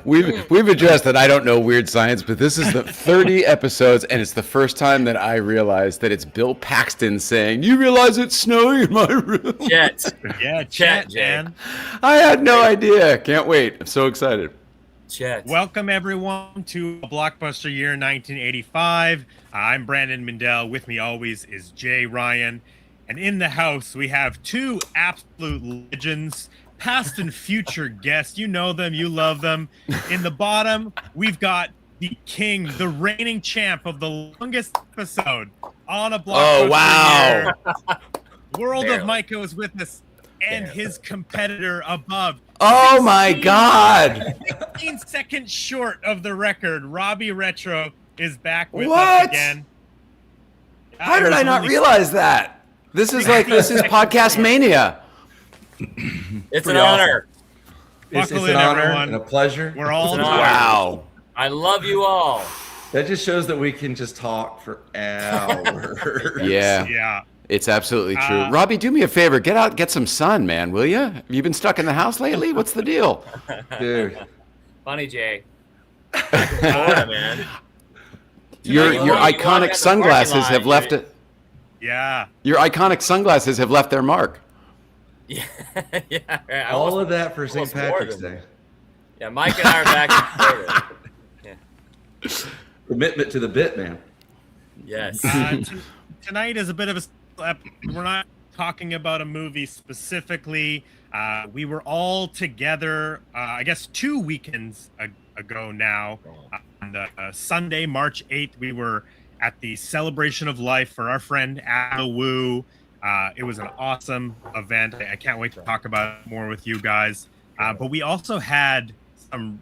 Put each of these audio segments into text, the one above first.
We've addressed that I don't know weird science, but this is the 30 episodes, and it's the first time that I realized that it's Bill Paxton saying, "You realize it's snowing in my room?" Chet. Yeah, Chet, man. I had no idea. Can't wait. I'm so excited. Chet. Welcome, everyone, to a blockbuster year 1985. I'm Brandon Mindell. With me always is Jay Ryan. And in the house, we have two absolute legends, past and future guests. You know them, you love them. In the bottom, we've got the king, the reigning champ of the longest episode on a blockbuster Oh, wow. year. World Barely. of Micah is with us, and his competitor above. Oh, my God. 15 seconds short of the record. Robby Retro is back with What? us again. How did I not realize that? This is podcast mania. It's an Pretty honor. It's Buckle an in, honor everyone. and a pleasure. We're all It's an honor. Wow. I love you all. That just shows that we can just talk for hours. Yeah, Yeah. it's absolutely true. Robby, do me a favor. Get out, get some sun, man, will you? Have you been stuck in the house lately? What's the deal? Dude. Funny, Jay. Florida, man. Your You walk out iconic the sunglasses parking lot, have left you- it. Yeah. Your iconic sunglasses have left their mark. Yeah, yeah. I All almost- of that for St. almost more Patrick's than Day. Yeah, Mike and I are back in Florida. Yeah. Commitment to the bit, man. Yes. Tonight is a bit of a. We're not talking about a movie specifically. We were all together, I guess, 2 weekends ago now. On Sunday, March 8th, we were at the Celebration of Life for our friend Anna Wu. It was an awesome event. I can't wait to talk about it more with you guys. But we also had some.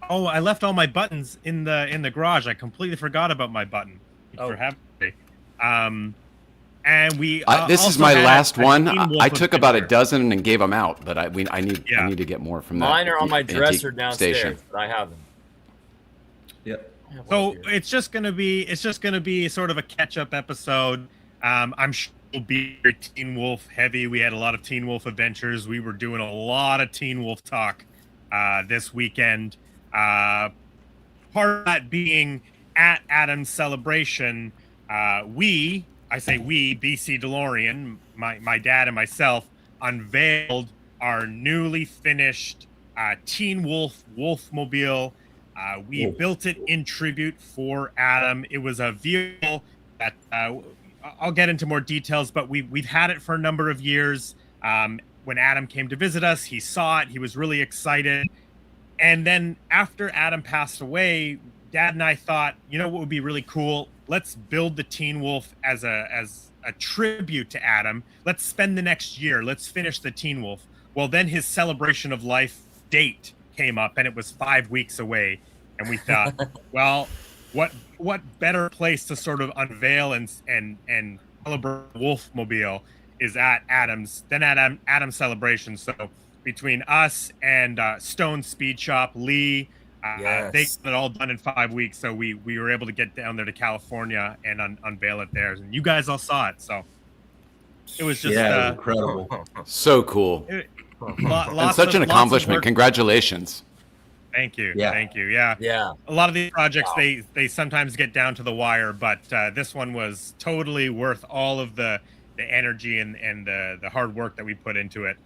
Oh, I left all my buttons in the garage. I completely forgot about my button. Thanks for having me. And we. This is also my had last a one. Teen Wolf I took about a adventure. dozen and gave them out, but I need to get more from that. Mine are on my antique dresser downstairs, station. but I have them. Yep. So it's just gonna be sort of a catch-up episode. I'm sure we'll be very Teen Wolf heavy. We had a lot of Teen Wolf adventures. We were doing a lot of Teen Wolf talk this weekend. Part of that being at Adam's celebration. We, BC DeLorean, my dad and myself, unveiled our newly finished Teen Wolf Wolfmobile. We built it in tribute for Adam. It was a vehicle that I'll get into more details, but we've had it for a number of years. When Adam came to visit us, he saw it. He was really excited. And then after Adam passed away, Dad and I thought, you know what would be really cool? Let's build the Teen Wolf as a tribute to Adam. Let's spend the next year. Let's finish the Teen Wolf. Well, then his celebration of life date came up, and it was 5 weeks away. And we thought, well, what better place to sort of unveil and celebrate Wolfmobile is at Adam's celebration. So between us and Stone Speed Shop, Lee, they got it all done in 5 weeks. So we were able to get down there to California and unveil it there. And you guys all saw it. So it was just it was incredible. So cool. And such an accomplishment. Congratulations. Thank you. Yeah. Thank you. Yeah. Yeah. A lot of these projects, they sometimes get down to the wire, but this one was totally worth all of the energy and the hard work that we put into it.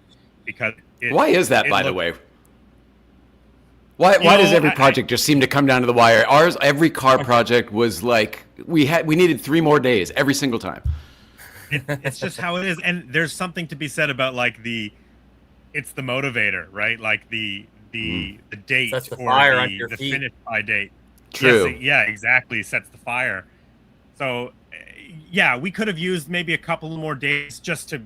Because why is that, by the way? Why does every project just seem to come down to the wire? Every car project was like we needed 3 more days every single time. It's just how it is, and there's something to be said about like it's the motivator, right? Like the date Sets the or fire under your the feet. finish by date. True. Yes, yeah, exactly. Sets the fire. So, yeah, we could have used maybe a couple more days just to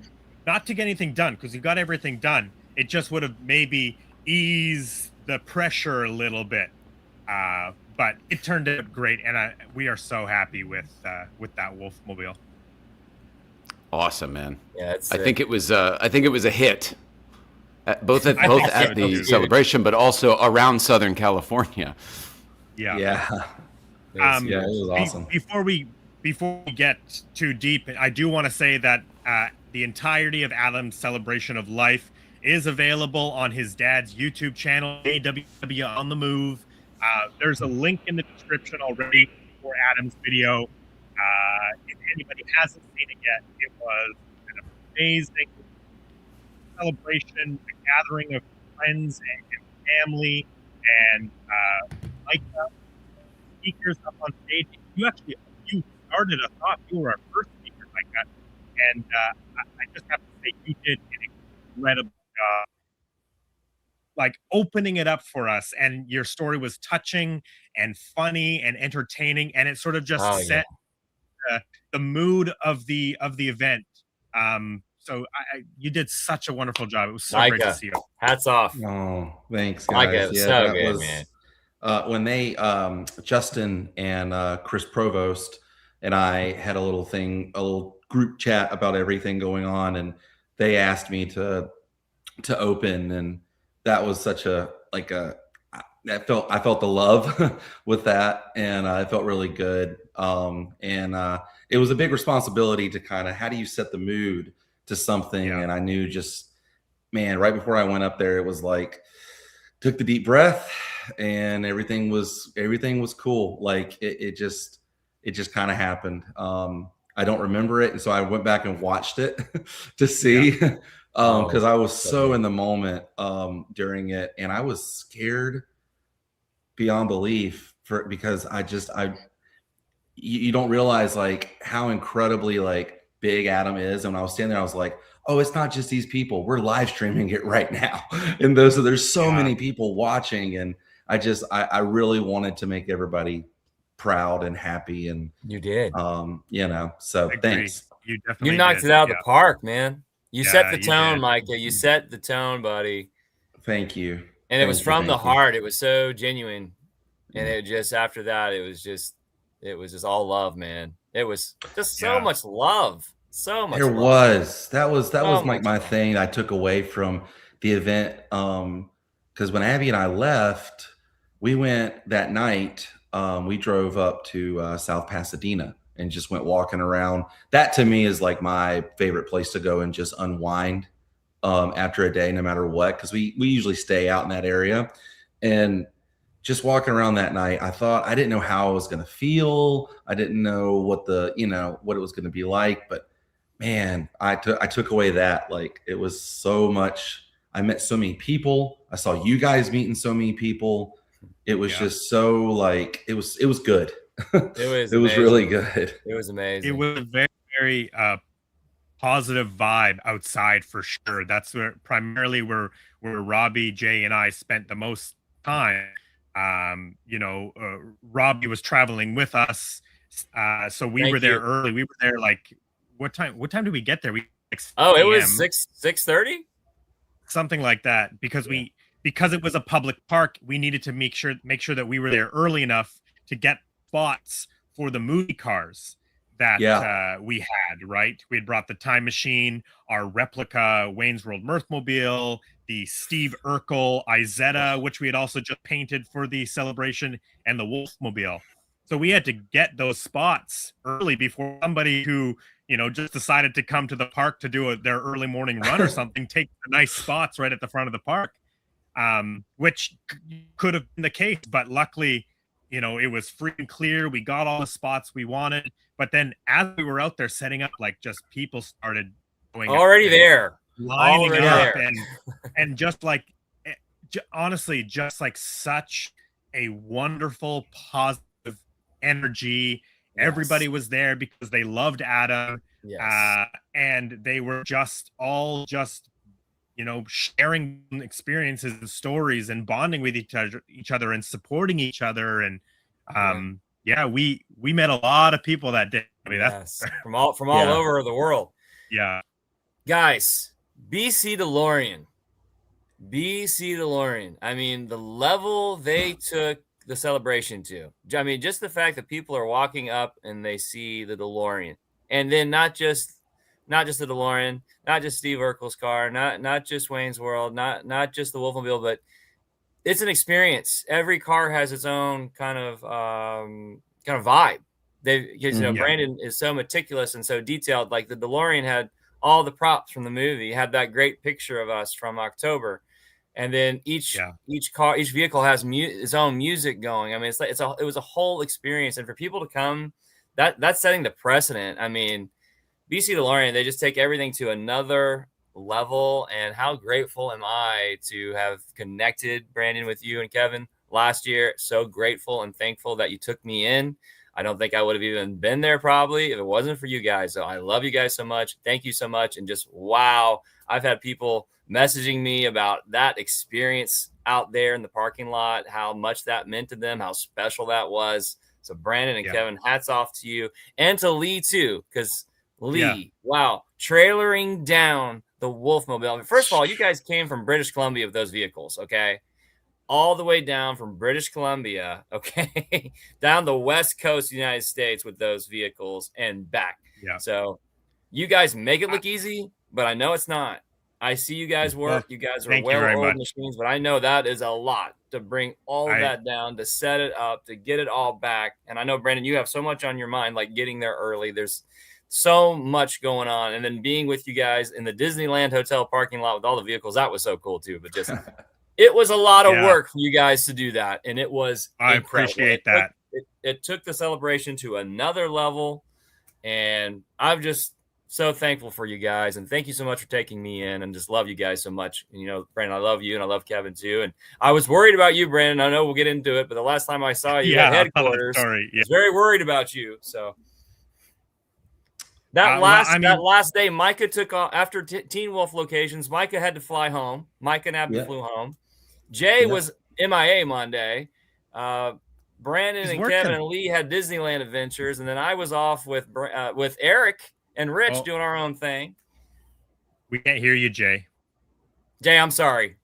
not to get anything done because we got everything done. It just would have maybe eased the pressure a little bit. But it turned out great, and we are so happy with that Wolfmobile. Awesome, man. Yeah, I think it was a hit. Both at the celebration, but also around Southern California. Yeah. Yeah. It was awesome. Before we get too deep, I do want to say that the entirety of Adam's celebration of life is available on his dad's YouTube channel, AWW on the Move. There's a link in the description already for Adam's video. If anybody hasn't seen it yet, it was an amazing celebration, a gathering of friends and family, and Micah, speakers up on stage. You started a thought. You were our first speaker, Micah, and I just have to say you did an incredible job, like opening it up for us. And your story was touching and funny and entertaining, and it sort of just set the mood of the event. So you did such a wonderful job. It was so great to see you. Hats off. Oh, thanks, guys. Micah, yeah, so that good, was man. When they Justin and Chris Provost and I had a little group chat about everything going on, and they asked me to open, and that was such a I felt the love with that, and I felt really good. It was a big responsibility to kind of, how do you set the mood to something? And I knew just, man, right before I went up there, it was like, took the deep breath, and everything was cool. Like it just kind of happened. I don't remember it, and so I went back and watched it to see, because I was so in the moment during it, and I was scared beyond belief because you don't realize like how incredibly like big Adam is. And when I was standing there, I was like, oh, it's not just these people. We're live streaming it right now, and there's so many people watching, and I really wanted to make everybody proud and happy, and you did. So thanks. You knocked it out of the park, man. You set the tone, Micah. You set the tone, buddy. Thank you. And it was from the heart. It was so genuine. And it just, after that, it was just all love, man. It was just so much love. So much love. That was like my thing I took away from the event. Because when Abby and I left, we went that night, we drove up to South Pasadena and just went walking around. That to me is like my favorite place to go and just unwind after a day, no matter what, because we usually stay out in that area. And just walking around that night, I didn't know how I was going to feel. I didn't know what what it was going to be like, but man, I took away that, like, it was so much. I met so many people. I saw you guys meeting so many people. It was just so, like, it was good. It was really good. It was amazing. It was a very, very positive vibe outside for sure. That's primarily where Robby, Jay, and I spent the most time. Robby was traveling with us, so we were there early. We were there like, what time did we get there? It was 6:30, something like that, because it was a public park. We needed to make sure that we were there early enough to get spots for the movie cars that we had. Right, we had brought the time machine, our replica Wayne's World Mirthmobile, the Steve Urkel Izetta, which we had also just painted for the celebration, and the Wolfmobile. So we had to get those spots early before somebody who, just decided to come to the park to do their early morning run or something, take the nice spots right at the front of the park, which could have been the case. But luckily, it was free and clear. We got all the spots we wanted. But then as we were out there setting up, like, just people started going already there. Lining up and just like, honestly, just like such a wonderful positive energy. Everybody was there because they loved Adam, and they were all sharing experiences and stories and bonding with each other and supporting each other. And we met a lot of people that day. I mean, that's from all over the world. Yeah, guys. BC DeLorean. I mean, the level they took the celebration to. I mean, just the fact that people are walking up and they see the DeLorean, and then not just the DeLorean, not just Steve Urkel's car, not just Wayne's World, not just the Wolfmobile, but it's an experience. Every car has its own kind of vibe. Brandon is so meticulous and so detailed. Like the DeLorean had all the props from the movie. You had that great picture of us from October. And then each vehicle has its own music going. I mean, it was a whole experience. And for people to come, that's setting the precedent. I mean, BC DeLorean, they just take everything to another level. And how grateful am I to have connected, Brandon, with you and Kevin last year. So grateful and thankful that you took me in. I don't think I would have even been there probably if it wasn't for you guys. So I love you guys so much. Thank you so much. And just, wow, I've had people messaging me about that experience out there in the parking lot, how much that meant to them, how special that was. So Brandon and Kevin, hats off to you, and to Lee too, because Lee, wow, trailering down the Wolfmobile. I mean, first of all, you guys came from British Columbia with those vehicles, okay? All the way down from British Columbia, okay, down the west coast of the United States with those vehicles and back. Yeah. So you guys make it look easy, but I know it's not. I see you guys work. You guys are well-oiled machines, but I know that is a lot to bring all of that down, to set it up, to get it all back. And I know, Brandon, you have so much on your mind, like getting there early. There's so much going on. And then being with you guys in the Disneyland Hotel parking lot with all the vehicles, that was so cool too. But just it was a lot of work for you guys to do that. And it was incredible. Appreciate that. It took the celebration to another level. And I'm just so thankful for you guys, and thank you so much for taking me in, and just love you guys so much. And, you know, Brandon, I love you, and I love Kevin too. And I was worried about you, Brandon. I know we'll get into it, but the last time I saw you at headquarters, I was very worried about you. So that last day, Micah took off after Teen Wolf locations. Micah had to fly home. Micah and Abby flew home. Jay was MIA Monday. Brandon and Kevin and Lee had Disneyland adventures, and then I was off with Eric and Rich doing our own thing. We can't hear you, Jay. Jay, I'm sorry.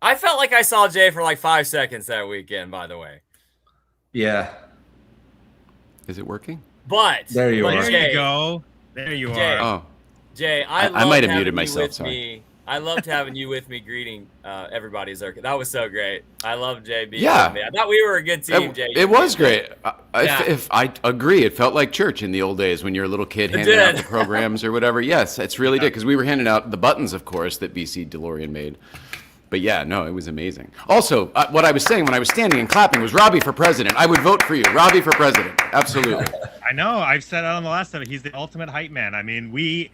I felt like I saw Jay for like 5 seconds that weekend, by the way. Yeah. Is it working? But there you are. There you go. There you are. Oh, Jay, I might have muted myself. Sorry. I loved having you with me, greeting everybody. That was so great. I love Jay being with me. I thought we were a good team, Jay. It was great. If I agree, it felt like church in the old days when you're a little kid handing out the programs or whatever. Yes, it's really did, because we were handing out the buttons, of course, that BC DeLorean made. But yeah, no, it was amazing. Also, what I was saying when I was standing and clapping was Robby for president. I would vote for you. Robby for president. Absolutely. I know. I've said it on the last time. He's the ultimate hype man. I mean, we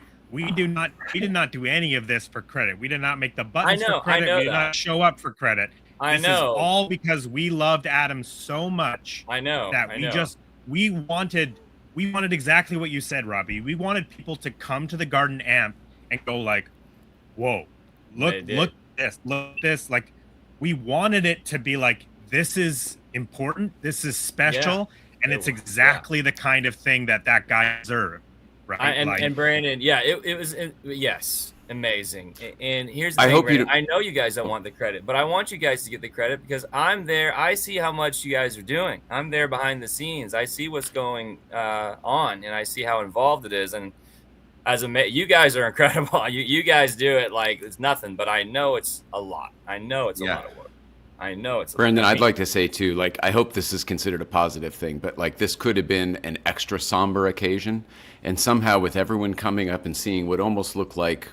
did not do any of this for credit. We did not make the buttons for credit. We did not show up for credit. This is all because we loved Adam so much. I know. That we wanted exactly what you said, Robby. We wanted people to come to the Garden Amp and go like, whoa, look at this. Like, we wanted it to be like, this is important. This is special. And it's exactly the kind of thing that guy deserved. Right. And Brandon, it was amazing. And here's the thing, Brandon, I know you guys don't want the credit, but I want you guys to get the credit because I'm there. I see how much you guys are doing. I'm there behind the scenes. I see what's going on, and I see how involved it is. And you guys are incredible. You guys do it like it's nothing, but I know it's a lot. I know it's a lot of work. I know it's Brandon, I'd like to say too, like, I hope this is considered a positive thing, but like this could have been an extra somber occasion. And somehow with everyone coming up and seeing what almost looked like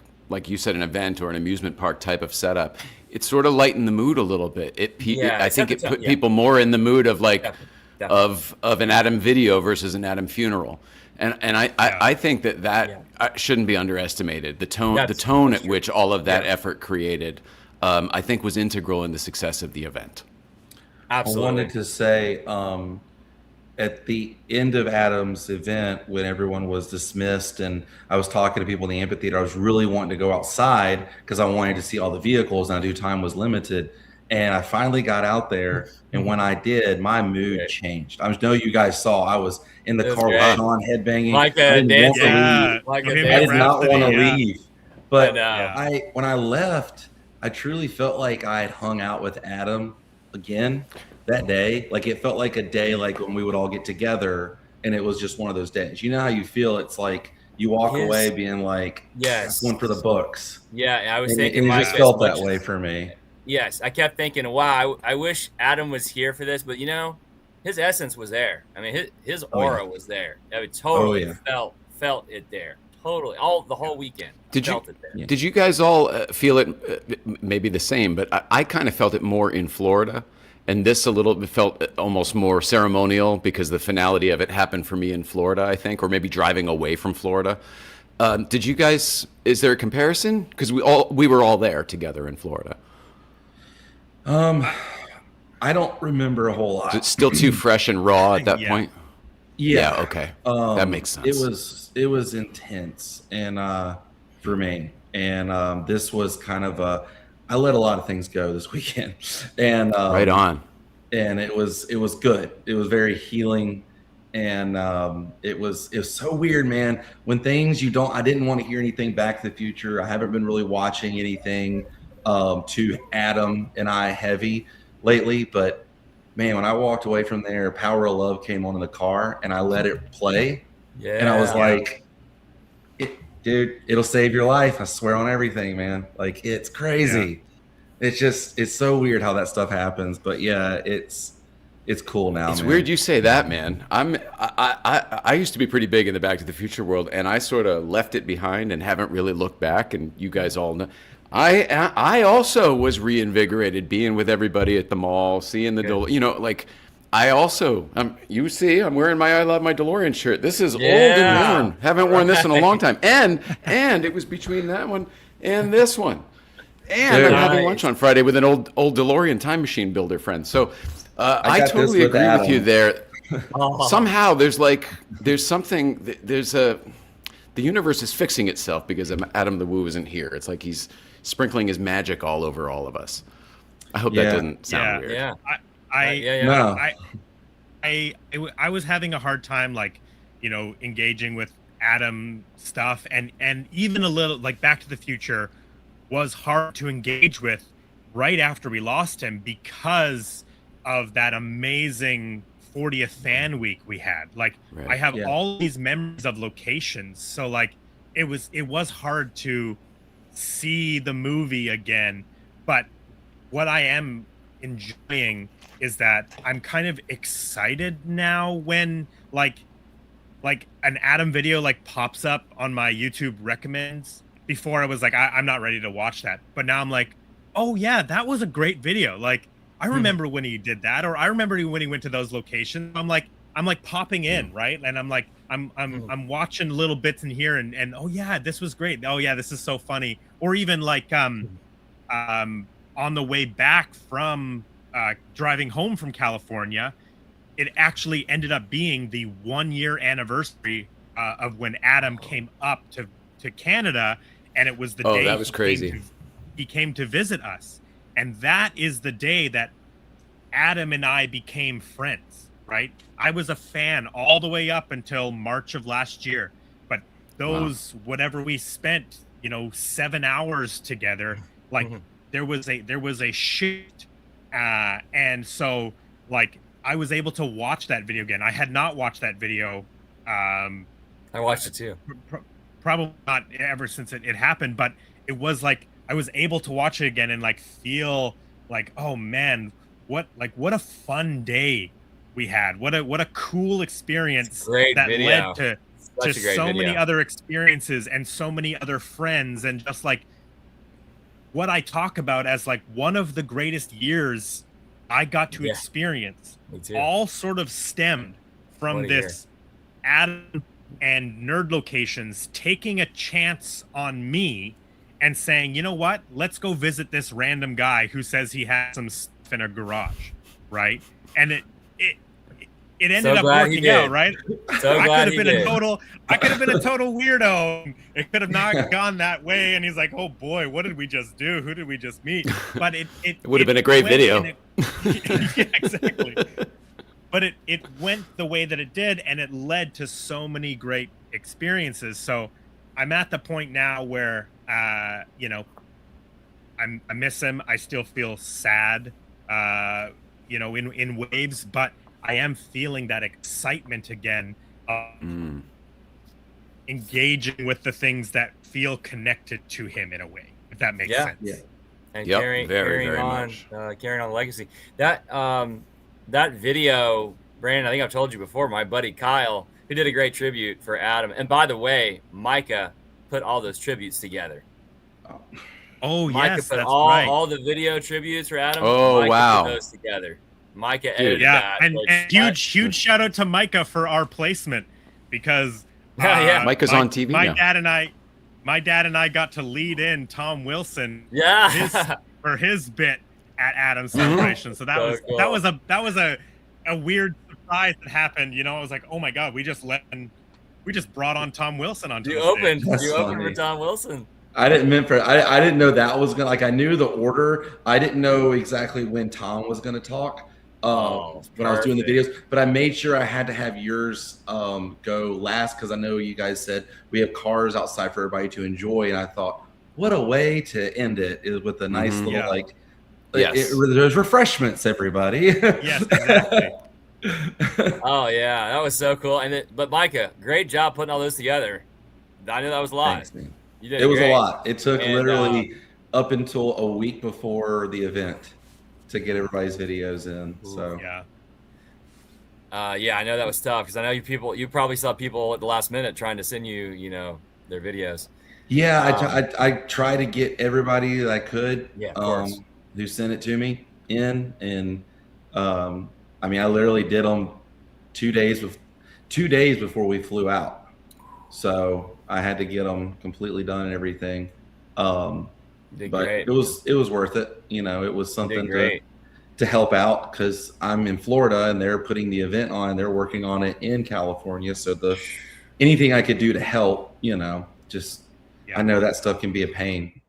you said, an event or an amusement park type of setup, it sort of lightened the mood a little bit. I think it put people more in the mood of like, of an Adam video versus an Adam funeral. And I think that shouldn't be underestimated. The tone at which all of that effort created, I think was integral in the success of the event. Absolutely. I wanted to say, at the end of Adam's event, when everyone was dismissed and I was talking to people in the amphitheater, I was really wanting to go outside because I wanted to see all the vehicles and I knew time was limited. And I finally got out there, and when I did, my mood changed. I know you guys saw I was in the car with Sean headbanging. I did not want to leave. But when I left, I truly felt like I had hung out with Adam again that day. Like, it felt like a day like when we would all get together, and it was just one of those days. You know how you feel? It's like you walk away being like, one for the books. Yeah, I was thinking it just felt that way for me. Yes, I kept thinking, wow, I wish Adam was here for this, but his essence was there. I mean, his aura was there. I mean, totally felt it there. Totally, the whole weekend. Did you- Felt it there. Did you guys all feel it? Maybe the same, but I kind of felt it more in Florida, and this a little bit felt almost more ceremonial because the finality of it happened for me in Florida, I think, or maybe driving away from Florida. Did you guys? Is there a comparison? Because we were all there together in Florida. I don't remember a whole lot. It's still too fresh and raw at that Yeah. point. Yeah. Okay. That makes sense. It was intense and for me. And this was kind of I let a lot of things go this weekend. And Right on. and it was good. It was very healing. And it was so weird, man. When things I didn't want to hear anything Back to the Future. I haven't been really watching anything to Adam and I heavy lately, but man, when I walked away from there, Power of Love came on in the car and I let it play. Yeah. And I was like, dude, it'll save your life. I swear on everything, man. Like, it's crazy. Yeah. It's so weird how that stuff happens. But yeah, it's cool now. It's man. weird you say that, man. I used to be pretty big in the Back to the Future world, and I sort of left it behind and haven't really looked back. And you guys all know, I also was reinvigorated being with everybody at the mall, seeing the like. I also, you see, I'm wearing my I Love My DeLorean shirt. This is old and worn. Haven't worn this in a long time. And it was between that one and this one. And I'm having lunch on Friday with an old DeLorean time machine builder friend. So I totally agree with you there. Somehow there's something, the universe is fixing itself because Adam the Woo isn't here. It's like he's sprinkling his magic all over all of us. I hope that doesn't sound weird. Yeah. I was having a hard time, engaging with Adam stuff, and even a little like Back to the Future was hard to engage with right after we lost him because of that amazing 40th fan week we had. I have all these memories of locations, so it was hard to see the movie again. But what I am enjoying is that I'm kind of excited now when an Adam video pops up on my YouTube recommends. Before I was like, I'm not ready to watch that, but now I'm like, oh yeah, that was a great video. I remember when he did that, or I remember when he went to those locations. I'm like popping in, right? And I'm watching little bits in here, and oh yeah, this was great. Oh yeah, this is so funny. Or even on the way back from driving home from California, it actually ended up being the 1-year anniversary of when Adam came up to Canada, and it was the day that was crazy. He came to visit us, and that is the day that Adam and I became friends, right? I was a fan all the way up until March of last year, but those whatever we spent, 7 hours together, there was a shift. And so I was able to watch that video again. I had not watched that video. I watched it too. Probably not ever since it happened, but it was I was able to watch it again and feel oh man, what a fun day we had. What a cool experience that led to so many other experiences and so many other friends, and just what I talk about as one of the greatest years I got to experience, all sort of stemmed from this Adam and Nerd Locations taking a chance on me and saying, you know what, let's go visit this random guy who says he has some stuff in a garage, right? And it ended up working out, right? So I glad could have been a total weirdo. It could have not gone that way. And he's like, oh boy, what did we just do? Who did we just meet? But it would have been a great video. Yeah, exactly. But it went the way that it did, and it led to so many great experiences. So I'm at the point now where I miss him. I still feel sad, in waves, but I am feeling that excitement again of engaging with the things that feel connected to him in a way, if that makes sense. Yeah. And Yep, carrying on the legacy. That video, Brandon, I think I've told you before, my buddy Kyle who did a great tribute for Adam. And by the way, Micah put all those tributes together. Oh, Micah yes, put that's all, right. all the video tributes for Adam. Oh, Micah wow. put those together. Micah Dude. edited Yeah, that. and, which and huge shout out to Micah for our placement, because Yeah. Micah's on TV my now. dad and I got to lead in Tom Wilson Yeah. for his bit at Adam's celebration. So that So was cool. that was a weird surprise that happened. You know, I was like, oh my god, we just brought on Tom Wilson onto You the opened. stage. That's You opened funny. for Tom Wilson. I didn't know that was gonna, like, I knew the order. I didn't know exactly when Tom was gonna talk when I was doing the videos, but I made sure I had to have yours go last, because I know you guys said we have cars outside for everybody to enjoy, and I thought, what a way to end it is with a nice little Yeah. Yes. there's refreshments, everybody. Yes, exactly. Oh yeah, that was so cool. But Micah, great job putting all those together. I knew that was a lot. Thanks, man. You did It was great. a lot. It took And, literally up until a week before the event to get everybody's videos in. So Yeah. Yeah, I know that was tough, because I know you probably saw people at the last minute trying to send you, their videos. yeah, I try to get everybody that I could, Yeah, of course. who sent it to me in, and I mean, I literally did them 2 days before we flew out, so I had to get them completely done and everything. You did But great. it was worth it. You know, it was You something did great. to help out, because I'm in Florida and they're putting the event on, and they're working on it in California. So anything I could do to help, just Yeah. I know that stuff can be a pain.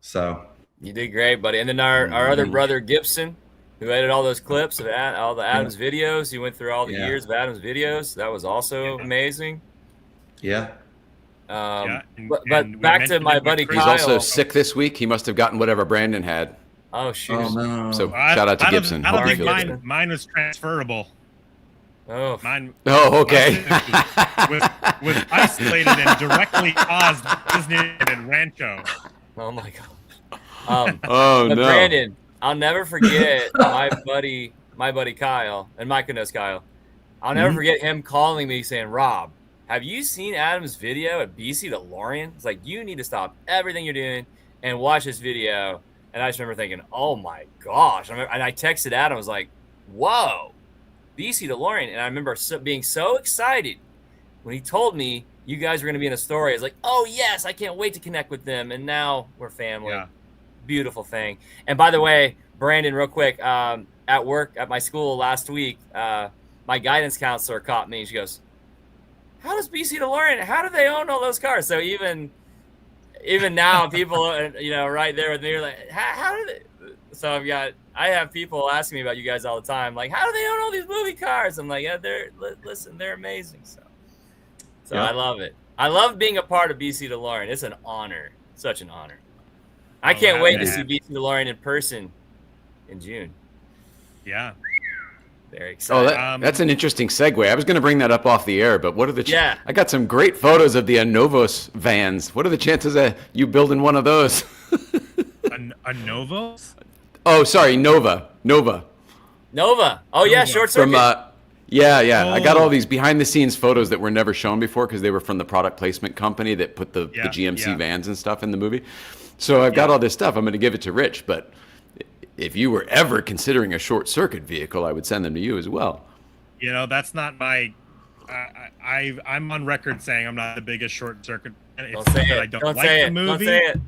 So You did great, buddy. And then our other brother Gibson, who edited all those clips of all the Adams videos. He went through all the Yeah. years of Adams videos. That was also amazing. yeah, Yeah, But and we back to mentioned my it with buddy Chris. He's Kyle. also sick this week. He must have gotten whatever Brandon had. Oh shoot! oh no, So I shout out to don't- Gibson. I don't Hope he think feels mine, good. mine was transferable. Oh, Mine Oh, okay. was isolated and directly caused Disney and Rancho. oh my god. Oh But no. Brandon, I'll never forget my buddy Kyle, and Micah knows Kyle. I'll never forget him calling me saying, "Rob, have you seen Adam's video at BC DeLorean? It's like, you need to stop everything you're doing and watch this video." And I just remember thinking, "Oh my gosh!" And I texted Adam. I was like, "Whoa, BC DeLorean!" And I remember being so excited when he told me you guys were going to be in a story. I was like, "Oh yes, I can't wait to connect with them." And now we're family. Yeah. Beautiful thing. And by the way, Brandon, real quick, at work at my school last week, my guidance counselor caught me. She goes, "How does BC DeLorean? How do they own all those cars?" So even now, people are, right there with me are like, "How do they?" So I have people asking me about you guys all the time, like, "How do they own all these movie cars?" I'm like, "Yeah, they're amazing." So Yeah. I love it. I love being a part of BC DeLorean. It's an honor, such an honor. I can't wait to see BC DeLorean in person in June. Yeah. Very Oh, excited. that's an interesting segue. I was going to bring that up off the air, but what are the? Yeah. I got some great photos of the Novos vans. What are the chances of you building one of those? A Novos? Oh, sorry, Nova. Nova. Oh yeah, Nova. short circuit. From yeah. I got Oh. all these behind the scenes photos that were never shown before because they were from the product placement company that put the Yeah, GMC yeah. vans and stuff in the movie. So I've got all this stuff. I'm going to give it to Rich, but if you were ever considering a short circuit vehicle, I would send them to you as well. That's not my. I'm on record saying I'm not the biggest short circuit. It's Don't not say that it. I don't Don't like say the it. movie. Don't say it.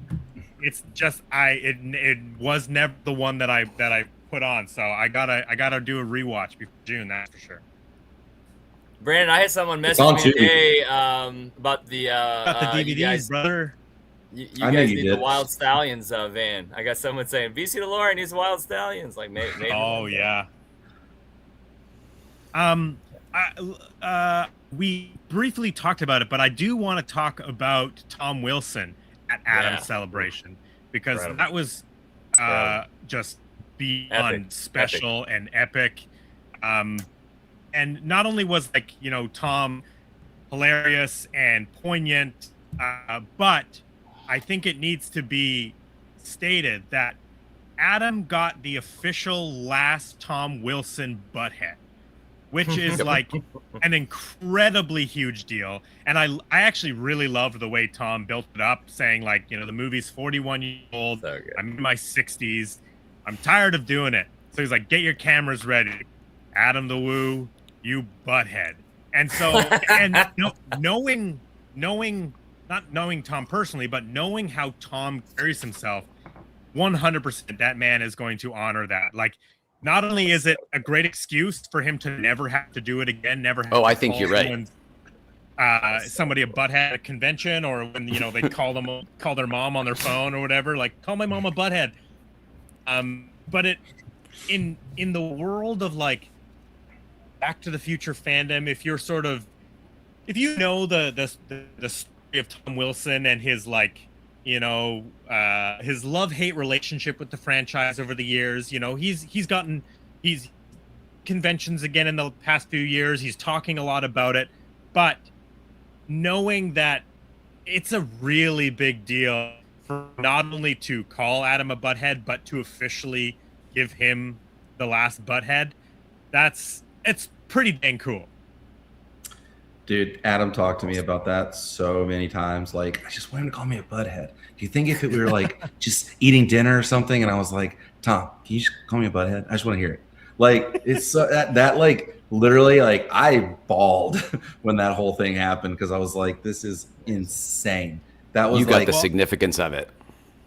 It's just it was never the one that I put on. So I gotta do a rewatch before June. That's for sure. Brandon, I had someone on message me Tubi. today about the Got the DVDs, you guys, brother. you I knew guys you need did. the Wild Stallions van. I got someone saying BC DeLorean needs Wild Stallions. Like maybe. Oh yeah. We briefly talked about it, but I do want to talk about Tom Wilson at Adam's Yeah. celebration because Incredible. that was just beyond Epic. special and epic. And not only was Tom hilarious and poignant, but I think it needs to be stated that Adam got the official last Tom Wilson butthead, which is like an incredibly huge deal. And I actually really loved the way Tom built it up, saying like, you know, the movie's 41 years old. So good. I'm in my 60s. I'm tired of doing it. So he's like, get your cameras ready. Adam the Woo, you butthead. And so, and knowing, not knowing Tom personally, but knowing how Tom carries himself, 100% that man is going to honor that. Like, not only is it a great excuse for him to never have to do it again, never have Oh, to I think call you're right. somebody a butthead at a convention, or when, you know, they call their mom on their phone or whatever, like, call my mom a butthead. But it, in the world of like Back to the Future fandom, if you're sort of, if you know the story of Tom Wilson and his, like, you know, his love-hate relationship with the franchise over the years, you know, he's conventions again in the past few years. He's talking a lot about it, but knowing that it's a really big deal for not only to call Adam a butthead, but to officially give him the last butthead, it's pretty dang cool. Dude, Adam talked to me about that so many times. Like, I just want him to call me a butthead. Do you think if we were like just eating dinner or something, and I was like, Tom, can you just call me a butthead? I just want to hear it. Like, it's so, that like literally, like, I bawled when that whole thing happened, because I was like, this is insane. That was, You got like, the significance of it.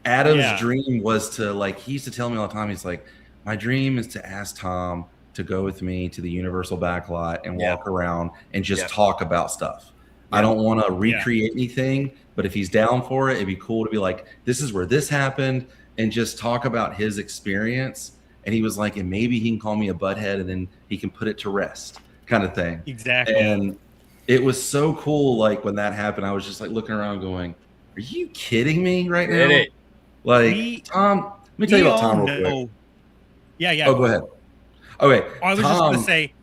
Adam's dream was to, like, he used to tell me all the time, he's like, my dream is to ask Tom to go with me to the Universal backlot and walk around and just talk about stuff. I don't want to recreate anything, but if he's down for it, it'd be cool to be like, this is where this happened, and just talk about his experience. And he was like, and maybe he can call me a butthead and then he can put it to rest, kind of thing. Exactly. And it was so cool. Like, when that happened, I was just like looking around going, are you kidding me right now? Like, Tom, let me tell you about Tom real quick. Yeah. Oh, go ahead. Okay. I was just going to say.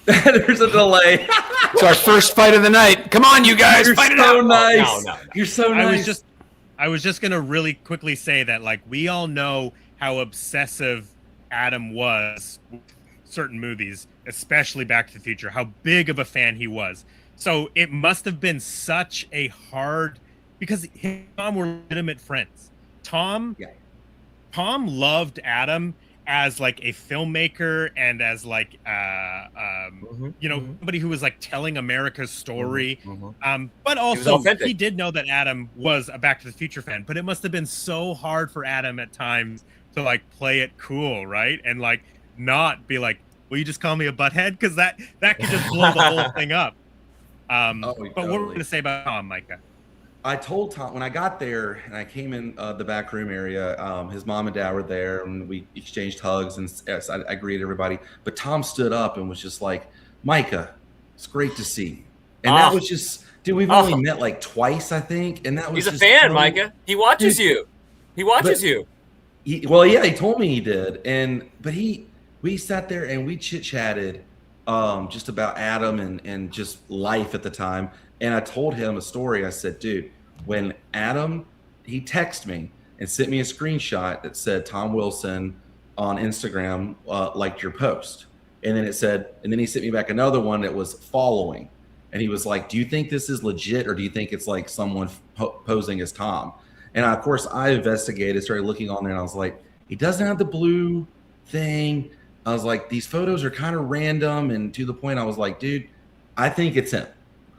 There's a delay. It's our first fight of the night. Come on, you guys. You're fight it so out. nice. No. You're so nice. I was just going to really quickly say that, like, we all know how obsessive Adam was with certain movies, especially Back to the Future, how big of a fan he was. So it must have been such a hard, because him and Tom were legitimate friends. Tom loved Adam as like a filmmaker and as like you know, somebody who was like telling America's story. But also he did know that Adam was a Back to the Future fan, but it must have been so hard for Adam at times to like play it cool, right? And like not be like, will you just call me a butthead? Because that could just blow the whole thing up. But what were we going to say about Tom, Micah? I told Tom when I got there and I came in the back room area, his mom and dad were there and we exchanged hugs and I greeted everybody. But Tom stood up and was just like, Micah, it's great to see you. And that was just, dude, we've only met like twice, I think. And that was He's just a fan, so, Micah. He watches you. He watches you. He told me he did. But we sat there and we chit-chatted just about Adam and just life at the time. And I told him a story. I said, dude, when Adam, he texted me and sent me a screenshot that said Tom Wilson on Instagram liked your post. And then he sent me back another one that was following. And he was like, do you think this is legit or do you think it's like someone posing as Tom? And of course I investigated, started looking on there, and I was like, he doesn't have the blue thing. I was like, these photos are kind of random. And to the point, I was like, dude, I think it's him.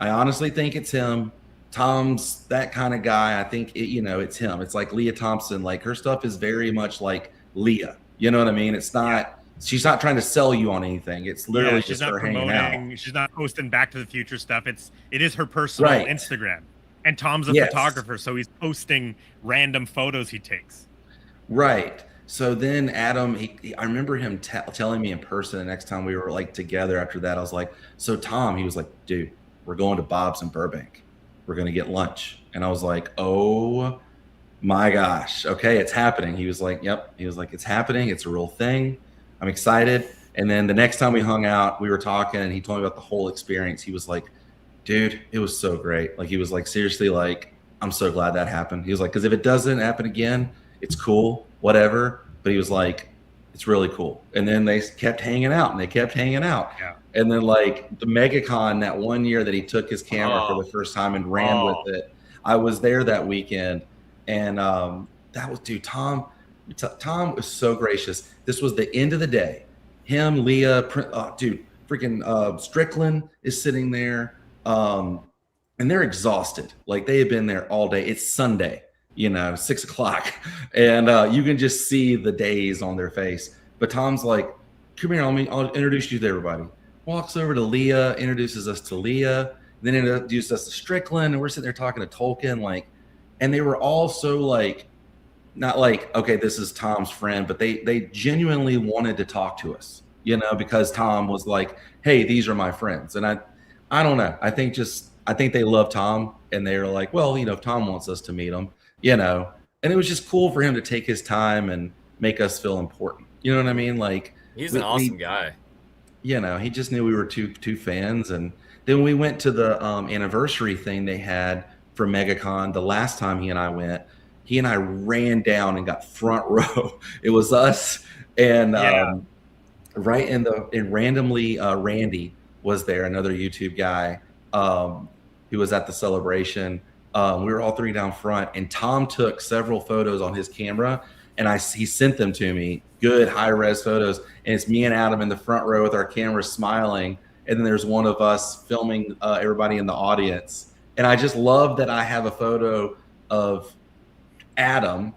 I honestly think it's him. Tom's that kind of guy. I think it's him. It's like Leah Thompson. Like, her stuff is very much like Leah. You know what I mean? It's not. She's not trying to sell you on anything. It's literally just her hanging out. She's not posting Back to the Future stuff. It is her personal Instagram. And Tom's a photographer, so he's posting random photos he takes. Right. So then Adam, I remember him telling me in person the next time we were like together after that, I was like, so Tom, he was like, dude, we're going to Bob's in Burbank. We're going to get lunch. And I was like, oh my gosh. Okay, it's happening. He was like, yep. He was like, it's happening. It's a real thing. I'm excited. And then the next time we hung out, we were talking and he told me about the whole experience. He was like, dude, it was so great. Like, he was like, seriously, like, I'm so glad that happened. He was like, because if it doesn't happen again, it's cool, whatever. But he was like, It's really cool. And then they kept hanging out and they kept hanging out. Yeah. And then like the MegaCon that one year that he took his camera for the first time and ran with it, I was there that weekend. And that was, dude, Tom was so gracious. This was the end of the day. Him, Leah, dude, freaking Strickland is sitting there. And they're exhausted. Like they have been there all day. It's Sunday, 6 o'clock. And you can just see the days on their face. But Tom's like, come here, I'll introduce you to everybody. Walks over to Leah, introduces us to Leah, then introduced us to Strickland, and we're sitting there talking to Tolkien, and they were all so not like, okay, this is Tom's friend, but they genuinely wanted to talk to us, because Tom was like, hey, these are my friends. And I don't know. I think they love Tom, and they were like, well, if Tom wants us to meet him, and it was just cool for him to take his time and make us feel important. You know what I mean? Like, he's an awesome guy. He just knew we were two fans. And then we went to the anniversary thing they had for MegaCon. The last time he and I went, he and I ran down and got front row. It was us and randomly Randy was there, another YouTube guy who was at the celebration. We were all three down front, and Tom took several photos on his camera, and he sent them to me. Good high-res photos, and it's me and Adam in the front row with our cameras smiling, and then there's one of us filming everybody in the audience. And I just love that I have a photo of Adam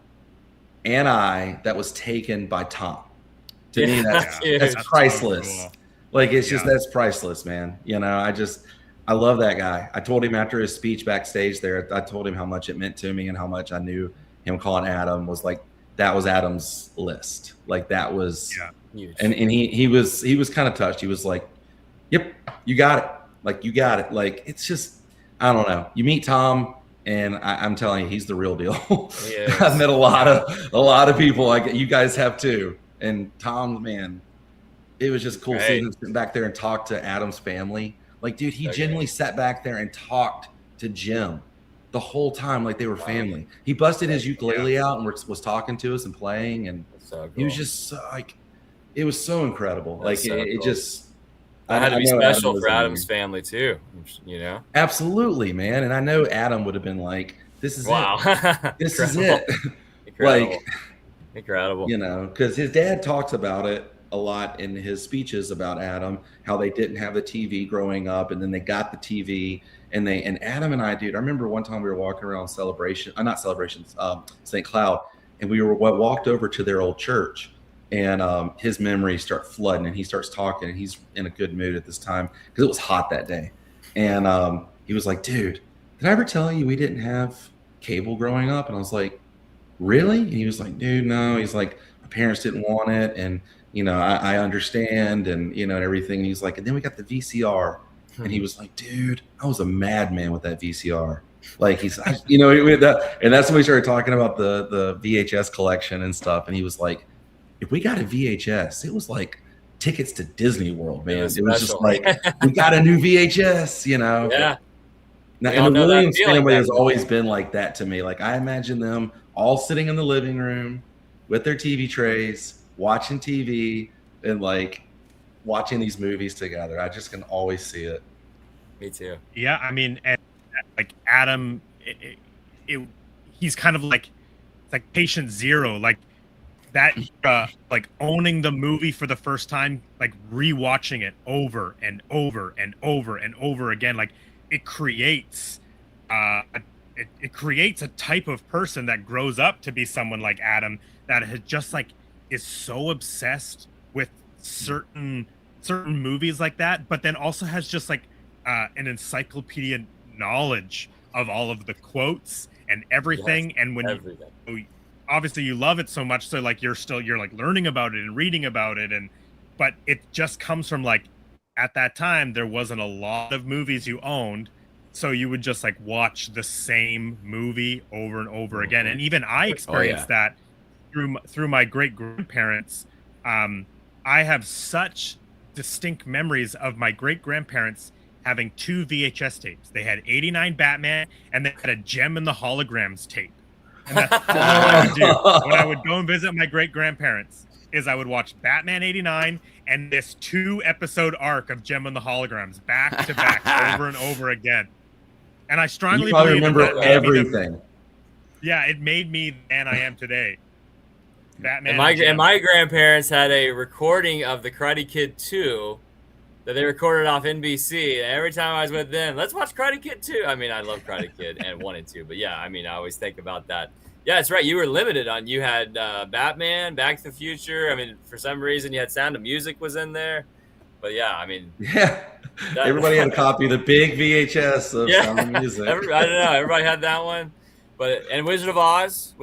and I that was taken by Tom. To me, that's priceless. So cool. Like, it's just, that's priceless, man. I love that guy. I told him after his speech backstage there, I told him how much it meant to me and how much I knew him calling Adam was like, that was Adam's list. Like that was, huge. And he was kind of touched. He was like, yep, you got it. Like, you got it. Like, it's just, I don't know. You meet Tom, and I'm telling you, he's the real deal. I've met a lot of people like you guys have too. And Tom, man, it was just cool seeing him sit back there and talk to Adam's family. Like, dude, he genuinely sat back there and talked to Jim the whole time like they were family. He busted his ukulele out and was talking to us and playing, and he was just like, it was so incredible. That's like it just, I had to be special for Adam's family too, Absolutely, man. And I know Adam would have been like, this is it. This is it. Incredible. Incredible. Because his dad talks about it a lot in his speeches about Adam, how they didn't have the TV growing up, and then they got the TV, and Adam and I, dude, I remember one time we were walking around St. Cloud, and we walked over to their old church, and his memories start flooding, and he starts talking, and he's in a good mood at this time because it was hot that day. And he was like, dude, did I ever tell you we didn't have cable growing up? And I was like, really? And he was like, dude, no. He's like, my parents didn't want it, and I understand, and and everything. And he's like, and then we got the VCR, and he was like, dude, I was a madman with that VCR. Like, he's, and that's when we started talking about the VHS collection and stuff. And he was like, if we got a VHS, it was like tickets to Disney World, man. It was just like, we got a new VHS, Yeah. And the Williams family has always been like that to me. Like, I imagine them all sitting in the living room with their TV trays, watching TV, and like watching these movies together. I just can always see it. Me too. Yeah, I mean, and like Adam, he's kind of like, it's like patient zero, like that, like owning the movie for the first time, like rewatching it over and over and over and over again. Like, it creates it creates a type of person that grows up to be someone like Adam, that has just like is so obsessed with certain movies like that, but then also has just like an encyclopedia knowledge of all of the quotes and everything. And when obviously you love it so much, so like you're like learning about it and reading about it, but it just comes from like, at that time there wasn't a lot of movies you owned, so you would just like watch the same movie over and over again. And even I experienced that through my great grandparents. I have such distinct memories of my great grandparents having 2 VHS tapes. They had '89 Batman, and they had a Gem and the Holograms tape. And that's all I would do when I would go and visit my great-grandparents. Is I would watch Batman '89 and this 2-episode arc of Gem and the Holograms back to back over and over again. And I strongly You probably believe remember that made me everything. yeah, it made me the man I am today. Batman. And my grandparents had a recording of the Karate Kid 2 that they recorded off NBC. And every time I was with them, let's watch Karate Kid 2. I mean, I love Karate Kid and 1 and 2, but yeah, I mean, I always think about that. Yeah, that's right. You were limited on. You had Batman, Back to the Future. I mean, for some reason, you had Sound of Music was in there. But yeah, I mean, Yeah. Everybody had a copy of the big VHS of Sound of Music. I don't know. Everybody had that one. And Wizard of Oz.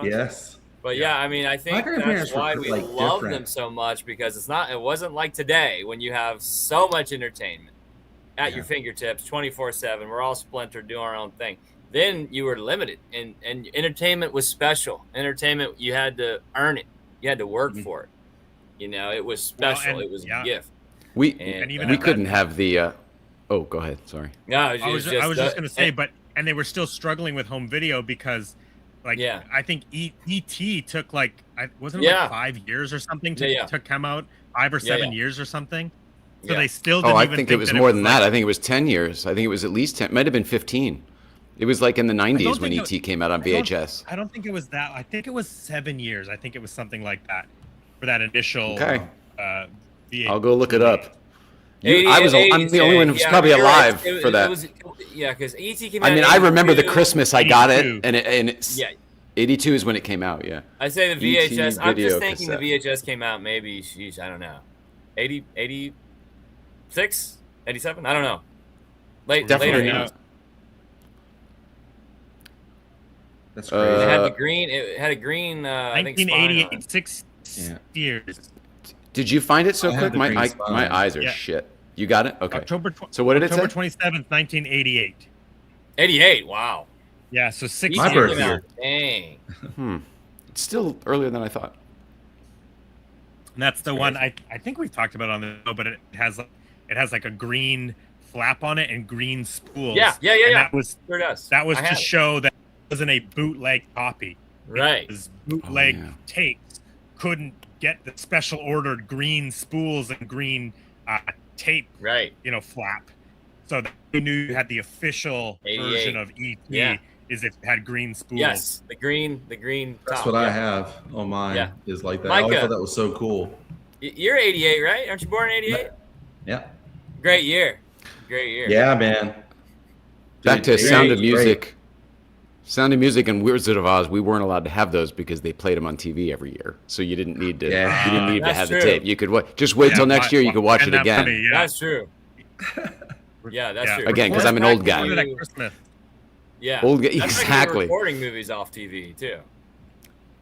Yes. But yeah, I mean, I My think grandparents that's why were, we like, love different. them so much, because it wasn't like today when you have so much entertainment at your fingertips 24/7. We're all splintered doing our own thing. Then you were limited, and entertainment was special. Entertainment, you had to earn it. You had to work for it. You know, it was special. It was a gift. We even we at couldn't that- have the. Oh, go ahead. Sorry. No, I was just going to say, and they were still struggling with home video because, like, I think E.T. took like, wasn't it like 5 years or something to come out, 5 or 7 years or something. So they still didn't I even think it was more than that. I think it was 10 years. I think it was at least 10. It might have been 15. It was like in the 90s when E.T. came out on VHS. I don't think it was that. I think it was 7 years. I think it was something like that for that initial. VHS. I'll go look it up. I'm the only one who's probably alive for that. Because E.T. came out. I mean, I remember the Christmas I got it, 82. and it's 82 is when it came out. Yeah. I say the VHS. I'm video just thinking cassette. the VHS came out maybe. Sheesh, I don't know. 86, 87. I don't know. Definitely later. not. That's crazy. It had the green. It had a green. I think spine on it. 1988, 6 years. Did you find it so I have quick? the green spine. My eyes are shit. You got it? Okay. So what did it say? October 27th, 1988. 88. Wow. Yeah, so 6 My years. birth year. Dang. It's still earlier than I thought. And that's the one I think we've talked about on the show, but it has like a green flap on it and green spools. Yeah. And Sure does. that was I to have it. show that it wasn't a bootleg copy. Right. Because bootleg yeah. tapes couldn't get the special ordered green spools and green tape, Right. flap. So that you knew you had the official 88. version of E.T. Yeah. is it had green spools. Yes. The green. That's top. what I have on mine. Yeah. Is like that. I always Micah. thought that was so cool. You're 88, right? Aren't you born in 88? Yeah. Great year. Great year. Yeah, man. Back to Dude, Sound of 88 's great. Music. Sound of Music and Wizard of Oz, we weren't allowed to have those because they played them on TV every year. So you didn't need to. Yeah. You didn't need to That's have true. the tape. You could just wait till next year. You could watch it spend that again. money, yeah. That's true. Yeah, that's true. Again, 'cause I'm an old guy. Recorded at Christmas. Yeah. Old guy- That's like exactly. recording movies off TV too.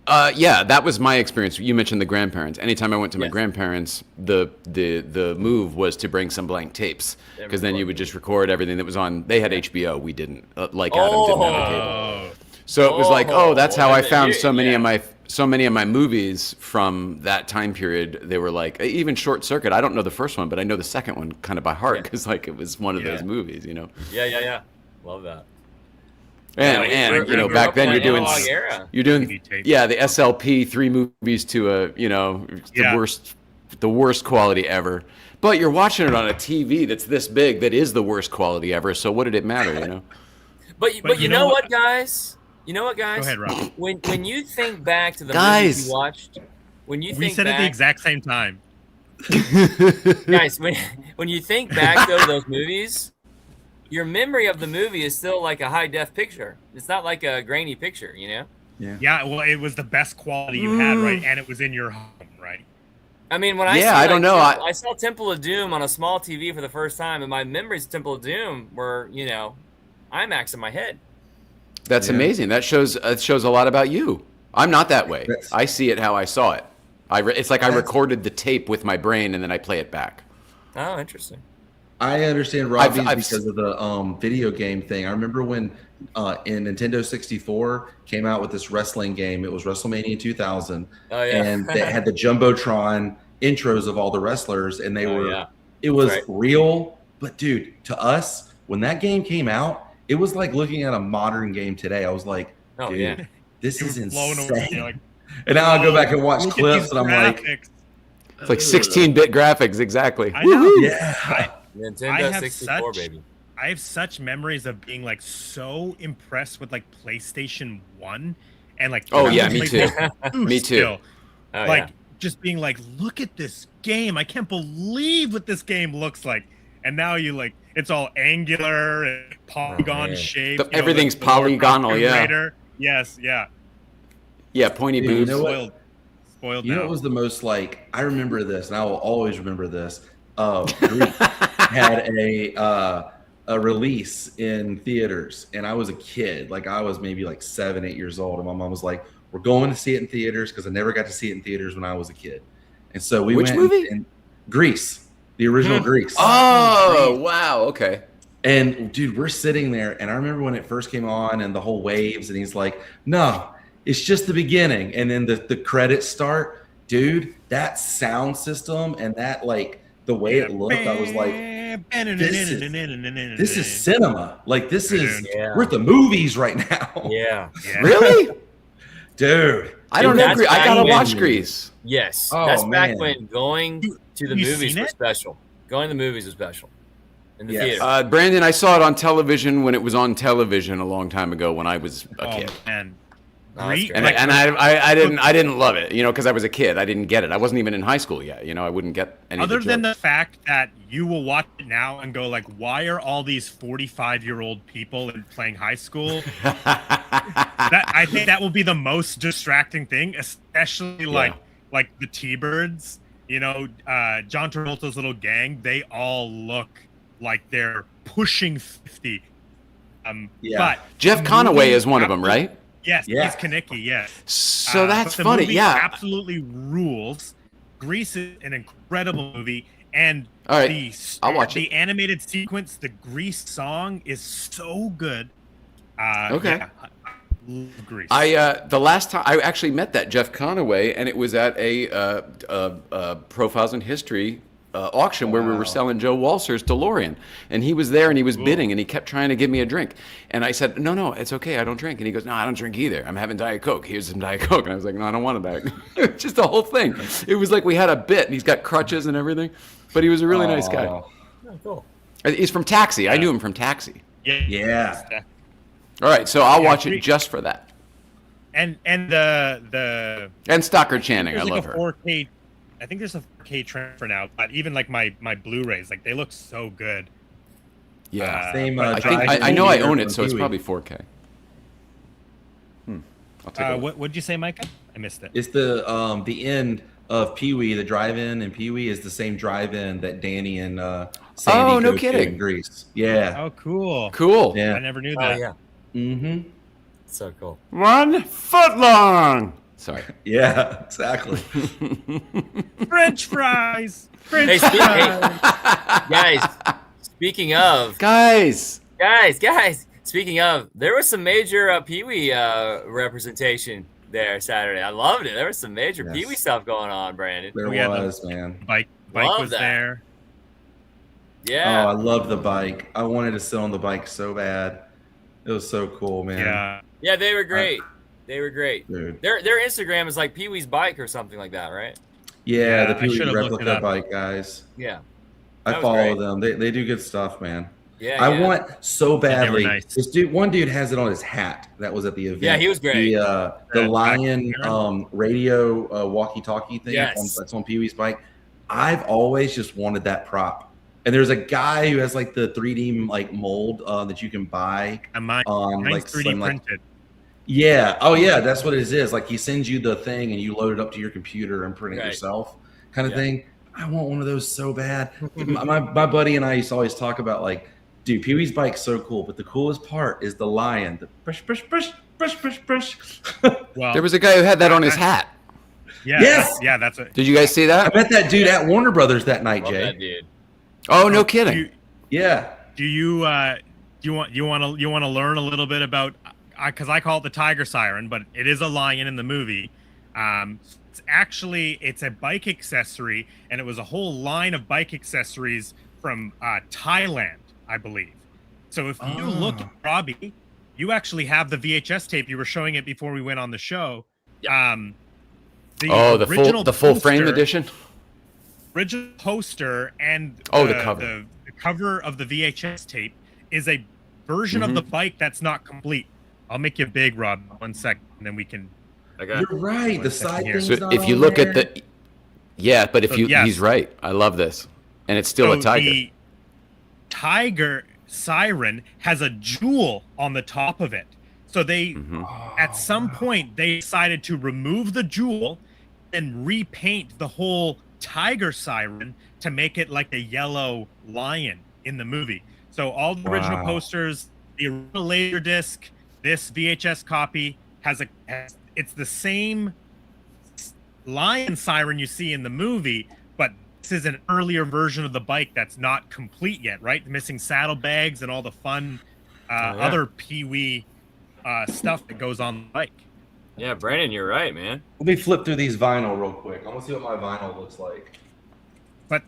Yeah, that was my experience. You mentioned the grandparents. Anytime I went to my grandparents, the move was to bring some blank tapes because then you would just record everything that was on. They had HBO, we didn't. Like Adam didn't have a cable. Oh, So it was like, that's how I found you- so many of my movies from that time period. They were like, even Short Circuit. I don't know the first one, but I know the second one kind of by heart because like it was one of those movies, Yeah. Love that. And we're back then up in you're the doing analog era. TV tape. the SLP 3 movies to the worst quality ever. But you're watching it on a TV that's this big that is the worst quality ever. So what did it matter, But you know what, guys? Go ahead, Rob. When you think back to the Guys. movies you watched, when you We think said back, at the exact same time. guys, when you think back to those movies, your memory of the movie is still like a high def picture. It's not like a grainy picture, Yeah, well, it was the best quality you had, right? And it was in your home, right? I mean, when I Yeah, see, I don't know. I saw Temple of Doom on a small TV for the first time, and my memories of Temple of Doom were, IMAX in my head. That's amazing. That shows a lot about you. I'm not that way. Yes. I see it how I saw it. It's like I recorded the tape with my brain and then I play it back. Oh, interesting. I understand Robbie's I've because of the video game thing. I remember when in Nintendo 64 came out with this wrestling game. It was WrestleMania 2000. Oh, yeah. And they had the Jumbotron intros of all the wrestlers, and they were. yeah. It was Right. real, but dude, to us, when that game came out, it was like looking at a modern game today. I was like, Oh, dude, yeah. this You is were blown away. insane. You're like, And now I go back and watch look at clips, these and I'm like, graphics. It's like 16-bit graphics, exactly. I know. Woohoo! yeah. Nintendo have 64, such- baby. I have such memories of being like so impressed with like PlayStation 1 and like Oh, even yeah, me too. PlayStation 2 Me too. still. Oh, Like yeah. just being like, look at this game. I can't believe what this game looks like. And now you like it's all angular and polygon man. shaped. Everything's the Warcraft polygonal, Tomb yeah. Raider. Yes, yeah. Yeah, pointy Dude, you boobs. know what? Spoiled You know now. what was the most like? I remember this, and I will always remember this. Greek had a release in theaters, and I was a kid. Like I was maybe like 7, 8 years old, and my mom was like, "We're going to see it in theaters," because I never got to see it in theaters when I was a kid. And so we Which went. movie? And Grease, the original Grease. Oh, wow. Okay. And dude, we're sitting there, and I remember when it first came on, and the whole waves, and he's like, "No, it's just the beginning." And then the credits start, dude. That sound system and that like the way it looked, I was like, "This is cinema. Like this is Yeah. we're at the movies right now." Yeah. Really? Dude. I don't That's agree. I back gotta when- watch Grease. Yes. Oh, That's back man. when going to the you movies seen was it? special. Going to the movies was special. In the Yes. theater. Brandon, I saw it on television when it was on television a long time ago when I was a kid. And Oh, that's great. And I didn't love it, because I was a kid. I didn't get it. I wasn't even in high school yet. I wouldn't get any. other of the than jokes. the fact that you will watch it now and go like, why are all these 45-year-old people playing high school? I think that will be the most distracting thing, especially like the T-Birds. John Travolta's little gang. They all look like they're pushing 50. Yeah. But Jeff the Conaway movie is one of them, right? Yes, Yeah. he's Kaneki. Yes. So that's but the funny. movie Yeah. absolutely rules. Grease is an incredible movie, and All right, I'll watch the it. animated sequence, the Grease song, is so good. Okay. yeah, I love Grease. The last time I actually met that Jeff Conaway, and it was at a Profiles in History auction where we were Wow. selling Joe Walser's DeLorean, and he was there and he was bidding, and he kept trying to give me a drink, and I said, no, it's okay, I don't drink, and he goes, no, I don't drink either, I'm having Diet Coke, here's some Diet Coke, and I was like, no, I don't want a Diet Coke. Just the whole thing. It was like we had a bit, and he's got crutches and everything, but he was a really nice guy. Oh, Oh, cool. He's from Taxi. I knew him from Taxi. Yeah. All right, so I'll Yeah, watch it Grease- just for that. and the And Stockard Channing, I there's love like a her. 4K. I think there's a 4K transfer now, but even like my Blu-rays, like they look so good. Yeah. Same. but I think Drive I know I Theater own it, from so it's Pee-wee. probably 4K. I'll take a look. What did you say, Micah? I missed it. It's the end of Pee-wee. The drive-in and Pee-wee is the same drive-in that Danny and Sandy Oh, no go to kidding. in Greece. Yeah. Oh, cool. Cool. Yeah. I never knew Oh, that. yeah. Mm-hmm. So cool. 1 foot long. Sorry. Yeah. Exactly. French fries. French Hey, fries. Guys, speaking of, Guys. speaking of, there was some major Pee-wee representation there Saturday. I loved it. There was some major Yes. Pee-wee stuff going on, Brandon. There We had was, man. Bike Love was that. there. Oh, Yeah. I loved the bike. I wanted to sit on the bike so bad. It was so cool, man. Yeah. Yeah, they were great. They were great. Dude. Their Instagram is like Pee-wee's bike or something like that, right? Yeah, Yeah, the I Pee-wee should've looked it replica up. bike guys. Yeah. I That was follow great. them. They do good stuff, man. Yeah. I yeah. want so they were badly. nice. This one dude has it on his hat. That was at the event. Yeah, he was great. The Yeah, Lion back radio walkie-talkie thing. Yes. That's on Pee-wee's bike. I've always just wanted that prop. And there's a guy who has like the 3D like mold that you can buy And mine's like 3D some, like, printed. yeah. Oh yeah, that's what it is. Like he sends you the thing and you load it up to your computer and print it Right. yourself, kind of Yeah. thing. I want one of those so bad. my buddy and I used to always talk about like, dude, Pee-wee's bike's so cool, but the coolest part is the lion. The brush, brush, brush, brush, brush, brush. Well, There was a guy who had that on his hat. yeah, Yes! that's it. Did you guys see I that? met that dude at Warner Brothers that night, Love Jay. that dude. Oh, no Do kidding. you, Yeah. do you want to learn a little bit about because I call it the tiger siren, but it is a lion in the movie. It's a bike accessory, and it was a whole line of bike accessories from Thailand, I believe. So if you look at Robby, you actually have the VHS tape. You were showing it before we went on the show. Yeah. The full frame edition. Original poster and the cover. The cover of the VHS tape is a version of the bike that's not complete. I'll make you big, Rob. 1 second, and then we can. Okay. You're right. The side thing's So not if you on look there. at but if he's right. I love this, and it's still a tiger. The tiger siren has a jewel on the top of it. So they, at some point, they decided to remove the jewel and repaint the whole tiger siren to make it like a yellow lion in the movie. So all the original posters, the original Laserdisc, this VHS copy it's the same lion siren you see in the movie, but this is an earlier version of the bike that's not complete yet, right? Missing saddlebags and all the fun other Pee-wee stuff that goes on the bike. Yeah, Brandon, you're right, man. Let me flip through these vinyl real quick. I want to see what my vinyl looks like. But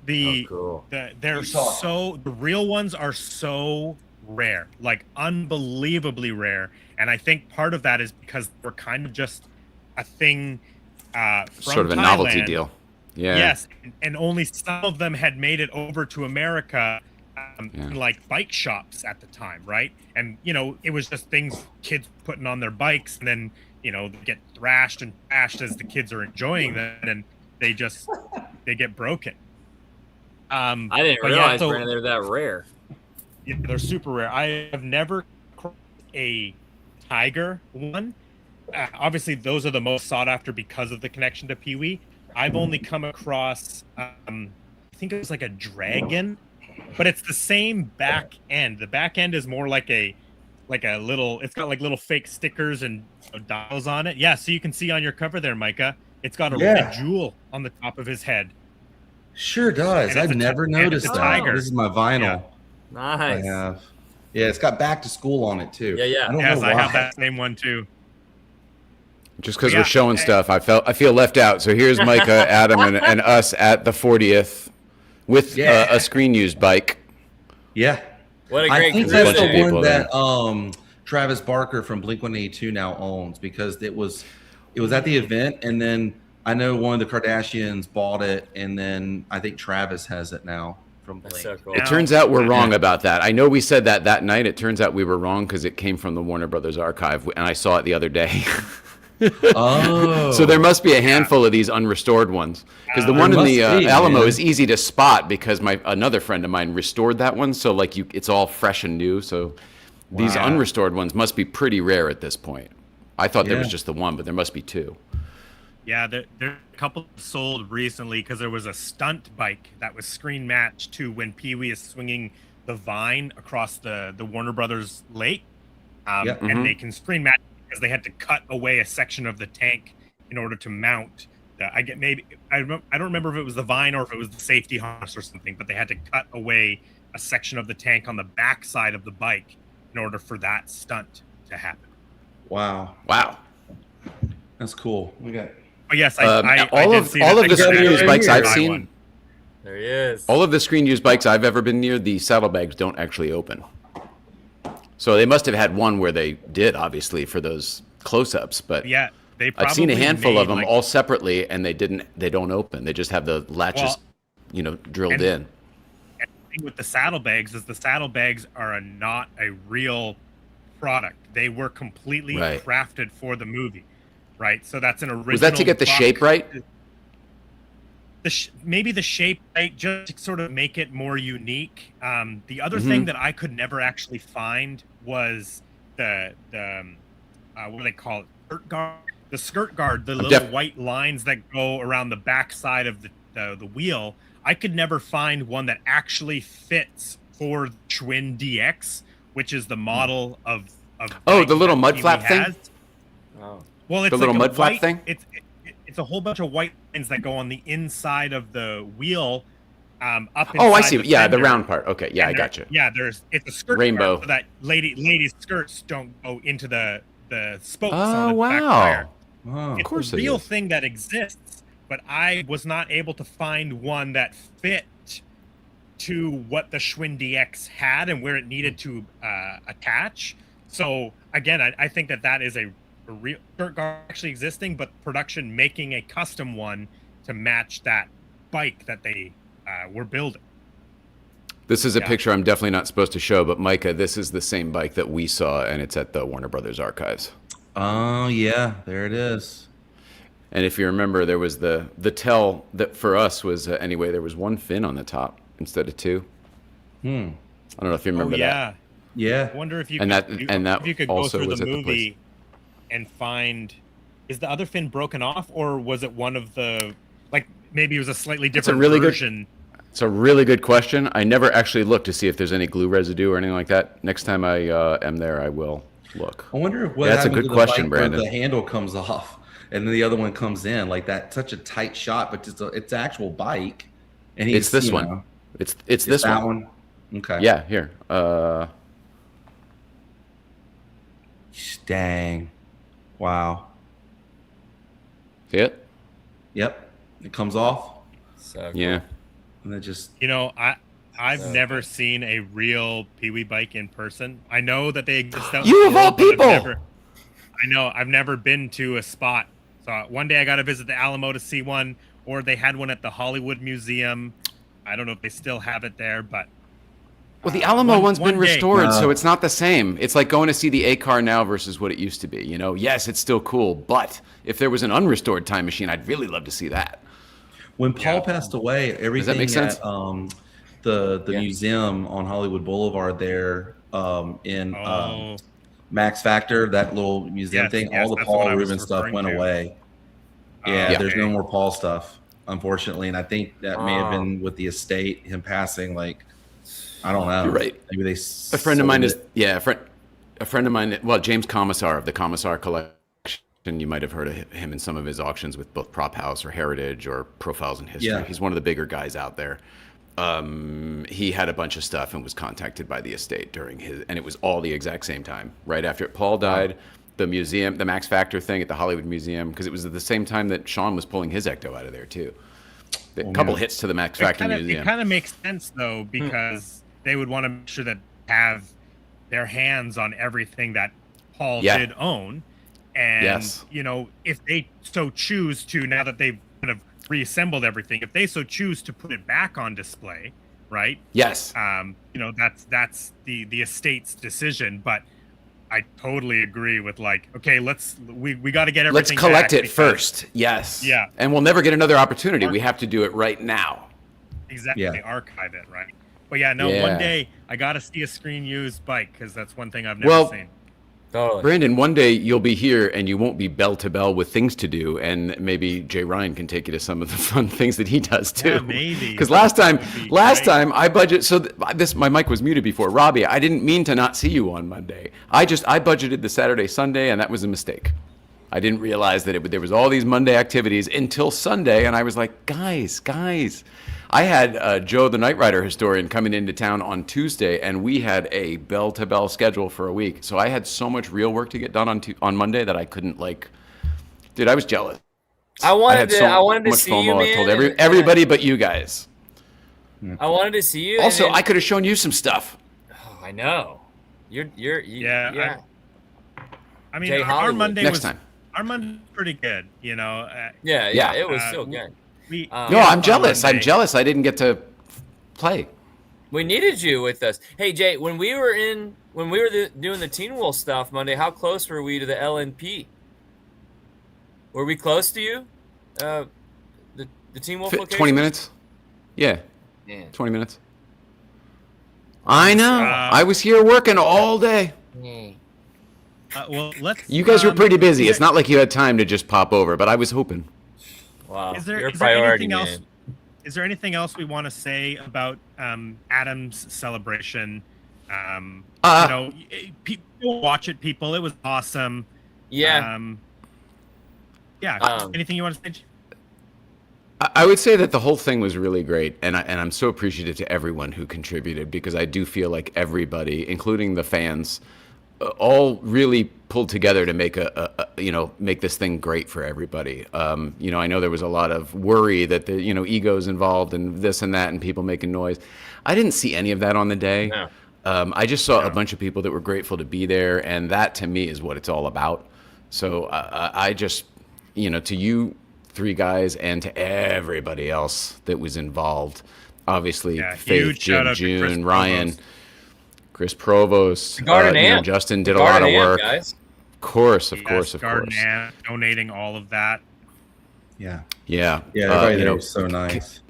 cool. The real ones are so rare, like unbelievably rare. And I think part of that is because we're kind of just a thing from sort of a Thailand. novelty deal. Yeah. Yes, and only some of them had made it over to America, in like bike shops at the time, right? And it was just things kids putting on their bikes, and then they get thrashed and trashed as the kids are enjoying them, and they get broken. I didn't realize, Brandon, they're that rare. Yeah, they're super rare. I have never crossed a tiger one. Obviously, those are the most sought after because of the connection to Pee-wee. I've only come across, I think it was like a dragon, but it's the same back end. The back end is more like a little. It's got like little fake stickers and dials on it. Yeah, so you can see on your cover there, Micah. It's got a red jewel on the top of his head. Sure does. And I've never noticed that. tiger. This is my vinyl. Yeah. Nice. I have. Yeah, it's got back to school on it too. Yeah. I don't Yes, know I why. have that same one too. Just because we're showing stuff, I feel left out. So here's Micah, Adam, and us at the 40th with a screen used bike. Yeah. What a I great think career that's the there. one that Travis Barker from Blink-182 now owns, because it was at the event, and then I know one of the Kardashians bought it, and then I think Travis has it now from Blink. That's so cool. It turns out we're wrong about that. I know we said that night. It turns out we were wrong because it came from the Warner Brothers archive, and I saw it the other day. Oh. So there must be a handful of these unrestored ones, because the one in the Alamo is easy to spot because another friend of mine restored that one. So like it's all fresh and new. So these unrestored ones must be pretty rare at this point. I thought there was just the one, but there must be two. Yeah, there are a couple sold recently because there was a stunt bike that was screen matched to when Pee-wee is swinging the vine across the Warner Brothers lake. And they can screen match because they had to cut away a section of the tank in order to mount. I don't remember if it was the vine or if it was the safety harness or something, but they had to cut away a section of the tank on the back side of the bike in order for that stunt to happen. Wow. That's cool. We got. But yes, all did of see the screen used bikes I've One. seen. There he is. All of the screen used bikes I've ever been near, the saddlebags don't actually open. So they must have had one where they did, obviously, for those close-ups. But Yeah, they. I've seen a handful of them like, all separately, and they don't open. They just have the latches, drilled in. And the thing with the saddlebags is the saddlebags are not a real product. They were completely crafted for the movie, right? So that's an original. Was that to get the shape right? Maybe the shape right, just to sort of make it more unique. The other thing that I could never actually find was the what do they call it? Skirt guard. The skirt guard, the little white lines that go around the back side of the wheel. I could never find one that actually fits for Schwinn DX, which is the model of the little mud flap thing. Oh. Well, it's the little like mud flap thing. It's a whole bunch of white lines that go on the inside of the wheel. Up. Oh, I see. The Yeah, fender. the round part. Okay, yeah, I got you. Yeah, it's a skirt Rainbow. guard so that ladies' skirts don't go into the spokes Oh, on the back wow. tire. Oh. It's Of course a it real is. thing that exists, but I was not able to find one that fit to what the Schwinn DX had and where it needed to attach. So again, I think that is a real dirt guard actually existing, but production making a custom one to match that bike that they were building. This is a Yeah. picture I'm definitely not supposed to show, but Micah, this is the same bike that we saw, and it's at the Warner Brothers archives. Oh yeah, there it is. And if you remember, there was the tell that for us was anyway, there was one fin on the top instead of two. I don't know if you remember that. Yeah. I wonder if you And could, that if you could go also through was the at the place. movie and find, is the other fin broken off, or was it one of the, like maybe it was a slightly different really good- version? It's a really good question. I never actually looked to see if there's any glue residue or anything like that. Next time I am there, I will look. I wonder what That's a happens good to the question, bike where Brandon. the handle comes off and then the other one comes in like that. Such a tight shot, but it's an actual bike. And It's this you one. know, It's it's this that one. one. Okay. Yeah, here. Dang. Wow. See it? Yep. It comes off So Yeah. and it just You know, I've So- never seen a real Pee-wee bike in person. I know that they exist out in You the of all world, but I've people! never- I know I've never been to a spot. So one day I got to visit the Alamo to see one, or they had one at the Hollywood Museum. I don't know if they still have it there, but Well, the Alamo one's one been day- restored, so No. it's not the same. It's like going to see the A car now versus what it used to be. You know, yes, it's still cool, but if there was an unrestored time machine, I'd really love to see that. when Paul passed away, everything make sense? at the Yeah. museum on Hollywood Boulevard there in oh, Max Factor, that little museum Yes, thing, yes, all the that's what Paul I was Rubin stuff referring went to. away. Oh, Yeah, there's no okay. more Paul stuff, unfortunately, and I think that may have Oh. been with the estate, him passing. Like, I don't know. You're right. Maybe they. A friend of mine is a friend of mine. Well, James Commissar of the Commissar Collection. You might have heard of him in some of his auctions with both Prop House or Heritage or Profiles in History. Yeah. He's one of the bigger guys out there. He had a bunch of stuff and was contacted by the estate during his, and it was all the exact same time, right after Paul died. The museum, the Max Factor thing at the Hollywood Museum, because it was at the same time that Sean was pulling his Ecto out of there too. A couple man. hits to the Max Factor Museum. It kind of makes sense though, because they would want to make sure that have their hands on everything that Paul Yeah. did own. And Yes. you know, if they so choose to, now that they've kind of reassembled everything, if they so choose to put it back on display, right? Yes. You know, that's the estate's decision. But I totally agree with, like, okay, we got to get Let's everything. collect back it because- first. Yes. Yeah. And we'll never get another opportunity. We have to do it right now. Exactly, Yeah. archive it, right? But yeah, no, Yeah. one day I got to see a screen used bike, because that's one thing I've never Well, seen. totally. Brandon, one day you'll be here and you won't be bell to bell with things to do, and maybe Jay Ryan can take you to some of the fun things that he does too. Yeah, maybe. Because last time That'd be great. I budget. So my mic was muted before. Robbie, I didn't mean to not see you on Monday. I budgeted the Saturday Sunday, and that was a mistake. I didn't realize that there was all these Monday activities until Sunday, and I was like, guys. I had Joe, the Knight Rider historian, coming into town on Tuesday, and we had a bell-to-bell schedule for a week. So I had so much real work to get done on Monday that I couldn't, like... Dude, I was jealous. I wanted had to. so I wanted to much see FOMO. you, man. I told and- everybody but you guys. I wanted to see you. Also, and then- I could have shown you some stuff. Oh, I know. Yeah, I mean, Jay our Hollywood. Monday Next was time. our Monday was pretty good, you know. Yeah, Yeah. it was Uh, so good. We No, No, had I'm fun jealous. I'm Monday. jealous I didn't get to play. We needed you with us. Hey Jay, when we were doing the Teen Wolf stuff Monday, how close were we to the LNP? Were we close to you? The Teen Wolf location? 20 minutes? Yeah, Man. 20 minutes. I know. I was here working all day. Well, let's. You guys were pretty busy. is It's not like you had time to just pop over, but I was hoping. Wow. Is there, Your is there priority, anything man. else? Is there anything else we want to say about Adam's celebration? You know, people watch it. People, it was awesome. Yeah. Yeah. Anything you want to say? I would say that the whole thing was really great, and I'm so appreciative to everyone who contributed, because I do feel like everybody, including the fans, all really pulled together to make make this thing great for everybody. You know, I know there was a lot of worry that the egos involved and this and that and people making noise. I didn't see any of that on the day. No. I just saw a bunch of people that were grateful to be there, and that to me is what it's all about. So I just, to you three guys and to everybody else that was involved, obviously Faith, Jim, June, Ryan, Chris Provost, Justin did a lot of work. Guys. Of course. Donating all of that. Yeah. Everybody there was so nice.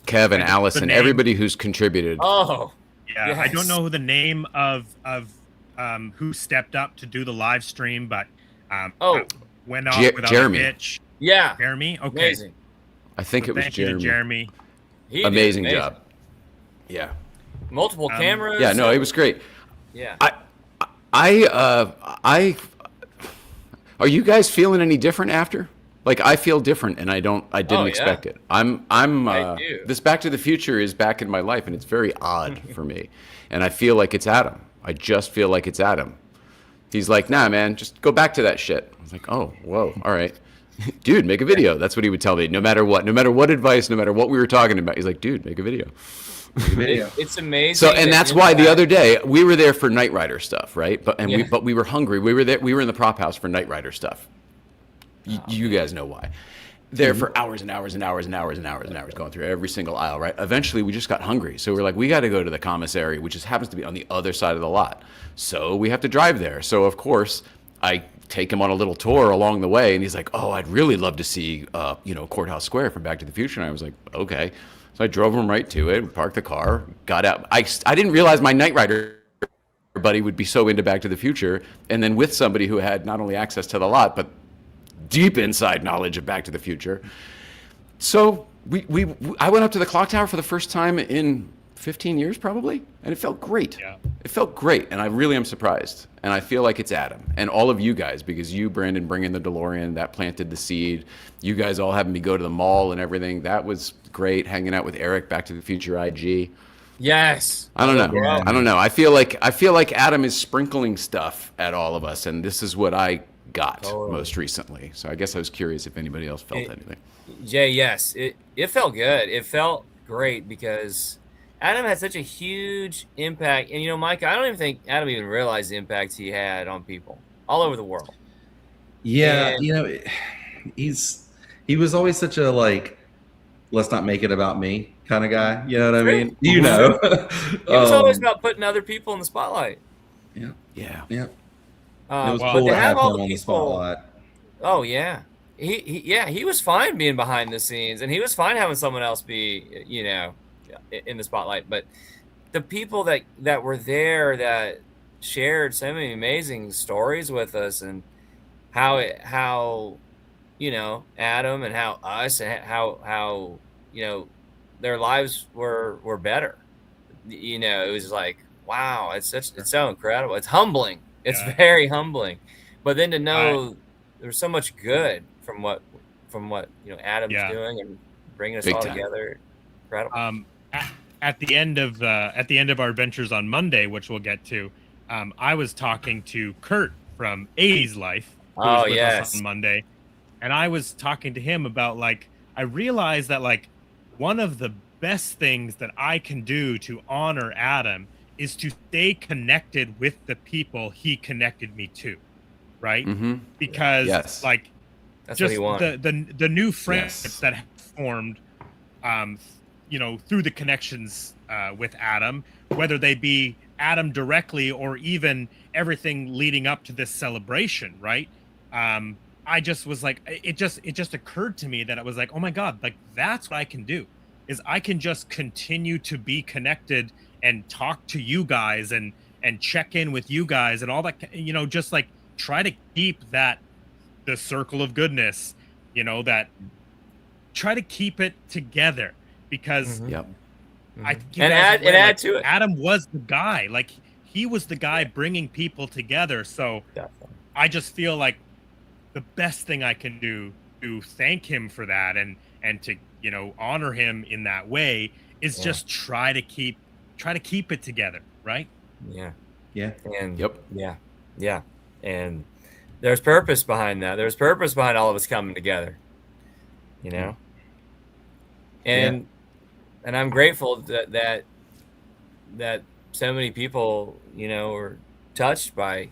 Kevin, Allison, everybody who's contributed. Oh, yeah. Yes. I don't know the name of who stepped up to do the live stream, but went off without Jeremy. a pitch. Yeah, Jeremy. Okay, amazing. I think it was Jeremy. Jeremy. Amazing job. Yeah. Multiple cameras. Yeah, no, it was great. Yeah. I are you guys feeling any different after? Like, I feel different, and I didn't expect it. This Back to the Future is back in my life, and it's very odd for me. And I feel like it's Adam. I just feel like it's Adam. He's like, nah, man, just go back to that shit. I was like, oh, whoa, all right. Dude, make a video. That's what he would tell me, no matter what advice, no matter what we were talking about. He's like, dude, make a video. It's amazing. So, and that's why the other day we were there for Knight Rider stuff, right? But we were hungry. We were there. We were in the prop house for Knight Rider stuff. You guys know why. There for hours and hours and hours and hours and hours and hours, going through every single aisle, right? Eventually, we just got hungry. So we're like, we got to go to the commissary, which just happens to be on the other side of the lot. So we have to drive there. So, of course, I take him on a little tour along the way. And he's like, oh, I'd really love to see, Courthouse Square from Back to the Future. And I was like, okay. So I drove him right to it, parked the car, got out. I didn't realize my Knight Rider buddy would be so into Back to the Future. And then with somebody who had not only access to the lot, but deep inside knowledge of Back to the Future. So I went up to the clock tower for the first time in 15 years probably, and it felt great. Yeah. It felt great, and I really am surprised. And I feel like it's Adam and all of you guys, because you, Brandon, bringing the DeLorean, that planted the seed. You guys all having me go to the mall and everything. That was great, hanging out with Eric, Back to the Future IG. Yes. I don't know. Yeah. I don't know. I feel like Adam is sprinkling stuff at all of us, and this is what I got most recently. So I guess I was curious if anybody else felt anything. Jay, yes. It felt good. It felt great because Adam had such a huge impact. And, Micah, I don't even think Adam even realized the impact he had on people all over the world. Yeah, he was always such a, let's not make it about me kind of guy. You know what I mean? He was always about putting other people in the spotlight. Yeah. It was cool to have him on the spotlight. Oh yeah, he was fine being behind the scenes, and he was fine having someone else be, in the spotlight. But the people that were there that shared so many amazing stories with us, and how Adam and how us and how their lives were better. It was like, wow, it's so incredible. It's humbling. It's very humbling. But then to know there's so much good from what Adam's doing and bringing us all together. Incredible. At the end of our adventures on Monday, which we'll get to, I was talking to Kurt from 80s Life, who was with us on Monday, and I was talking to him about, I realized that one of the best things that I can do to honor Adam is to stay connected with the people he connected me to, right? Mm-hmm. Because that's just what he wanted. The new friendships that have formed, through the connections with Adam, whether they be Adam directly or even everything leading up to this celebration, right? I just was like, it just occurred to me that it was like, oh my God, that's what I can do, is I can just continue to be connected and talk to you guys and check in with you guys and all that, just try to keep the circle of goodness, that try to keep it together, because I think add to it. Adam was the guy, he was the guy bringing people together. So I just feel like the best thing I can do to thank him for that and to, honor him in that way is just try to keep it together, right? Yeah. And Yeah. And there's purpose behind that. There's purpose behind all of us coming together, and I'm grateful that so many people, were touched by,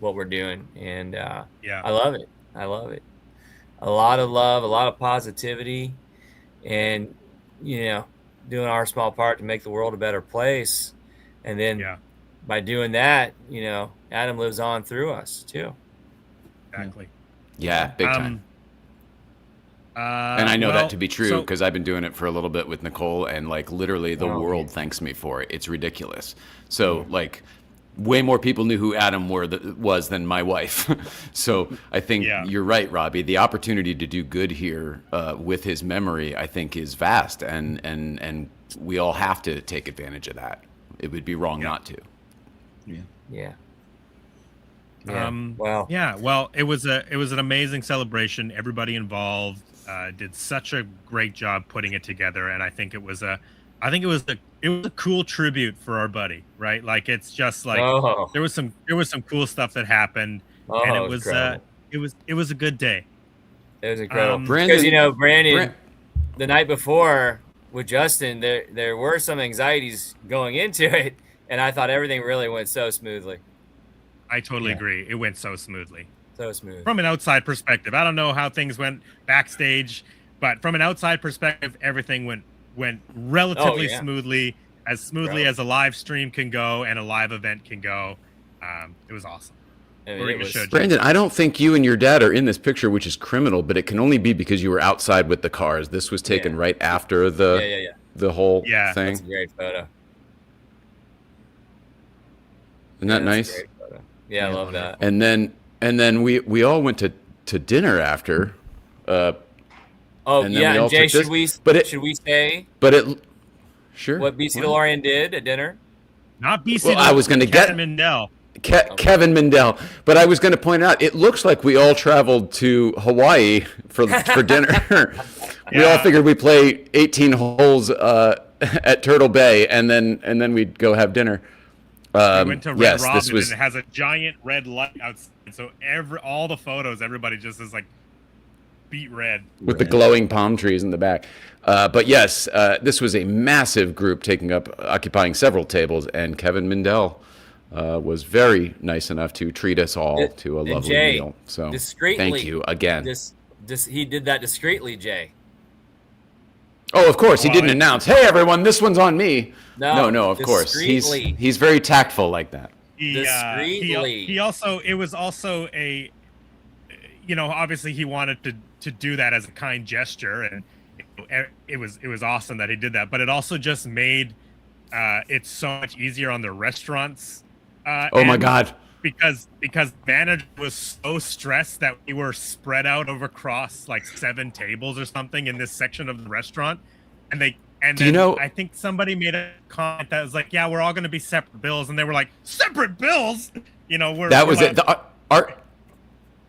what we're doing. And Yeah. I love it. I love it. A lot of love, a lot of positivity, and, doing our small part to make the world a better place. And then by doing that, Adam lives on through us too. Exactly. Yeah, big time. And I know that to be true because I've been doing it for a little bit with Nicole, and like literally the world thanks me for it. It's ridiculous. So like way more people knew who Adam was than my wife. So I think you're right, Robby. The opportunity to do good here with his memory, I think, is vast, and we all have to take advantage of that. It would be wrong not to. Yeah. Well, it was an amazing celebration. Everybody involved did such a great job putting it together, and I think it was a cool tribute for our buddy, right? Like it's just like there was some cool stuff that happened, and it was a good day. It was incredible. Brandon, Brandon, the night before with Justin, there were some anxieties going into it, and I thought everything really went so smoothly. I totally agree. It went so smoothly. So smooth. From an outside perspective, I don't know how things went backstage, but from an outside perspective, everything went relatively smoothly as a live stream can go and a live event can go. It was awesome. Brandon, I don't think you and your dad are in this picture, which is criminal, but it can only be because you were outside with the cars. This was taken right after the whole thing. That's a great photo. Isn't that nice? Yeah, I love that. And then we all went to dinner after. And Jay, should we say? But it sure. What BC DeLorean did at dinner? Not BC. Well, I was going to get Kevin Mindell. Kevin Mindell, but I was going to point out it looks like we all traveled to Hawaii for dinner. We all figured we'd play 18 holes at Turtle Bay, and then we'd go have dinner. We went to Red Robin, and it has a giant red light outside. So all the photos, everybody just is like beat red with the glowing palm trees in the back. But yes, this was a massive group occupying several tables, and Kevin Mindell was very nice enough to treat us all to a lovely meal. So thank you again. He did that discreetly, Jay. Oh, of course. He didn't announce, "Hey, everyone, this one's on me." No, of course. He's very tactful like that. Discreetly. He also, it was also obviously he wanted to do that as a kind gesture, and it was awesome that he did that. But it also just made it so much easier on the restaurants. Oh my God. Because manager was so stressed that we were spread out across like 7 tables or something in this section of the restaurant, I think somebody made a comment that was like, "Yeah, we're all going to be separate bills," and they were like, "Separate bills?"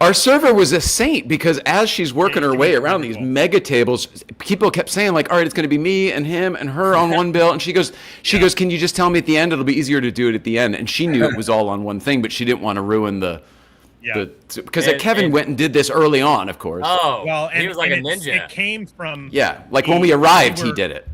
Our server was a saint because as she's working her way around these mega tables, people kept saying like, "All right, it's going to be me and him and her on one bill." And she goes, "Can you just tell me at the end? It'll be easier to do it at the end." And she knew it was all on one thing, but she didn't want to ruin because Kevin went and did this early on, of course. Oh, well, he was like a ninja. It came from when we arrived, he did it.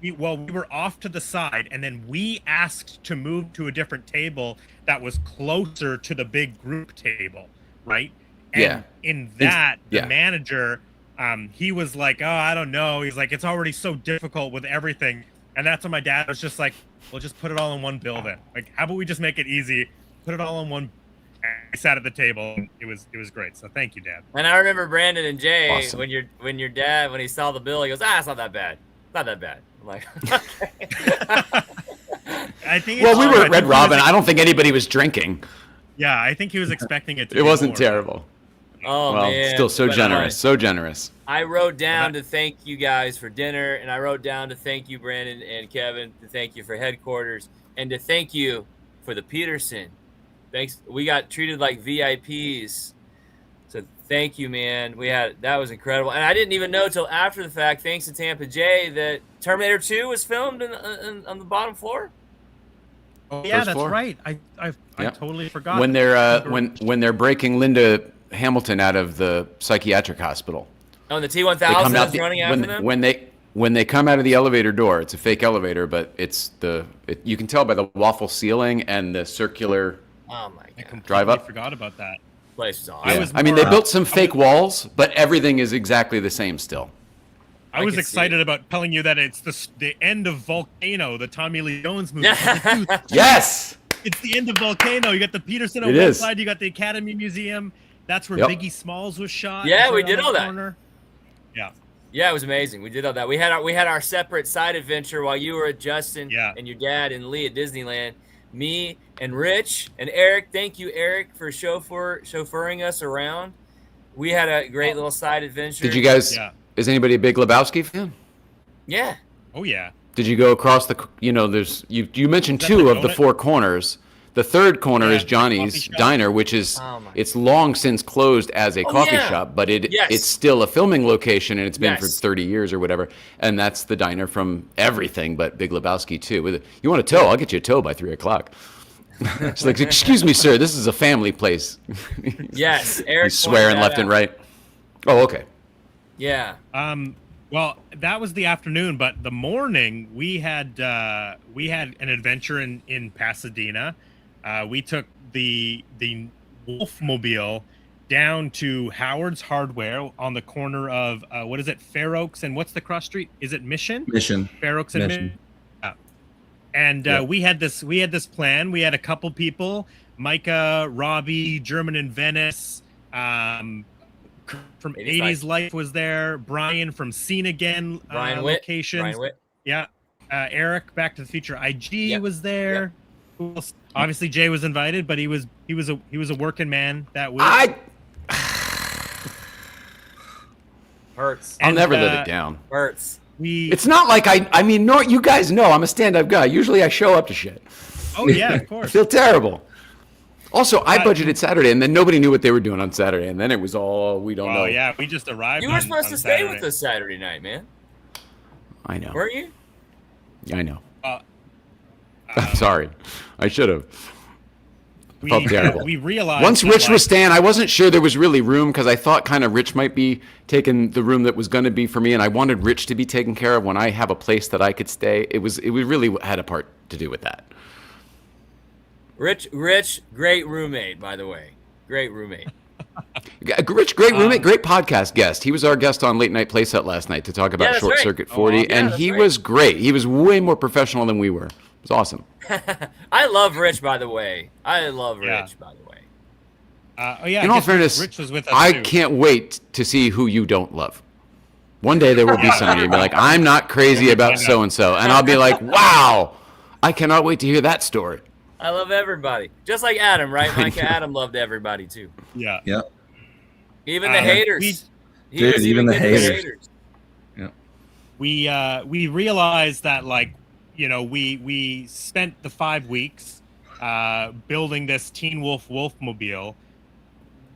We were off to the side, and then we asked to move to a different table that was closer to the big group table. Right. And in that, the manager, he was like, "Oh, I don't know." He's like, "It's already so difficult with everything." And that's when my dad was just like, "We'll just put it all in one bill then. Like, how about we just make it easy? Put it all in one." And we sat at the table. And it was great. So thank you, Dad. And I remember Brandon and Jay, when your dad, when he saw the bill, he goes, "It's not that bad. Not that bad." I'm like, okay. I think. Well, we were at Red Robin. I don't think anybody was drinking. Yeah, I think he was expecting it to. It wasn't terrible. Oh, well, man. Still so generous. So generous. I wrote down to thank you guys for dinner, and I wrote down to thank you, Brandon and Kevin, to thank you for headquarters, and to thank you for the Peterson. Thanks. We got treated like VIPs. So thank you, man. That was incredible. And I didn't even know till after the fact, thanks to Tampa Jay, that Terminator 2 was filmed on the bottom floor. Oh, yeah, that's right. I totally forgot. When they're breaking Linda Hamilton out of the psychiatric hospital. Oh, and the T-1000 is running after them? when they come out of the elevator door, it's a fake elevator, but you can tell by the waffle ceiling and the circular Oh my I god, completely drive up. forgot about that. place is awesome. I They built some fake walls, but everything is exactly the same still. I was can see excited it. about telling you that it's the end of Volcano, the Tommy Lee Jones movie. Yes. It's the end of Volcano. You got the Peterson on It one is. side. You got the Academy Museum. That's where Yep. Biggie Smalls was shot. Yeah, It's we right did on all the that. corner. Yeah. Yeah, it was amazing. We did all that. We had our separate side adventure while you were at Justin Yeah. and your dad and Lee at Disneyland. Me and Rich and Eric. Thank you, Eric, for chauffeuring us around. We had a great little side adventure. Did you guys? Yeah. Is anybody a big Lebowski fan? Yeah. Oh yeah. Did you go across the? There's you mentioned Is that two the of the donut? four corners. The third corner Yeah, is the Johnny's coffee shop. Diner, which is Oh my it's long since closed as a coffee yeah. shop, but Yes. it's still a filming location, and it's been for Yes. 30 years or whatever. And that's the diner from everything, but Big Lebowski too. You want a tow? I'll get you a tow by 3:00. It's like, excuse me, sir, this is a family place. Yes. Eric He's swearing pointed that left and out. right. Oh, okay. Yeah. Well, that was the afternoon, but the morning we had an adventure in Pasadena. We took the Wolfmobile down to Howard's Hardware on the corner of what is it, Fair Oaks and what's the cross street? Is it Mission? Mission. Fair Oaks and Mission. Mission. Yeah. And Yeah. we had this plan. We had a couple people: Micah, Robby, German in Venice, from 80s 80s Life was there. Brian from Scene Again Brian Witt. locations. Brian Witt. Yeah. Eric, Back to the Future IG Yep. was there. Who else? Obviously Jay was invited, but he was a working man that week. Hurts. I'll And, never let it down. Hurts. It's not like you guys know I'm a stand-up guy. Usually I show up to shit. Oh yeah, of I course. feel terrible. Also, I But- budgeted Saturday, and then nobody knew what they were doing on Saturday, and then it was all we don't know. Oh yeah, we just arrived. You were on- supposed on to stay with Saturday. us Saturday night, man. I know. Weren't you? I know. Uh, I'm sorry. I should have. I felt terrible. We realized Once that, Rich was like, staying, I wasn't sure there was really room because I thought kind of Rich might be taking the room that was going to be for me, and I wanted Rich to be taken care of when I have a place that I could stay. It really had a part to do with that. Rich, great roommate, by the way. Great roommate. Rich, great roommate, great podcast guest. He was our guest on Late Night Playset last night to talk about Yeah, that's Short right. Circuit Oh, 40, yeah, and that's he right. was great. He was way more professional than we were. It was awesome. I love Rich, by the way. I love Yeah. Rich, by the way. oh yeah. In I all guess fairness, Rich was with us I too. can't wait to see who you don't love. One day there will be somebody who'll be like, I'm not crazy about so and so, and I'll be like, wow, I cannot wait to hear that story. I love everybody. Just like Adam, right? Micah Adam loved everybody, too. Yeah. Yep. Even the haters. He Dude, was even the good to haters. We realized that, like, we spent the 5 weeks building this Teen Wolf Wolfmobile.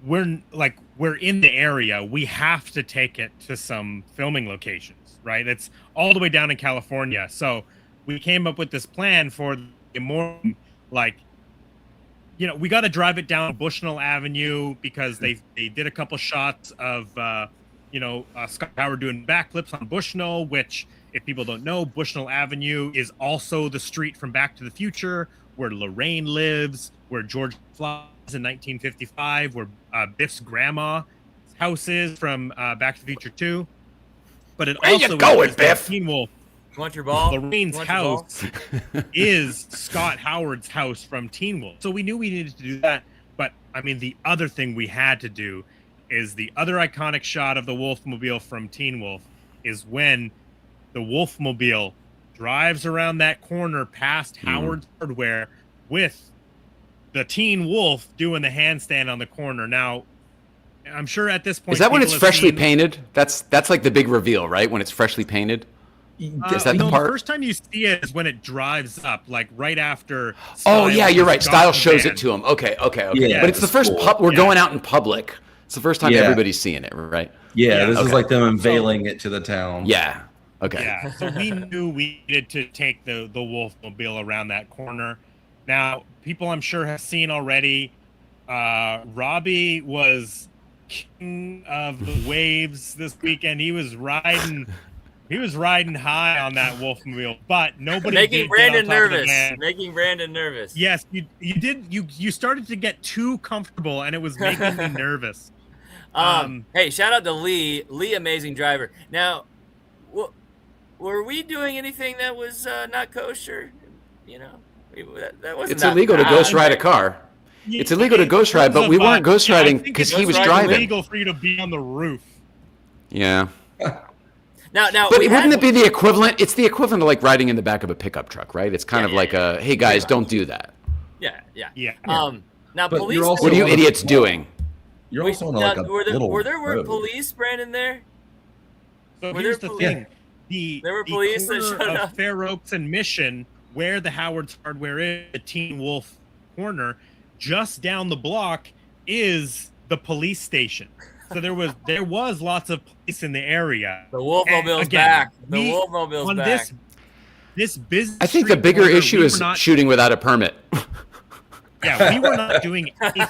We're in the area. We have to take it to some filming locations, right? It's all the way down in California. So we came up with this plan for the more, like, we got to drive it down Bushnell Avenue because they did a couple shots of Scott Howard doing backflips on Bushnell, which, if people don't know, Bushnell Avenue is also the street from Back to the Future where Lorraine lives, where George flies in 1955, where Biff's grandma's house is from Back to the Future 2. But it Where you also going, is Biff? Teen Wolf. You want your ball? Lorraine's You want your ball? house is Scott Howard's house from Teen Wolf. So we knew we needed to do that. But I mean, the other thing we had to do is the other iconic shot of the Wolfmobile from Teen Wolf is when the Wolfmobile drives around that corner past Howard's Hardware with the Teen Wolf doing the handstand on the corner. Now, I'm sure at this point, Is that when people it's have freshly seen- painted? That's like the big reveal, right? When it's freshly painted? Is that the no, part? The first time you see it is when it drives up, like right after. Oh Styles yeah, you're right. got Style the shows van. it to him. Okay. Yeah, But it's the it's first cool. we're Yeah. going out in public. It's the first time Yeah. everybody's seeing it, right? Yeah, Yeah, this is okay. like them unveiling it to the town. Yeah. Okay. Yeah, so we knew we needed to take the Wolfmobile around that corner. Now, people I'm sure have seen already. Robby was king of the waves this weekend. He was riding He was riding high on that Wolfmobile, but nobody Making did get on Brandon top of the nervous. van. Making Brandon nervous. Yes, you started to get too comfortable, and it was making me nervous. Hey, shout out to Lee. Lee, amazing driver. Now, were we doing anything that was not kosher? You know, that wasn't. It's illegal to ghost ride a car. It's illegal to ghost ride, but we weren't ghost riding because he was driving. It's illegal for you to be on the roof. Yeah. Now, But wouldn't it be the equivalent? It's the equivalent of like riding in the back of a pickup truck, right? It's kind of like a, hey guys, don't do that. Yeah. Now, But police. you're also What are you on a- idiots doing? You're also on like a little were there road. police, Brandon, there? So Were here's there the police? thing: There were the police that corner showed of up. Fair Oaks and Mission, where the Howard's Hardware is, the Teen Wolf corner, just down the block is the police station. So there was lots of police in the area. The Wolfmobile's Again, back. The we- Wolfmobile's on back. this busy. I think the street bigger corner, issue we were is not- shooting without a permit. Yeah, we were not doing anything.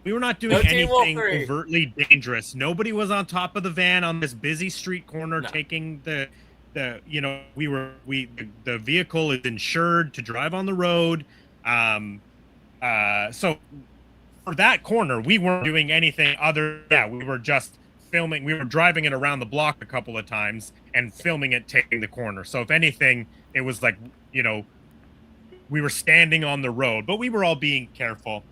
We were not doing No Teen Wolf anything 3. overtly dangerous. Nobody was on top of the van on this busy street corner No. taking the the vehicle is insured to drive on the road. So for that corner, we weren't doing anything other. Yeah, we were just filming. We were driving it around the block a couple of times and filming it taking the corner. So if anything, it was like, we were standing on the road, but we were all being careful.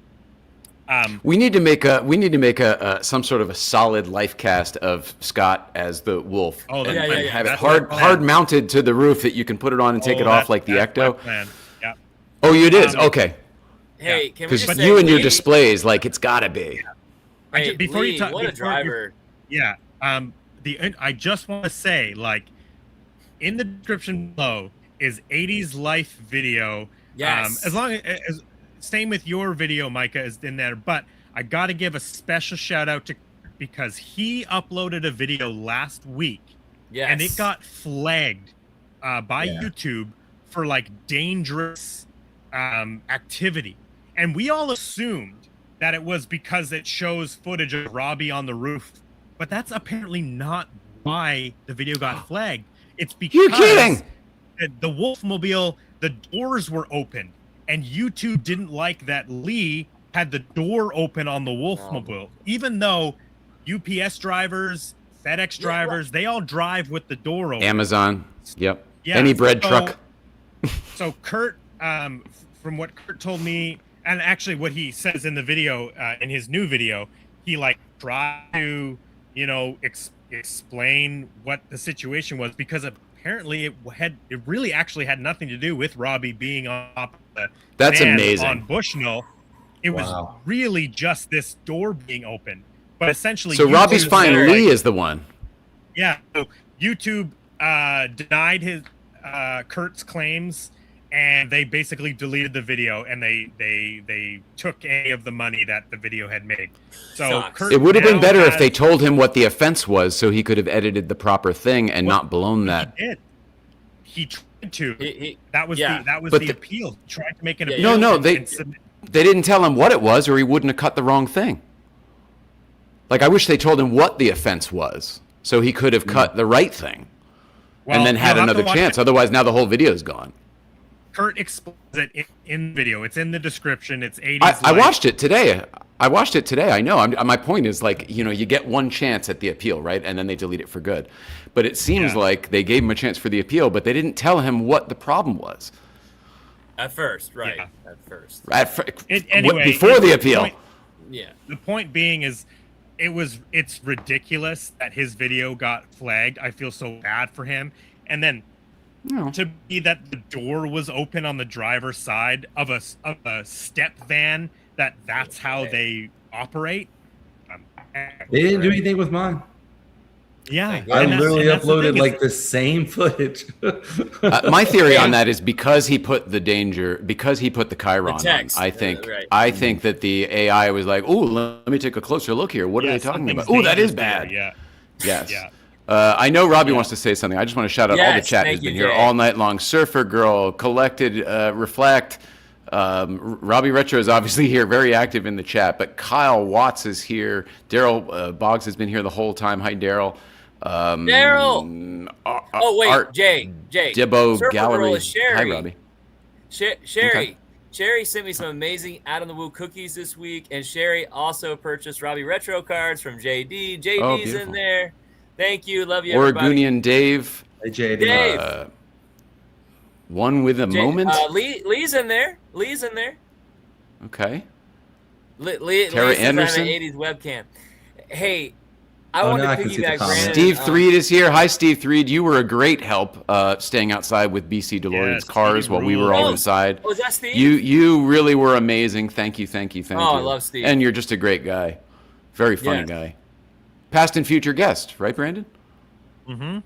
We need to make a some sort of a solid life cast of Scott as the wolf. Oh, and, yeah. and have it That's my plan. hard mounted to the roof that you can put it on and take it off like the that's my Ecto. plan. Yeah. Oh, you did? Okay. Hey, can we Because just you say, and your Lee- displays, like it's gotta be. Hey, Before you Lee, talk- what a before you- driver! Yeah. I just want to say, like, in the description below is 80s life video. Yes. As long as same with your video, Micah, is in there. But I got to give a special shout out to because he uploaded a video last week Yes. and it got flagged by Yeah. YouTube for like dangerous activity, and we all assumed that it was because it shows footage of Robby on the roof, but that's apparently not why the video got flagged. It's because You're kidding! the Wolfmobile, the doors were open, and YouTube didn't like that Lee had the door open on the Wolfmobile, even though UPS drivers, FedEx drivers, they all drive with the door open. Amazon. Yep. Yeah, Any bread so- truck. So Kurt, from what Kurt told me, and actually what he says in the video, in his new video, he like tried to, explain what the situation was, because apparently it really actually had nothing to do with Robby being on top of the That's van amazing. on Bushnell. It was Wow. really just this door being open, but essentially, So Robbie's YouTube fine. said, Lee like, is the one. yeah. So YouTube denied his Kurt's claims, and they basically deleted the video, and they took any of the money that the video had made. So Sucks. Kurt It would have been now better if has- they told him what the offense was, so he could have edited the proper thing and not blown that. He did. He tried to. He- That was yeah. the But the the- appeal. He tried to make an Yeah, appeal. No, and- they- and submit- They didn't tell him what it was, or he wouldn't have cut the wrong thing. Like, I wish they told him what the offense was, so he could have cut the right thing, well, and then had you'll have to another watch chance. it. Otherwise, now the whole video's gone. Kurt explains it in the video. It's in the description. It's 80s. I life. watched it today. I know. My point is, like, you get one chance at the appeal, right? And then they delete it for good. But it seems Yeah. like they gave him a chance for the appeal, but they didn't tell him what the problem was. At first, right? Yeah. At first, Anyway, before the appeal. yeah. The point being is, it's ridiculous that his video got flagged. I feel so bad for him. And then No. to be that the door was open on the driver's side of a step van, that's how they operate. They didn't do anything with mine. Yeah, I and that's- literally and that's the uploaded thing like is- the same footage. My theory on that is because he put the Chiron The text, on. right. I think that the AI was like, "Oh, let me take a closer look here. What are yeah, they talking something's about? Oh, that is dangerous bad." there, Yeah. Yes. Yeah. I know Robbie wants to say something. I just want to shout out all the Yes, chat thank has you, been here Jay. all night long. Surfer Girl, Collected, Reflect. Robby Retro is obviously here, very active in the chat. But Kyle Watts is here. Daryl Boggs has been here the whole time. Hi, Daryl. Daryl. Oh wait, Art Jay. Dibbo Surfer Gallery. Girl is Sherry. Hi, Robby. Sherry. Okay. Sherry sent me some amazing Out of the Woo cookies this week, and Sherry also purchased Robby Retro cards from JD. JD's in there. Thank you. Love you, everybody. Oregonian Dave. Hey, JD. Dave. One with a moment. Lee's in there. Okay. Lee Tara says Anderson? I'm an 80s webcam. Hey, I Oh, want now I to can see the piggyback comment. Brandon. Steve Threed is here. Hi, Steve Threed. You were a great help staying outside with BC DeLorean's Yes, cars Steve while we were all rules. inside. Oh, is that Steve? You really were amazing. Thank you. Oh, I love Steve. And you're just a great guy. Very funny Yes. guy. Past and future guest, right, Brandon? Mm-hmm.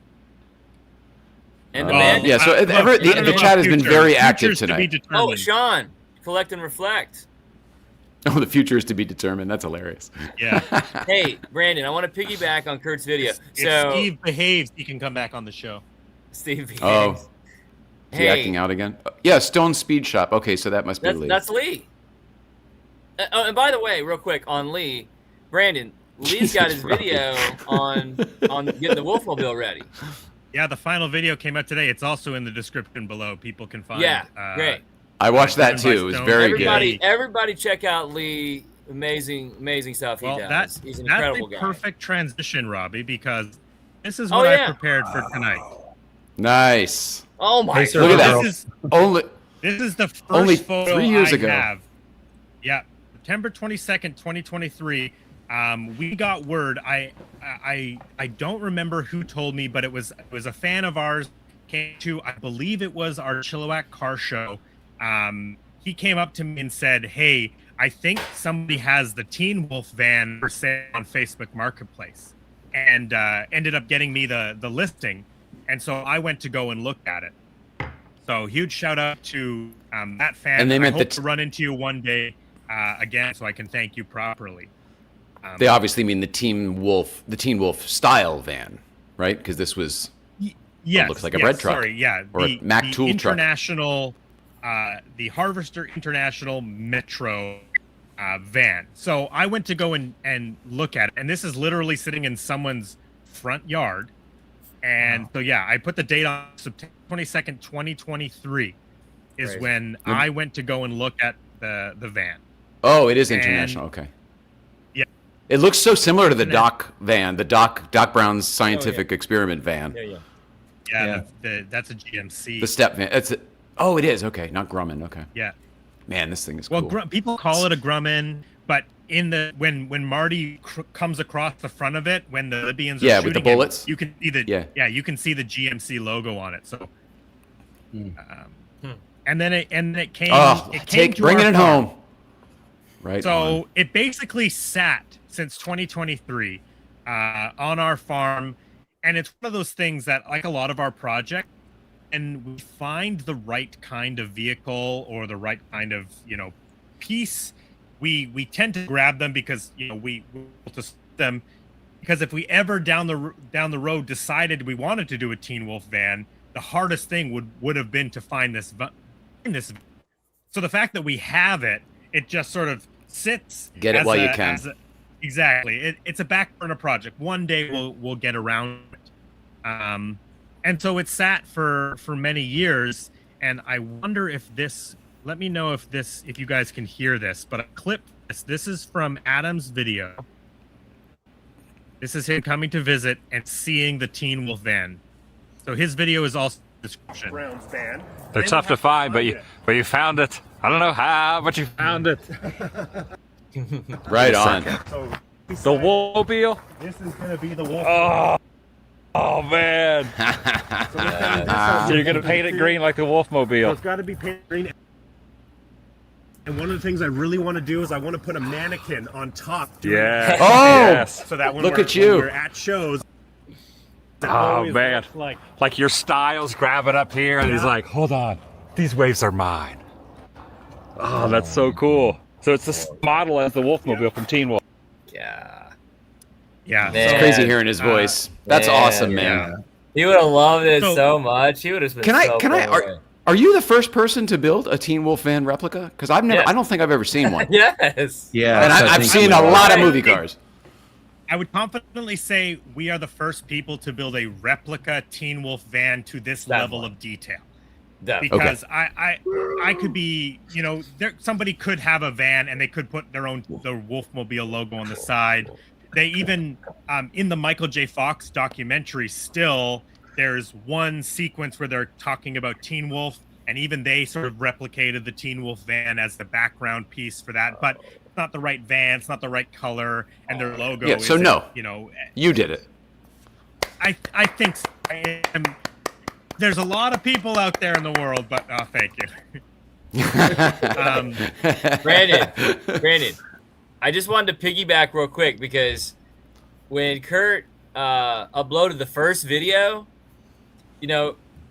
And the man. Yeah, so the chat has been very active tonight. Oh, Sean, collect and reflect. Oh, the future is to be determined. That's hilarious. Yeah. Hey, Brandon, I want to piggyback on Kurt's video. If Steve behaves, he can come back on the show. Steve. Oh. Is he Hey, acting out again? Yeah, Stone Speed Shop. Okay, so that must be Lee. that's Lee. And by the way, real quick on Lee, Brandon, Lee's got his Jesus, video on getting the Wolfmobile ready. Yeah, the final video came out today. It's also in the description below. People can find. Yeah, great. I watched that driven by too. It was Stone. very good. Everybody, check out Lee. Amazing stuff he Well, does. He's an incredible that's a guy. perfect transition, Robbie, because this is Oh, what I yeah. prepared for tonight. Nice. Oh my Hey, sir, god! Look at that. This is the first Only photo 3 years I ago. have. Yeah, September 22nd, 2023. We got word. I don't remember who told me, but it was a fan of ours. Came to, I believe it was our Chilliwack car show. He came up to me and said, "Hey, I think somebody has the Teen Wolf van for sale on Facebook Marketplace," and ended up getting me the listing. And so I went to go and look at it. So huge shout out to that fan. And they meant I hope that- to run into you one day again, so I can thank you properly. They obviously mean the Teen Wolf style van, right? Because this was Yes, looks like a bread truck. Sorry, yeah, or a Mack tool truck. international, the Harvester International Metro van. So I went to go and look at it, and this is literally sitting in someone's front yard. And so yeah, I put the date on September 22nd, 2023, is Crazy. when I went to go and look at the van. Oh, it is And- international. Okay. Yeah. It looks so similar to the And then- Doc van, the Doc Brown's scientific experiment van. Yeah, that's a GMC. The step van. Oh, it is. Okay, not Grumman. Okay. Yeah. Man, this thing is Well, cool. people call it a Grumman, but in the when Marty comes across the front of it, when the Libyans are Yeah, with the shooting him, bullets. you can see the Yeah. you can see the GMC logo on it. So, Hmm. and then it came. Oh, it came to bringing our it farm. home. Right. So on. it basically sat since 2023 on our farm, and it's one of those things that, like a lot of our projects, and we find the right kind of vehicle or the right kind of piece, we tend to grab them because we to them, because if we ever down the road decided we wanted to do a Teen Wolf van, the hardest thing would have been to find this. So the fact that we have it just sort of sits. Get it as while you a- can. as a- Exactly. It's a back burner project. One day we'll get around it. And so it sat for many years, and I wonder if this, let me know if you guys can hear this, but a clip, this is from Adam's video. This is him coming to visit and seeing the Teen Wolf van. So his video is also in the description. Brown's van. They're tough to find, but you found it. I don't know how, but you found it. Right on. So The Wolfmobile. this is gonna be the Wolf. Oh man! So you're gonna paint it green like the So Wolfmobile. it's got to be painted green. And one of the things I really want to do is I want to put a mannequin on top. doing Yeah. it. Oh! Yes. So that when Look we're, at you. when we're at shows. it Oh always man! looks Like Like your styles grab it up here, and he's like, "Hold on, these waves are mine." Oh, that's so cool. So it's the same model as the Wolfmobile from Teen Wolf. Yeah. Yeah. Man. So, Crazy hearing his voice. That's man, awesome, man. yeah. He would have loved it So- so much. He would have been. Can I? Are you the first person to build a Teen Wolf van replica? Because I've never. Yeah. I don't think I've ever seen one. Yes. Yeah, And so I I've think seen we a are. lot of movie cars. I would confidently say we are the first people to build a replica Teen Wolf van to this level of detail. Definitely. Because I could be, somebody could have a van and they could put their Wolfmobile logo on the side. They even, in the Michael J. Fox documentary, still, there's one sequence where they're talking about Teen Wolf, and even they sort of replicated the Teen Wolf van as the background piece for that. But it's not the right van, it's not the right color, and their logo. Yeah, so no, you did it. I think so. There's a lot of people out there in the world, but thank you. Brandon, I just wanted to piggyback real quick because when Kurt uploaded the first video,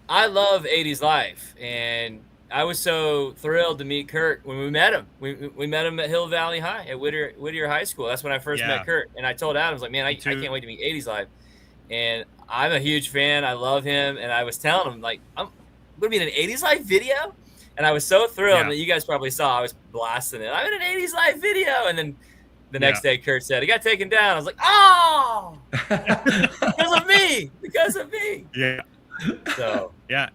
I love 80s life, and I was so thrilled to meet Kurt when we met him. We met him at Hill Valley High at Whittier High School. That's when I first met Kurt, and I told Adam, I was like, man, I can't wait to meet 80s life. And I'm a huge fan. I love him. And I was telling him, like, I'm going to be in an 80s Life video. And I was so thrilled that you guys probably saw I was blasting it. I'm in an 80s Life video. And then the next day, Kurt said, it got taken down. I was like, oh, because of me. Yeah. So, yeah.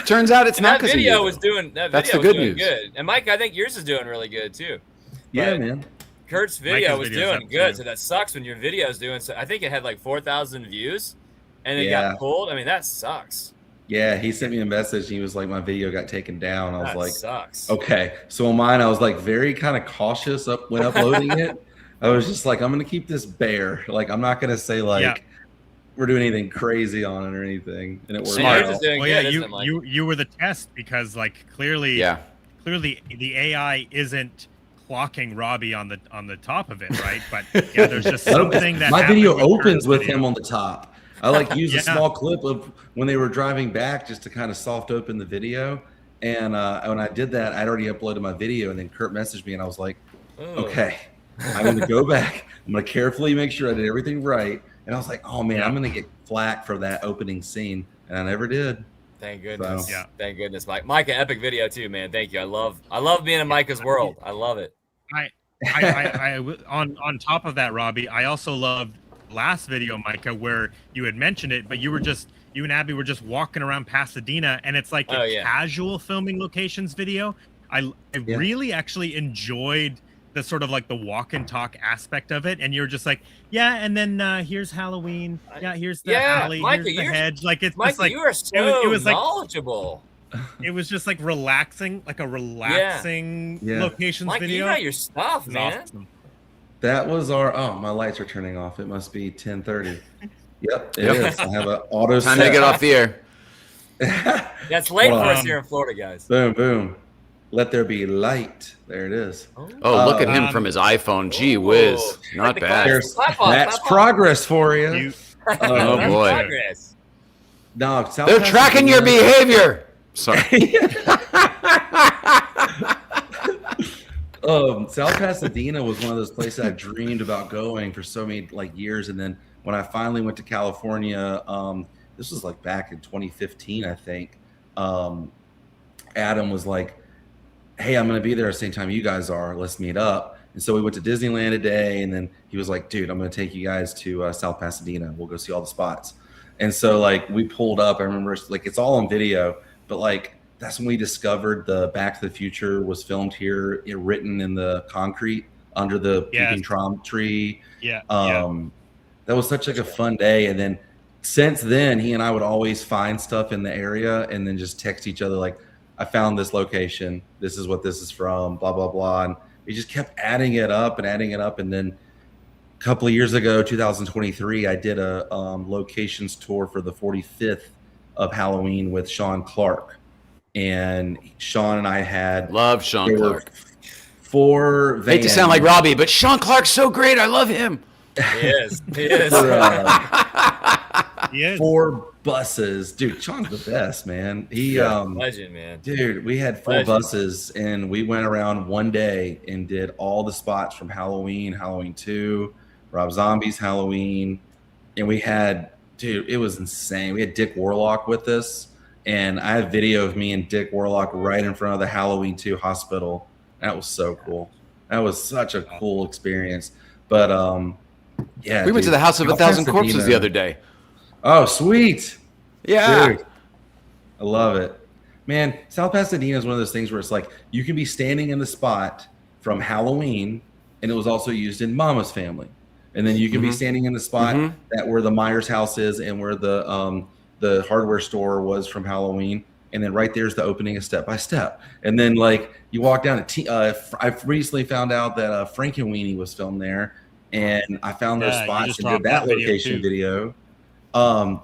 Turns out it's not because of you. That's the good news. Good. And Mike, I think yours is doing really good too. Yeah, man. Kurt's video was doing good, so that sucks when your video is doing so. I think it had like 4,000 views, and it got pulled. I mean, that sucks. Yeah, he sent me a message, and he was like, my video got taken down. I was that like, sucks. Okay. So on mine, I was like very kind of cautious when uploading it. I was just like, I'm going to keep this bare. Like, I'm not going to say like we're doing anything crazy on it or anything. And it worked out. Well, yeah, you were the test because like clearly the AI isn't clocking Robby on the top of it, right? But yeah, there's just something that my video opens with him on the top. I like use a small clip of when they were driving back just to kind of soft open the video. And when I did that, I'd already uploaded my video, and then Kurt messaged me, and I was like, okay, I'm going to go back. I'm going to carefully make sure I did everything right. And I was like, oh man, I'm going to get flack for that opening scene, and I never did. Thank goodness. So. Thank goodness, Mike. Micah, epic video too, man. Thank you. I love being in Micah's world. I love it. I on top of that, Robby, I also loved last video, Micah, where you had mentioned it, but you and Abby were just walking around Pasadena, and it's like a casual filming locations video. I really actually enjoyed the sort of like the walk and talk aspect of it, and you're just like, and then here's Halloween, here's the alley, Micah, here's the hedge. Like it's Micah, just like you are so it was knowledgeable. It was just like relaxing, like a relaxing locations Micah, video. You got your stuff, man. Awesome. That was my lights are turning off. It must be 10:30. Yep, it is. I have an auto time to get off the air. That's late for us here in Florida, guys. Boom, boom. Let there be light. There it is. Oh, look at him from his iPhone. Gee whiz. Not bad. That's progress for you. Oh, boy. Progress. No, they're tracking your behavior. Sorry. South Pasadena was one of those places I dreamed about going for so many years. And then when I finally went to California, this was like back in 2015, I think. Adam was like, hey, I'm going to be there at the same time you guys are. Let's meet up. And so we went to Disneyland a day, and then he was like, dude, I'm going to take you guys to South Pasadena. We'll go see all the spots. And so we pulled up. I remember it's all on video, but that's when we discovered the Back to the Future was filmed here, written in the concrete under the peeping Tom tree. That was such a fun day. And then since then, he and I would always find stuff in the area and then just text each other I found this location. This is what this is from, blah, blah, blah. And we just kept adding it up. And then a couple of years ago, 2023, I did a locations tour for the 45th of Halloween with Sean Clark. And Sean and I had... Love Sean Clark. 4 vans. Hate to sound like Robby, but Sean Clark's so great. I love him. He is. He is. He is. 4 buses. Dude, Sean's the best, man. Legend, man. Dude, we had 4 buses, and we went around one day and did all the spots from Halloween, Halloween 2, Rob Zombie's Halloween. And we had, dude, it was insane. We had Dick Warlock with us, and I have video of me and Dick Warlock right in front of the Halloween 2 hospital. That was so cool. That was such a cool experience. But Yeah, We went to dude. the House of a South Thousand Corpses Pasadena. the other day. Oh, sweet. Yeah. Dude, I love it. Man, South Pasadena is one of those things where it's like you can be standing in the spot from Halloween, and it was also used in Mama's Family. And then you can be standing in the spot that where the Myers house is and where the hardware store was from Halloween. And then right there's the opening of Step by Step. And then like you walk down I recently found out that Frankenweenie was filmed there, and I found those Yeah, you spots just and did dropped that that video, location too. video.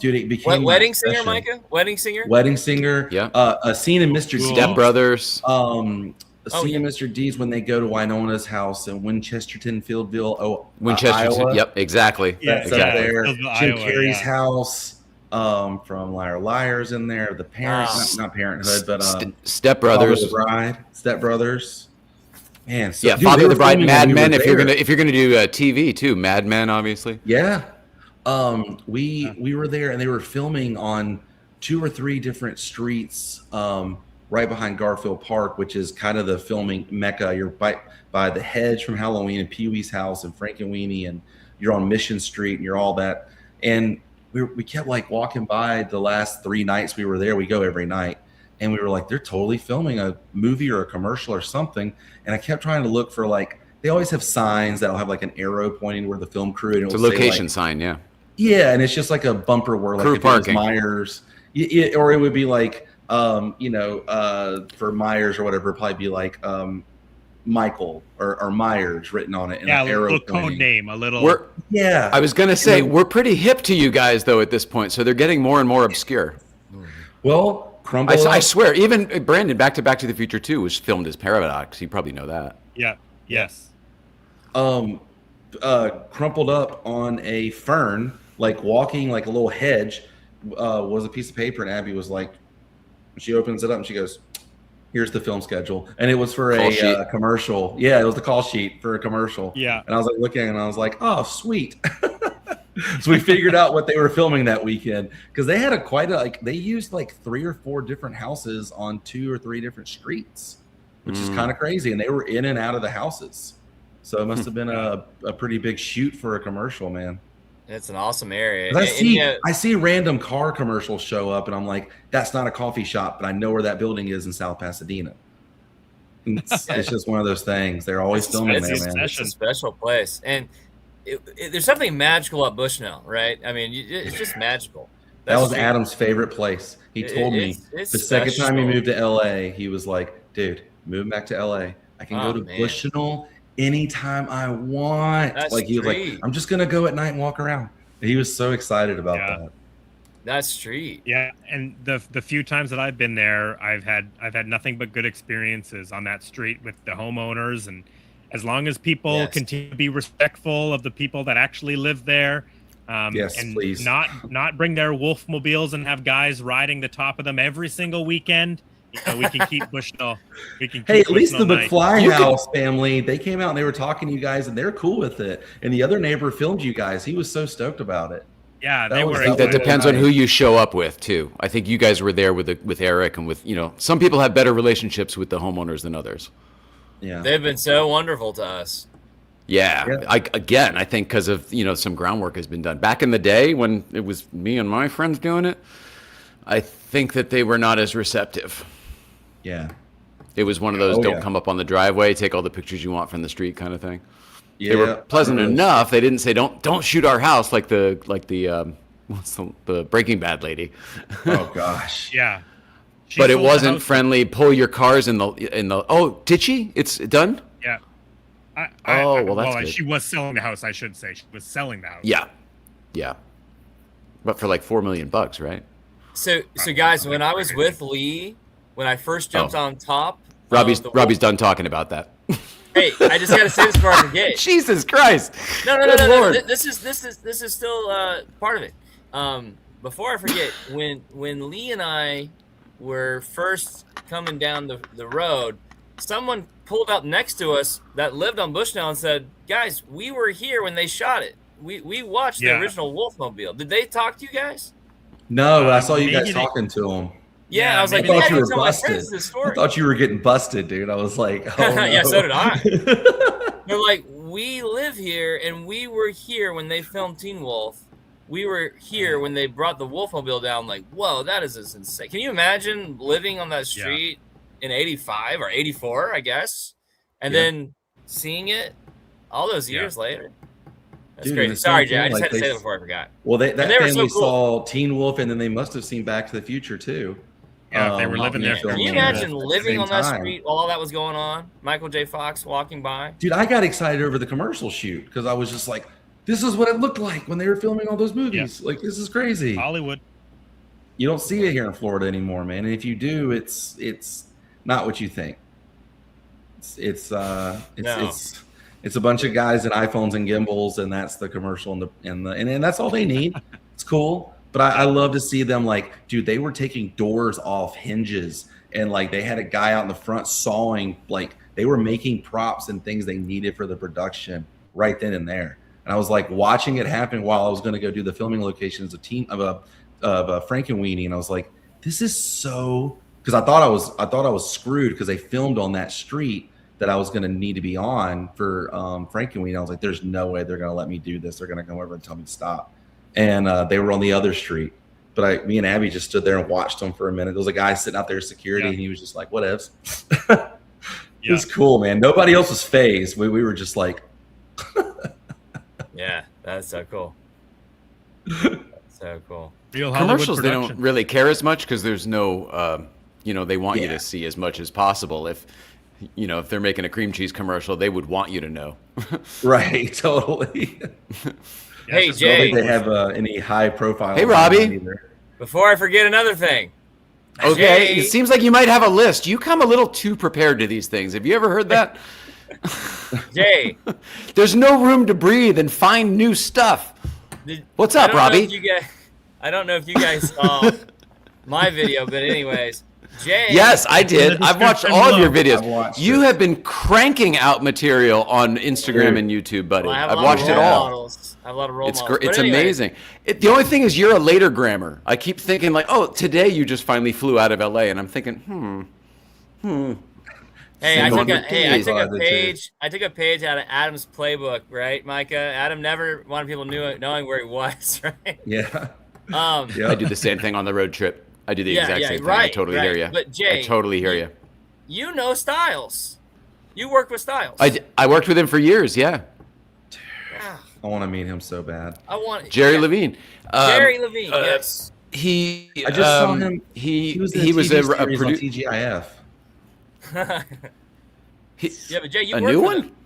Dude, it became my Wedding singer, obsession. Micah? Wedding singer? Wedding Singer. Yeah. A scene in Mr. Cool. Deeds. Step Brothers. A scene yeah. in Mr. Deeds when they go to Winona's house in Winchesterton, Fieldville, Winchester. Iowa. Yep, exactly. That's exactly. up there. Fieldville, Jim Iowa, Carrey's yeah. house from Liar Liar's in there. The Parents, not Parenthood, but Step Father of Brothers. the Bride, Step Brothers. Man, so, Yeah, dude, Father they of the were Bride, filming Mad when we Men. were If you're there. gonna do TV too, Mad Men, obviously. Yeah. We were there and they were filming on 2 or 3 different streets right behind Garfield Park, which is kind of the filming mecca. You're by the hedge from Halloween and Pee-wee's house and Frankenweenie, and you're on Mission Street and you're all that. And we kept like walking by the last 3 nights we were there. We go every night. And we were like, they're totally filming a movie or a commercial or something. And I kept trying to look for like, they always have signs that'll have like an arrow pointing where the film crew. And It's a it'll say, location like, sign, yeah. yeah, and it's just like a bumper where like Crew if it was parking. Myers, or it would be like for Myers or whatever, it'd probably be like Michael or Myers written on it in Yeah, an a arrow little code pointing. name, a little. We're Yeah, I was gonna say then- we're pretty hip to you guys though at this point, so they're getting more and more obscure. well, Crumble. I swear, even Brandon, Back to the Future 2 was filmed as Paradox. You probably know that. Yeah. Yes. Crumpled up on a fern, like walking like a little hedge, was a piece of paper, and Abby was like, she opens it up and she goes, "Here's the film schedule," and it was for Call a sheet. commercial. Yeah, it was the call sheet for a commercial. Yeah. And I was like looking, and I was like, "Oh, sweet." So we figured out what they were filming that weekend because they had they used like 3 or 4 different houses on 2 or 3 different streets, which is kind of crazy, and they were in and out of the houses. So it must have been a pretty big shoot for a commercial, man. It's an awesome area. 'Cause And, I see random car commercials show up, and I'm like, that's not a coffee shop, but I know where that building is in South Pasadena. It's just one of those things. They're always filming there, man. It's a special place, and there's something magical at Bushnell, right? I mean, it's just magical. That was true. Adam's favorite place. He told me It's the second time he special. moved to LA, he was like, dude, move back to LA. I can Oh, go to man. Bushnell anytime I want. That's Like he was like, sweet. I'm just gonna go at night and walk around. He was so excited about Yeah. that. That street. Yeah, and the few times that I've been there, I've had nothing but good experiences on that street with the homeowners, and as long as people Yes. continue to be respectful of the people that actually live there, Yes, and please. not bring their Wolfmobiles and have guys riding the top of them every single weekend, we can keep Bushnell. We can. Hey, keep at least the Bushnell nice. McFly You can- House family, they came out and they were talking to you guys, and they're cool with it. And the other neighbor filmed you guys. He was so stoked about it. Yeah, That they was- were. I think that was depends on nice. who you show up with too. I think you guys were there with Eric and with some people have better relationships with the homeowners than others. Yeah. They've been so wonderful to us. Yeah, Yeah. I think because of some groundwork has been done back in the day when it was me and my friends doing it. I think that they were not as receptive. Yeah. It was one of those Oh, don't yeah. come up on the driveway, take all the pictures you want from the street kind of thing. Yeah. They were pleasant I know. enough. They didn't say don't shoot our house like the what's the Breaking Bad lady. Oh gosh. Yeah. She But it sold the wasn't house- friendly. Pull your cars in the. Oh, did she? It's done. Yeah. Oh, well, that's good. She was selling the house. I should say she was selling the house. Yeah, yeah. But for like $4 million, right? So guys, when I was with Lee, when I first jumped on top, Robbie's the done talking about that. Hey, I just gotta say this before I forget. Jesus Christ! No. Good Lord. This is still part of it. Before I forget, when Lee and I were first coming down the road, someone pulled up next to us that lived on Bushnell and said, "Guys, we were here when they shot it. We watched the Yeah. original Wolfmobile. Did they talk to you guys?" No, but I saw you maybe guys they- talking to him. Yeah, I was like, maybe I "Yeah, thought you were tell my busted. friends this I story." thought you were getting busted, dude. I was like, oh, Yeah, no. so did I. They're like, we live here, and we were here when they filmed Teen Wolf. We were here when they brought the Wolfmobile down. Like, whoa, that is insane. Can you imagine living on that street in 85 or 84, I guess, and then seeing it all those years later? That's crazy. Sorry, Jay. I just had to say that before I forgot. Well, that they family so cool. saw Teen Wolf, and then they must have seen Back to the Future too. Yeah, they were living there. Can you imagine living on that street while all that was going on? Michael J. Fox walking by. Dude, I got excited over the commercial shoot because I was just like, this is what it looked like when they were filming all those movies. Like, this is crazy. Hollywood. You don't see it here in Florida anymore, man. And if you do, it's not what you think. It's a bunch of guys and iPhones and gimbals, and that's the commercial and that's all they need. It's cool. But I love to see them, like, dude, they were taking doors off hinges, and like they had a guy out in the front sawing, like they were making props and things they needed for the production right then and there. And I was like watching it happen while I was going to go do the filming locations of Frankenweenie, and I was like, this is so, because I thought I was screwed because they filmed on that street that I was going to need to be on for Frankenweenie. I was like, there's no way they're going to let me do this. They're going to come over and tell me to stop. And they were on the other street, but me and Abby just stood there and watched them for a minute. There was a guy sitting out there as security, and he was just like, whatevs. It was cool, man. Nobody else was phased. We were just like, yeah, that's so cool. So cool. Real Hollywood Commercials, they production. don't really care as much because there's no, they want you to see as much as possible. If they're making a cream cheese commercial, they would want you to know. right, totally. Hey, I Jay. don't think they have any high profile. Hey, Robby. Before I forget another thing. Okay, Jay, it seems like you might have a list. You come a little too prepared to these things. Have you ever heard that? Jay. There's no room to breathe and find new stuff. What's up, Robby? I don't know if you guys saw my video, but anyways, Jay. Yes, I did. I've watched all of your videos. watched You it. have been cranking out material on Instagram and YouTube, buddy. Well, I have I've a lot of watched it role all. models. I have a lot of role models. It's But anyway, amazing. The only thing is you're a later grammer. I keep thinking like, oh, today you just finally flew out of LA, and I'm thinking, Hey, I took a Single page. I took a page out of Adam's playbook, right, Micah? Adam never wanted people knowing where he was, right? Yeah. Yeah. I do the same thing on the road trip. I do the exact same thing. I right, totally right. hear you. But Jay, I totally hear you. You know Styles. You work with Styles. I worked with him for years. Yeah, Yeah. I want to meet him so bad. I want Jerry Levine. Jerry Levine. Yes. He. I just saw him. He was was a on producer. TGIF. Yeah, but Jay, you A worked new with one? him.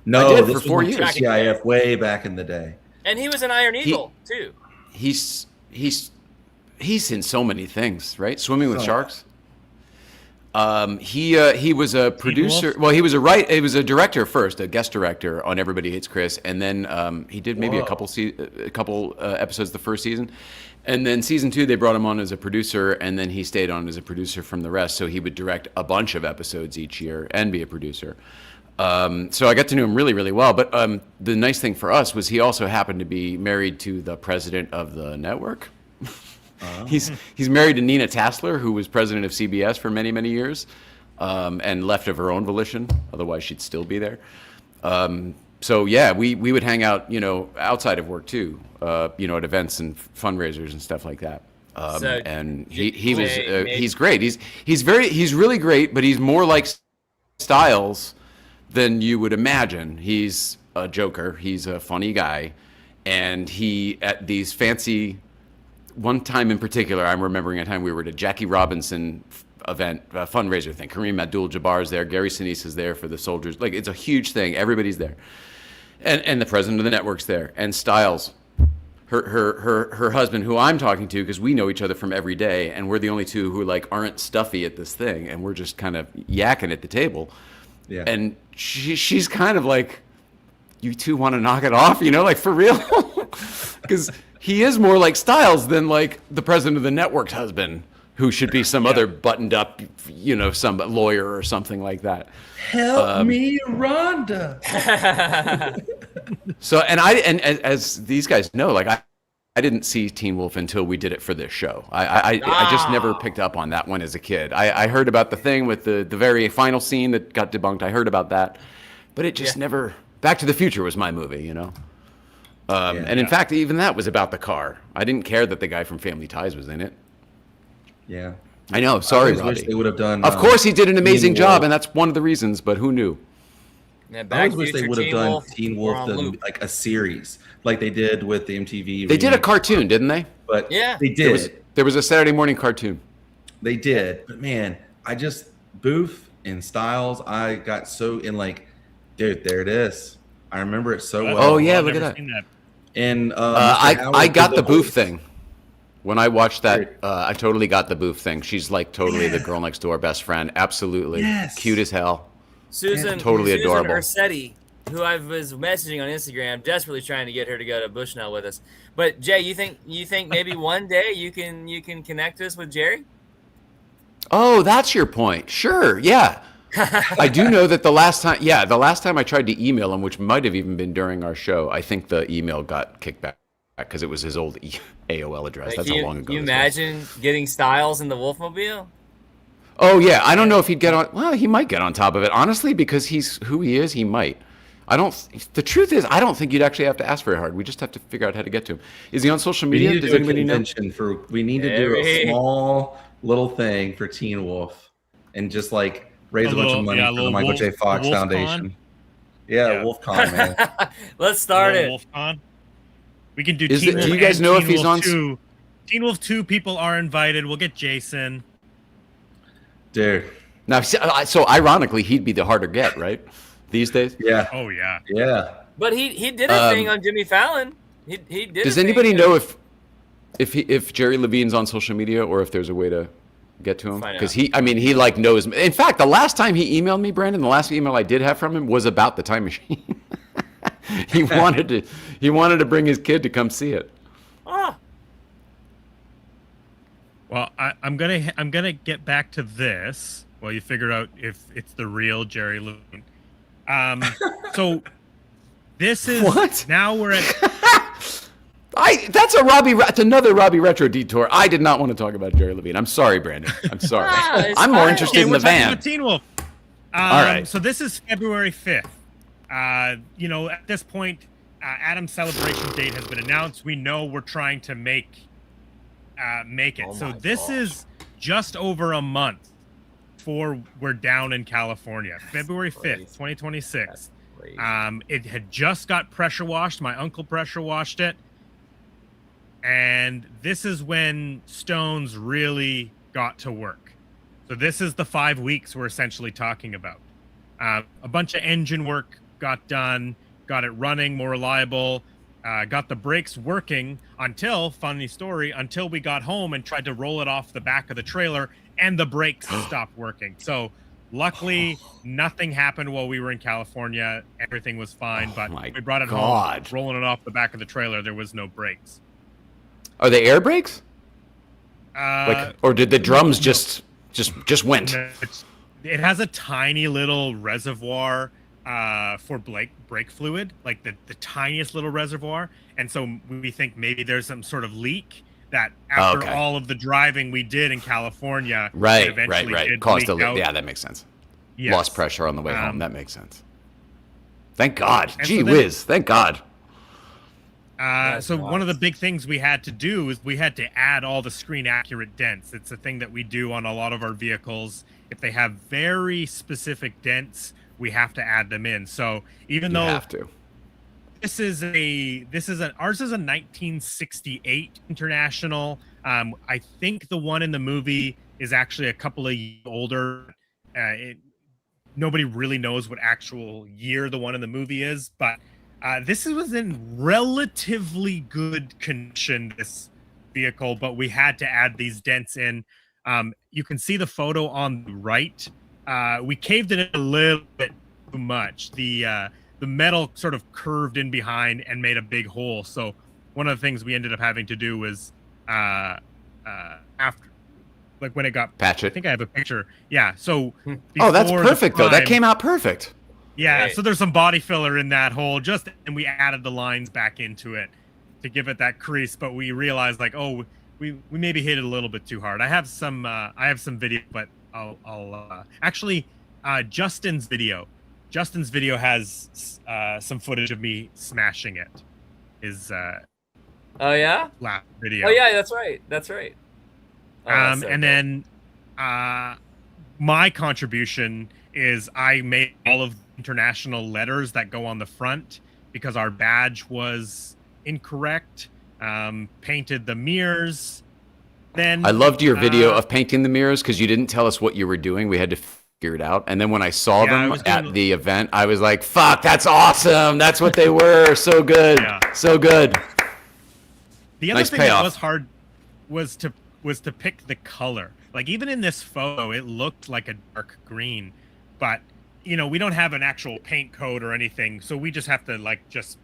No, I did this for 4 was on years. TGIF way back in the day. And he was an Iron Eagle too. He's in so many things, right? Swimming with Sharks. He was a producer. Well, he was a director first, a guest director on Everybody Hates Chris, and then he did maybe a couple episodes the first season, and then season 2 they brought him on as a producer, and then he stayed on as a producer from the rest. So he would direct a bunch of episodes each year and be a producer. So I got to know him really, really well. But the nice thing for us was he also happened to be married to the president of the network. He's married to Nina Tassler, who was president of CBS for many, many years, and left of her own volition. Otherwise, she'd still be there. So yeah, we would hang out, outside of work too, at events and fundraisers and stuff like that. And he's great. He's really great, but he's more like Styles than you would imagine. He's a joker. He's a funny guy, and he at these fancy. One time in particular, I'm remembering a time we were at a Jackie Robinson event, fundraiser thing. Kareem Abdul-Jabbar is there. Gary Sinise is there for the soldiers. Like, it's a huge thing. Everybody's there. And the president of the network's there. And Styles, her husband, who I'm talking to, because we know each other from every day, and we're the only two who, aren't stuffy at this thing, and we're just kind of yakking at the table. Yeah. And she's kind of like, you two want to knock it off, for real? Because he is more like Styles than like the president of the network's husband, who should be some other buttoned up, some lawyer or something like that. Help me, Rhonda. So, and as these guys know, I didn't see Teen Wolf until we did it for this show. I just never picked up on that one as a kid. I heard about the thing with the very final scene that got debunked. I heard about that, but it just never Back to the Future was my movie, you know. And in Yeah. fact, even that was about the car. I didn't care that the guy from Family Ties was in it. Yeah. I know. Sorry, I always wish Robbie. they would have done. Of course, he did an amazing Teen job, Wolf. and that's one of the reasons. But who knew? Yeah, I Back always to wish they Future, would have Teen done Wolf, Teen we're Wolf on loop. like a series, like they did with the MTV. They did a remake. cartoon, didn't they? But Yeah. they did. There was a Saturday morning cartoon. They did. But man, I just Booth and Styles. I got so in like, dude, there it is. I remember it so well. Oh, yeah, I've look at never that. seen that. And I got the Booth voice. thing. When I watched that, I totally got the Booth thing. She's like totally the girl next door best friend. Absolutely. Yes. Cute as hell. Susan, Totally Susan adorable. Ursetti, who I was messaging on Instagram, desperately trying to get her to go to Bushnell with us. But Jay, you think maybe one day you can connect us with Jerry? Oh, that's your point. Sure. Yeah. I do know that the last time I tried to email him, which might have even been during our show, I think the email got kicked back because it was his old AOL address. Like, That's can how long ago. Can you this was. imagine getting Styles in the Wolfmobile? Oh yeah, I don't know if he'd get on. Well, he might get on top of it, honestly, because he's who he is. He might. I don't. The truth is, I don't think you'd actually have to ask very hard. We just have to figure out how to get to him. Is he on social We media? need to Does do a anybody know? convention we need to do a Hey. small little thing for Teen Wolf and just like raise a bunch of money for the Michael J. Fox Wolf Foundation. Con? Yeah, Yeah. WolfCon, man. Let's start it. WolfCon. We can do. Is Teen it- do Wolf you guys and know if Teen he's Wolf on s- 2. Teen Wolf 2 people are invited. We'll get Jason. Dude. Now, so ironically, he'd be the harder get, right? These days. Yeah. Oh yeah. Yeah. But he did a thing on Jimmy Fallon. He did. Does a thing. anybody know if Jerry Levine's on social media or if there's a way to get to him? Find Because out. he like knows. In fact, the last time he emailed me, Brandon, the last email I did have from him was about the time machine. he wanted to bring his kid to come see it. Ah, Well, I'm gonna get back to this while you figure out if it's the real Jerry Levine. So this is What? now we're at. That's another Robby Retro detour. I did not want to talk about Jerry Levine. I'm sorry, Brandon. I'm sorry. it's I'm more fine. interested Okay, in we're the talking van. about Teen Wolf. All right. So this is February 5th. At this point, Adam's celebration date has been announced. We know we're trying to make it. Oh So my this gosh. is just over a month before we're down in California. February 5th, crazy. 2026. That's crazy. It had just got pressure washed. My uncle pressure washed it. And this is when Stones really got to work. So this is the 5 weeks we're essentially talking about. A bunch of engine work got done, got it running, more reliable, got the brakes working until we got home and tried to roll it off the back of the trailer and the brakes stopped working. So luckily nothing happened while we were in California. Everything was fine, but my we brought it God. home, rolling it off the back of the trailer. There was no brakes. Are they air brakes? Uh, Or did the drums just went? no, it has a tiny little reservoir for brake fluid, like the tiniest little reservoir. And so we think maybe there's some sort of leak that after Okay. all of the driving we did in California, it Right. eventually did Caused leak out. yeah, that makes sense. Yes. Lost pressure on the way home. Um, That makes sense. Thank God. and Gee so then- whiz. Thank God. That's So one of the nuts. big things we had to do is we had to add all the screen accurate dents. It's a thing that we do on a lot of our vehicles. If they have very specific dents, we have to add them in. So even You though have to. ours is a 1968 International. I think the one in the movie is actually a couple of years older. Nobody really knows what actual year the one in the movie is, but this was in relatively good condition, this vehicle, but we had to add these dents in. You can see the photo on the right. We caved it in a little bit too much. The metal sort of curved in behind and made a big hole. So one of the things we ended up having to do was after, like when it got Patch I it. think I have a picture. Yeah. So Oh, that's before the perfect, though. That prime- came out perfect. Yeah. Right. So there's some body filler in that hole, and we added the lines back into it to give it that crease. But we realized like, oh, we maybe hit it a little bit too hard. I have some video, but I'll actually Justin's video Justin's video has some footage of me smashing it. His Oh yeah. last video. Oh yeah, that's right. That's right. Oh, that's so And cool. then my contribution is I made all of the international letters that go on the front because our badge was incorrect. Painted the mirrors. Then I loved your video of painting the mirrors because you didn't tell us what you were doing. We had to figure it out. And then when I saw Yeah, I them was doing- at the event, I was like, fuck, that's awesome. That's what they were. So good. Yeah. So good. The other Nice thing payoff. that was hard was to pick the color. Like even in this photo, it looked like a dark green, but you know, we don't have an actual paint code or anything, so we just have to like just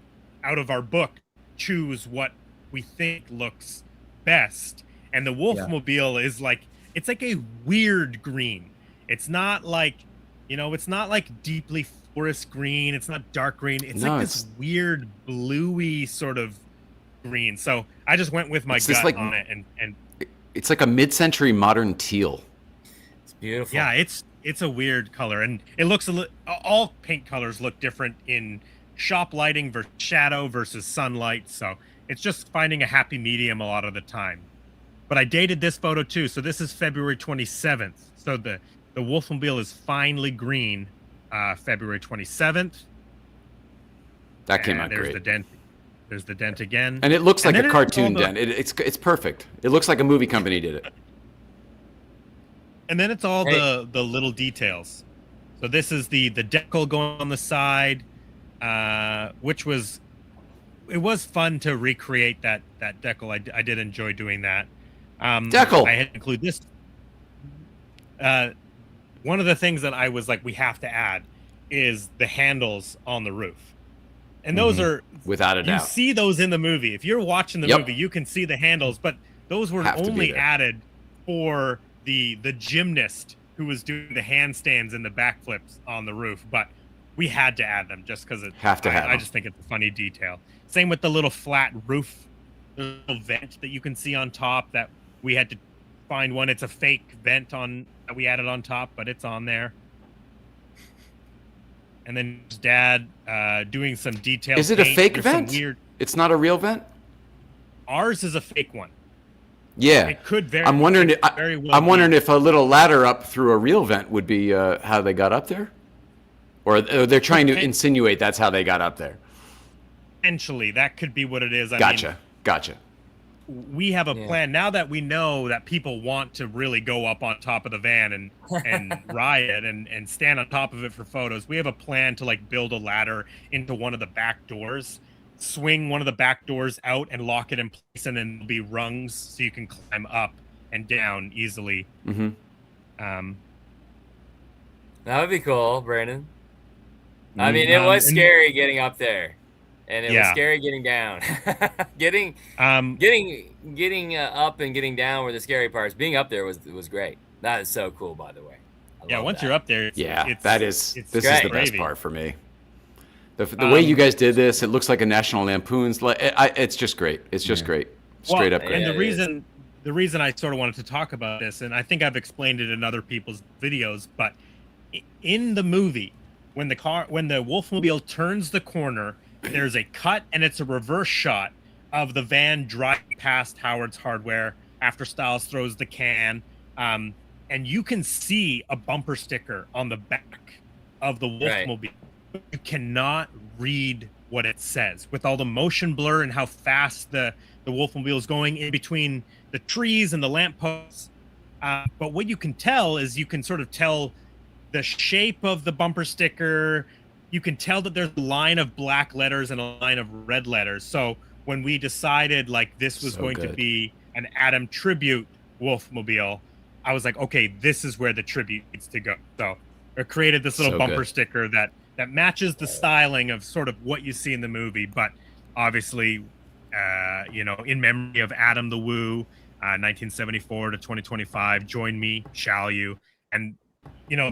out of our book choose what we think looks best. And the Wolfmobile is like, it's like a weird green. It's not like, you know, it's not like deeply forest green. It's not dark green. It's No, like this weird bluey sort of green. So I just went with my It's this, gut like, on it, and It's like a mid-century modern teal. It's beautiful. yeah, it's a weird color, and it looks all paint colors look different in shop lighting versus shadow versus sunlight. So it's just finding a happy medium a lot of the time. But I dated this photo too, so this is February 27th. So the Wolfmobile is finally green, February 27th. That came And out there's great. the dent. There's the dent again. And it looks like And a then it's all cartoon the- dent. It's perfect. It looks like a movie company did it. And then it's all Hey. the little details. So this is the decal going on the side, which was fun to recreate that decal. I did enjoy doing that. Decal. I had to include this. One of the things that I was like, we have to add is the handles on the roof. And those are, Without a you doubt. see those in the movie. If you're watching the Yep. movie, you can see the handles, but those were Have to be only there. added for the gymnast who was doing the handstands and the backflips on the roof. But we had to add them just because Have to have I them. just think it's a funny detail. Same with the little flat roof, the little vent that you can see on top that we had to find one. It's a fake vent that we added on top, but it's on there. And then his dad doing some detail. Is it a paint. fake There's some vent? Weird. It's not a real vent? Ours is a fake one. Yeah. It could very. I'm wondering. it could very well I'm be. wondering if a little ladder up through a real vent would be how they got up there, or they're trying to Okay. insinuate that's how they got up there. Potentially, that could be what it is. I Gotcha. Gotcha. mean, we have a Yeah. plan now that we know that people want to really go up on top of the van and riot and stand on top of it for photos. We have a plan to like build a ladder into one of the back doors, swing one of the back doors out and lock it in place, and then there'll be rungs so you can climb up and down easily. hmm That would be cool, Brandon. I mean, it Um, was and- scary getting up there, and it was Yeah. scary getting down. getting up and getting down were the scary parts. Being up there was great. That is so cool, by the way. I Yeah, love once that. you're up there, Yeah, it's, that is. it's This is the great. best gravy. part for me. The way you guys did this, it looks like a National Lampoon's. It's just great. It's just great. Straight up yeah, great. And it is. the reason I sort of wanted to talk about this, and I think I've explained it in other people's videos, but in the movie, when the Wolfmobile turns the corner, there's a cut and it's a reverse shot of the van driving past Howard's Hardware after Styles throws the can, and you can see a bumper sticker on the back of the Right. Wolfmobile. You cannot read what it says with all the motion blur and how fast the Wolfmobile is going in between the trees and the lampposts. But what you can tell is you can sort of tell the shape of the bumper sticker. You can tell that there's a line of black letters and a line of red letters. So when we decided like this was So going to good. be an Adam tribute Wolfmobile, I was like, okay, this is where the tribute needs to go. So I created this little So bumper good. sticker that matches the styling of sort of what you see in the movie, but obviously, in memory of Adam the Woo, 1974 to 2025, join me, shall you? And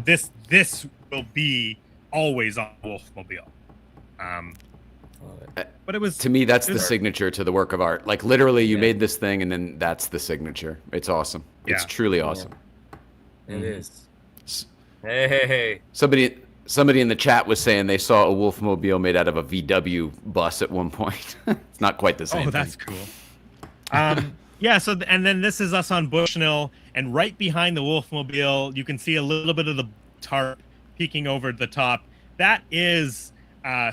this will be always on Wolfmobile. Love it. But it was To me, that's the Good. signature to the work of art. Like literally, you Yeah. made this thing, and then that's the signature. It's awesome. It's Yeah. truly awesome. It is. S- Hey. Somebody Somebody in the chat was saying they saw a Wolfmobile made out of a VW bus at one point. It's not quite the same. Oh, that's cool. Yeah. So, and then this is us on Bushnell, and right behind the Wolfmobile, you can see a little bit of the tarp peeking over the top. That is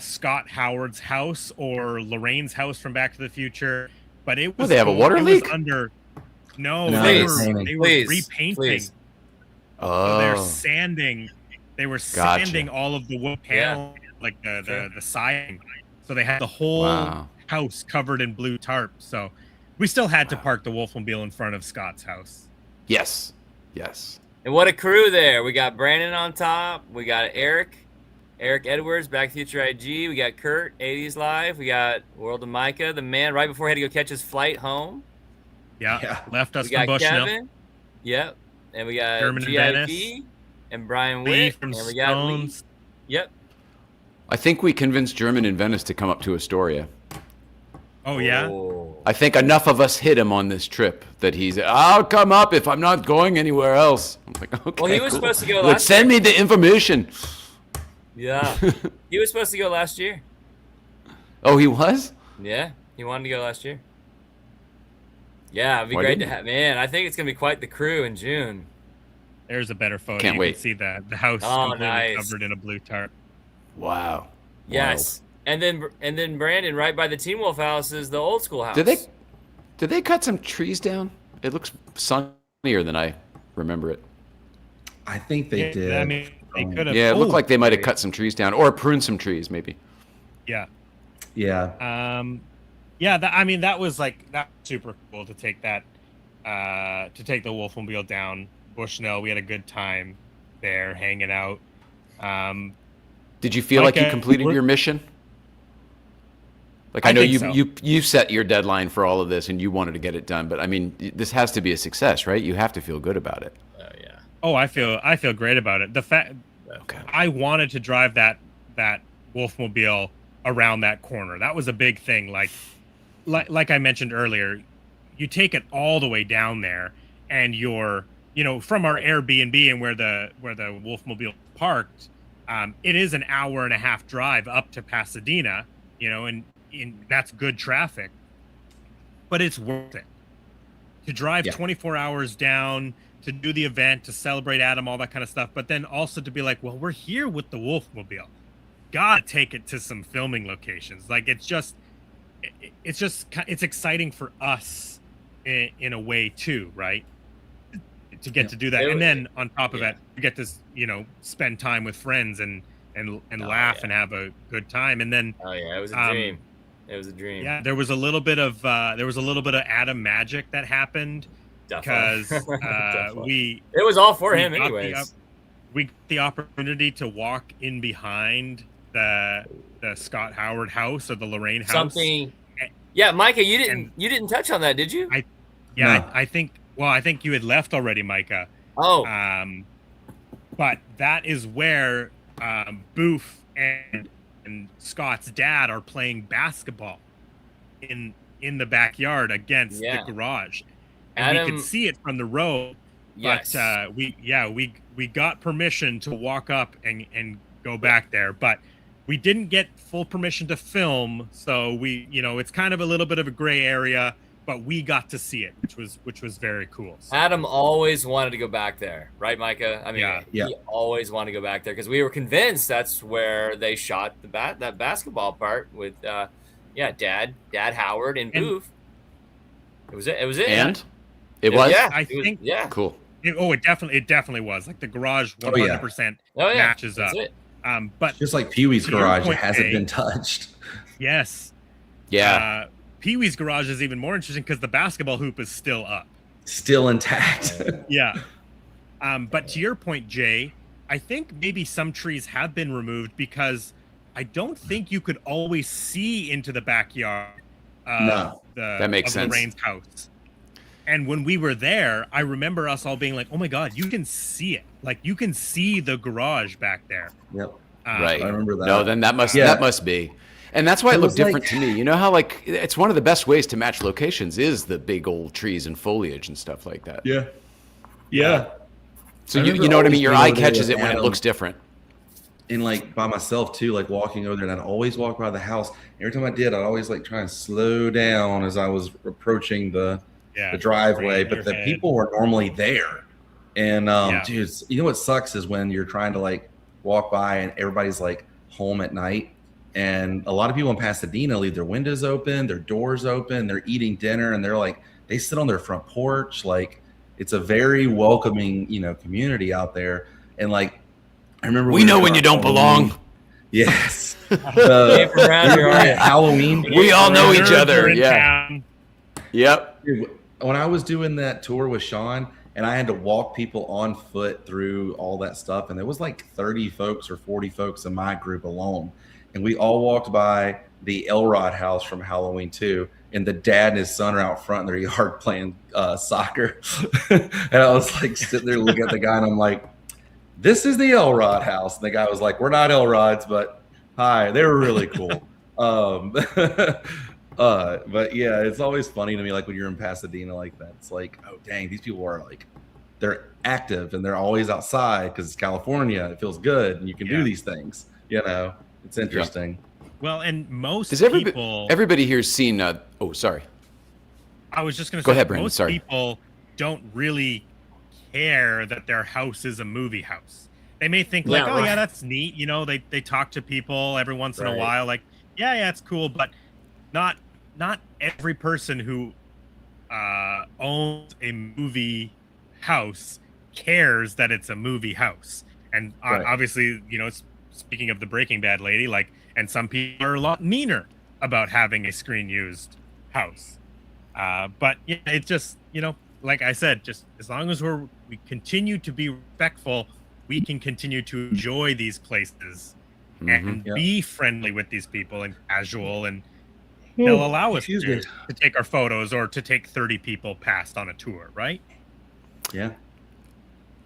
Scott Howard's house or Lorraine's house from Back to the Future. But it was. Oh, they have a water leak? No, they please, were repainting. please. Oh, So they're sanding. They were Gotcha. sanding all of the wood panel, like the siding. So they had the whole Wow. house covered in blue tarp. So we still had to park the Wolfmobile in front of Scott's house. yes, yes. And what a crew there. We got Brandon on top. We got Eric Edwards, Back to the Future IG. We got Kurt, 80s Live. We got World of Micah, the man right before he had to go catch his flight home. Yeah. Left us We from got Bushnell. Kevin. Yep. And we got German and GIP Dennis. and Brian Lee Witt. from And we got Lee. Stones. Yep. I think we convinced German in Venice to come up to Astoria. Oh yeah. Oh. I think enough of us hit him on this trip that I'll come up if I'm not going anywhere else. I'm like, okay. Well, he was cool. supposed to go Look, last send me the information. Yeah. He was supposed to go last year. Oh, he was? Yeah. He wanted to go last year. Yeah, it'd be Why great to didn't he? have. Man, I think it's going to be quite the crew in June. There's a better photo. Can't you wait. can see the house Oh, completely nice. covered in a blue tarp. Wow. Yes. And then Brandon, right by the Teen Wolf house is the old school house. Wild. Did they cut some trees down? It looks sunnier than I remember it. I think they Yeah, did. I mean, they could have. Yeah, it looked Oh, like they might have cut some trees down or pruned some trees, maybe. Yeah. Yeah. Yeah. That was super cool to take that, to take the Wolfmobile down Bushnell. We had a good time there hanging out. Did you feel like you Micah, completed we're- your mission? Like I I know think you so. you set your deadline for all of this and you wanted to get it done, but I mean this has to be a success, right? You have to feel good about it. Oh, yeah. Oh, I feel great about it. The fact Okay. I wanted to drive that Wolfmobile around that corner. That was a big thing. Like I mentioned earlier, you take it all the way down there, and you're from our Airbnb and where the Wolfmobile parked. It is an hour and a half drive up to Pasadena. And that's good traffic, but it's worth it to drive 24 hours down to do the event, to celebrate Adam, all that kind of stuff. But then also to be like, well, we're here with the Wolfmobile. Gotta take it to some filming locations. Like it's exciting for us in a way too, right? To get to do that, and then on top of it, you get to spend time with friends and laugh and have a good time. And then Oh yeah, it was a dream. It was a dream. yeah, there was a little bit of Adam magic that happened because Definitely. It was all for him anyways. We got the opportunity to walk in behind the Scott Howard house or the Lorraine house. Something. Yeah, Micah, you didn't touch on that, did you? No. I think you had left already, Micah. Oh. But that is where Boof and Scott's dad are playing basketball in the backyard against the garage. And we could see it from the road. Yes. But we got permission to walk up and go back there, but we didn't get full permission to film, so it's kind of a little bit of a gray area, but we got to see it, which was very cool. So, Adam always wanted to go back there, right, Micah? I mean, Yeah. he always wanted to go back there because we were convinced that's where they shot that basketball part with, Dad Howard and Booth. It was it. And it was? Yeah, I think. Yeah. Cool. It definitely was. Like the garage 100% matches up. That's it. But Just like Pee-wee's to your garage, it point, hasn't Jay, been touched. Yes. Yeah. Pee-wee's garage is even more interesting because the basketball hoop is still up. Still intact. Yeah. But to your point, Jay, I think maybe some trees have been removed because I don't think you could always see into the backyard that makes sense. Lorraine's house. And when we were there, I remember us all being like, oh my God, you can see it. Like you can see the garage back there. Yep. Right. I remember that. No, then that must be. And that's why it looked different to me. You know how it's one of the best ways to match locations is the big old trees and foliage and stuff like that. Yeah. So you know what I mean? Your eye catches it when it looks different. and like by myself too, like walking over there, and I'd always walk by the house. Every time I did, I'd always like try and slow down as I was approaching the driveway, but the people were normally there. And dude, you know what sucks is when you're trying to like walk by and everybody's like home at night, and a lot of people in Pasadena leave their windows open, their doors open, they're eating dinner, and they're like, they sit on their front porch. Like, it's a very welcoming, you know, community out there. And like, I remember we know when you don't belong. Yes. Right. Halloween. We all know each other. Yeah. Town. Yep. Dude, when I was doing that tour with Sean, and I had to walk people on foot through all that stuff, and there was like 30 folks or 40 folks in my group alone, and we all walked by the Elrod house from Halloween 2, and the dad and his son are out front in their yard playing soccer. And I was like sitting there looking at the guy, and I'm like, this is the Elrod house. And the guy was like, we're not Elrods, but hi. They were really cool. But yeah, it's always funny to me, like when you're in Pasadena like that. It's like, oh dang, these people are like, they're active and they're always outside because it's California. It feels good and you can do these things. You know, it's interesting. Well, and most people, everybody here's seen. Oh, sorry. I was just going to say, go ahead, Brandon. most Sorry. People don't really care that their house is a movie house. They may think like, oh yeah, that's neat. You know, they talk to people every once in a while, like, yeah, it's cool, but not every person who owns a movie house cares that it's a movie house. And obviously, you know, speaking of the Breaking Bad lady, like, and some people are a lot meaner about having a screen used house. But yeah, it's just, you know, like I said, just as long as we continue to be respectful, we can continue to enjoy these places and be friendly with these people and casual, and they'll allow us to take our photos or to take 30 people past on a tour, right? Yeah.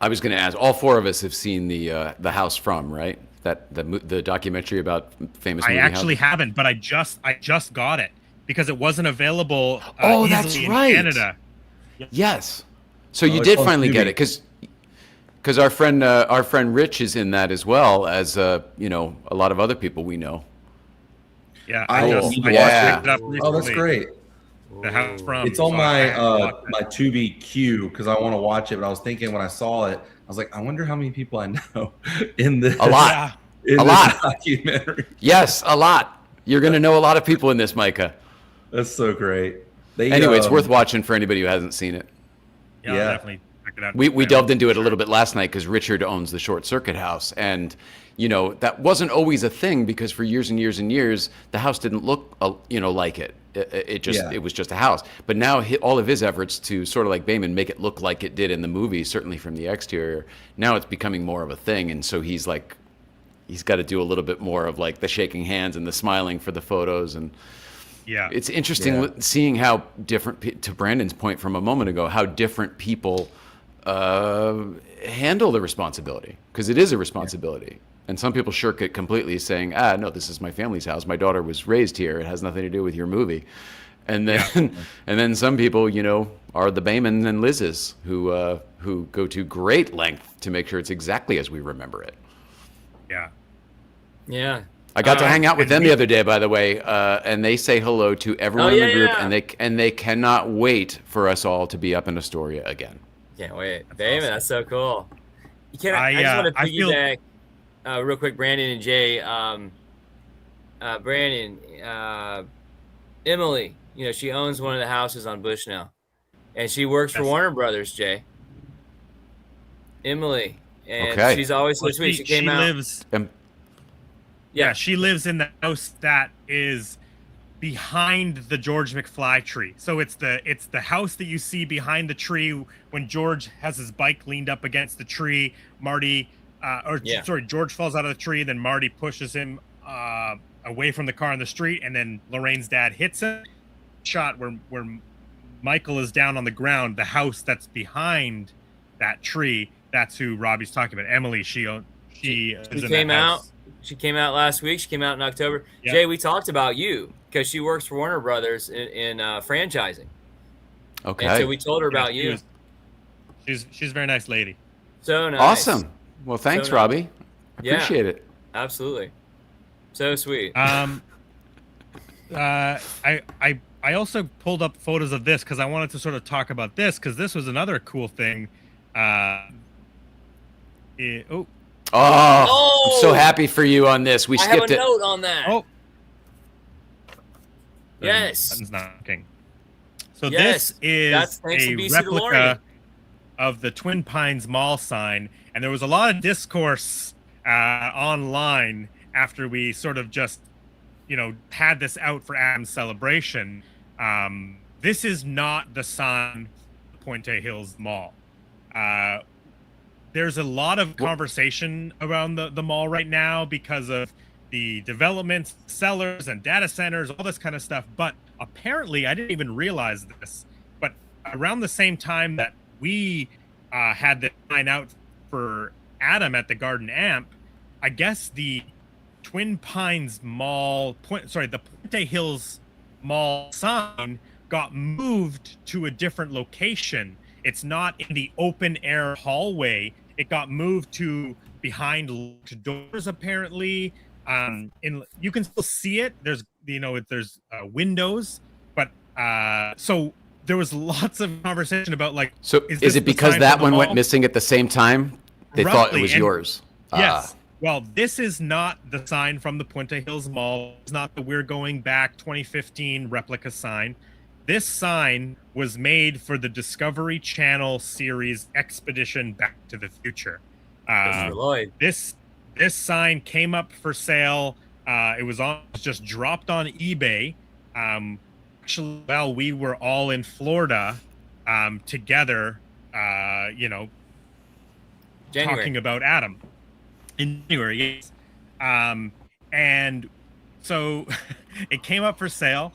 I was going to ask, all four of us have seen the House From, right? That the documentary about famous movie I actually houses? haven't, but I just got it because it wasn't available that's easily right. in Canada. Yes. So you did finally get it, because our friend Rich is in that as well as you know, a lot of other people we know. Yeah, I just need picked to watch it up it. recently. Oh, that's great. The House From. It's on so my Tubi queue because I want to watch it. But I was thinking when I saw it, I was like, I wonder how many people I know in this. A lot. In a this lot. documentary. Yes, a lot. You're going to know a lot of people in this, Micah. That's so great. Anyway, it's worth watching for anybody who hasn't seen it. Yeah, I'll definitely check it out. We delved into it a little bit last night because Richard owns the Short Circuit house, and you know that wasn't always a thing because for years and years and years the house didn't look like it. It was just a house. But now all of his efforts to sort of like Bayman make it look like it did in the movie, certainly from the exterior, now it's becoming more of a thing, and so he's got to do a little bit more of like the shaking hands and the smiling for the photos. And yeah, it's interesting seeing how different, to Brandon's point from a moment ago, how different people handle the responsibility, because it is a responsibility. And some people shirk it completely, saying, no, this is my family's house. My daughter was raised here. It has nothing to do with your movie. And then and then some people, you know, are the Baymans and Liz's who go to great length to make sure it's exactly as we remember it. Yeah. Yeah. I got to hang out with them the other day, by the way, and they say hello to everyone in the group, and they cannot wait for us all to be up in Astoria again. Can't wait. That's Damn, awesome. that's so cool. I just want to piggyback real quick, Brandon and Jay. Brandon, Emily, you know, she owns one of the houses on Bushnell, and she works for Warner Brothers, Jay. Emily, and she's always so sweet. She came out. She lives in the house that is behind the George McFly tree. So it's the house that you see behind the tree when George has his bike leaned up against the tree. George falls out of the tree, then Marty pushes him away from the car on the street, and then Lorraine's dad hits him. Shot where Michael is down on the ground. The house that's behind that tree, that's who Robbie's talking about. Emily, she came out. She came out last week. She came out in October. Yep. Jay, we talked about you because she works for Warner Brothers in franchising. Okay. And so we told her about you. She's a very nice lady. So nice. Awesome. Well, thanks, Robbie. Appreciate it. Absolutely. So sweet. I also pulled up photos of this because I wanted to sort of talk about this because this was another cool thing. Oh, I'm so happy for you on this. We I have skipped a it. note on that. Oh, Yes. button's not working. So Yes, this that's is thanks to a BC replica DeLorean. of the Twin Pines Mall sign, and there was a lot of discourse online after we sort of just, had this out for Adam's celebration. This is not the sign of Puente Hills Mall. There's a lot of conversation around the mall right now because of the developments, sellers, and data centers, all this kind of stuff. But apparently, I didn't even realize this, but around the same time that we had the sign out for Adam at the Garden Amp, I guess the Twin Pines Mall, the Puente Hills Mall sign got moved to a different location. It's not in the open air hallway. It got moved to behind locked doors, apparently. You can still see it. There's windows, but so there was lots of conversation about So is it because that one went missing at the same time? They thought it was yours. Yes. Well, this is not the sign from the Puente Hills Mall. It's not the We're Going Back 2015 replica sign. This sign was made for the Discovery Channel series Expedition Back to the Future. Lloyd. This sign came up for sale. It was just dropped on eBay. Actually, while we were all in Florida together, January. talking about Adam in January. Yes. And so it came up for sale.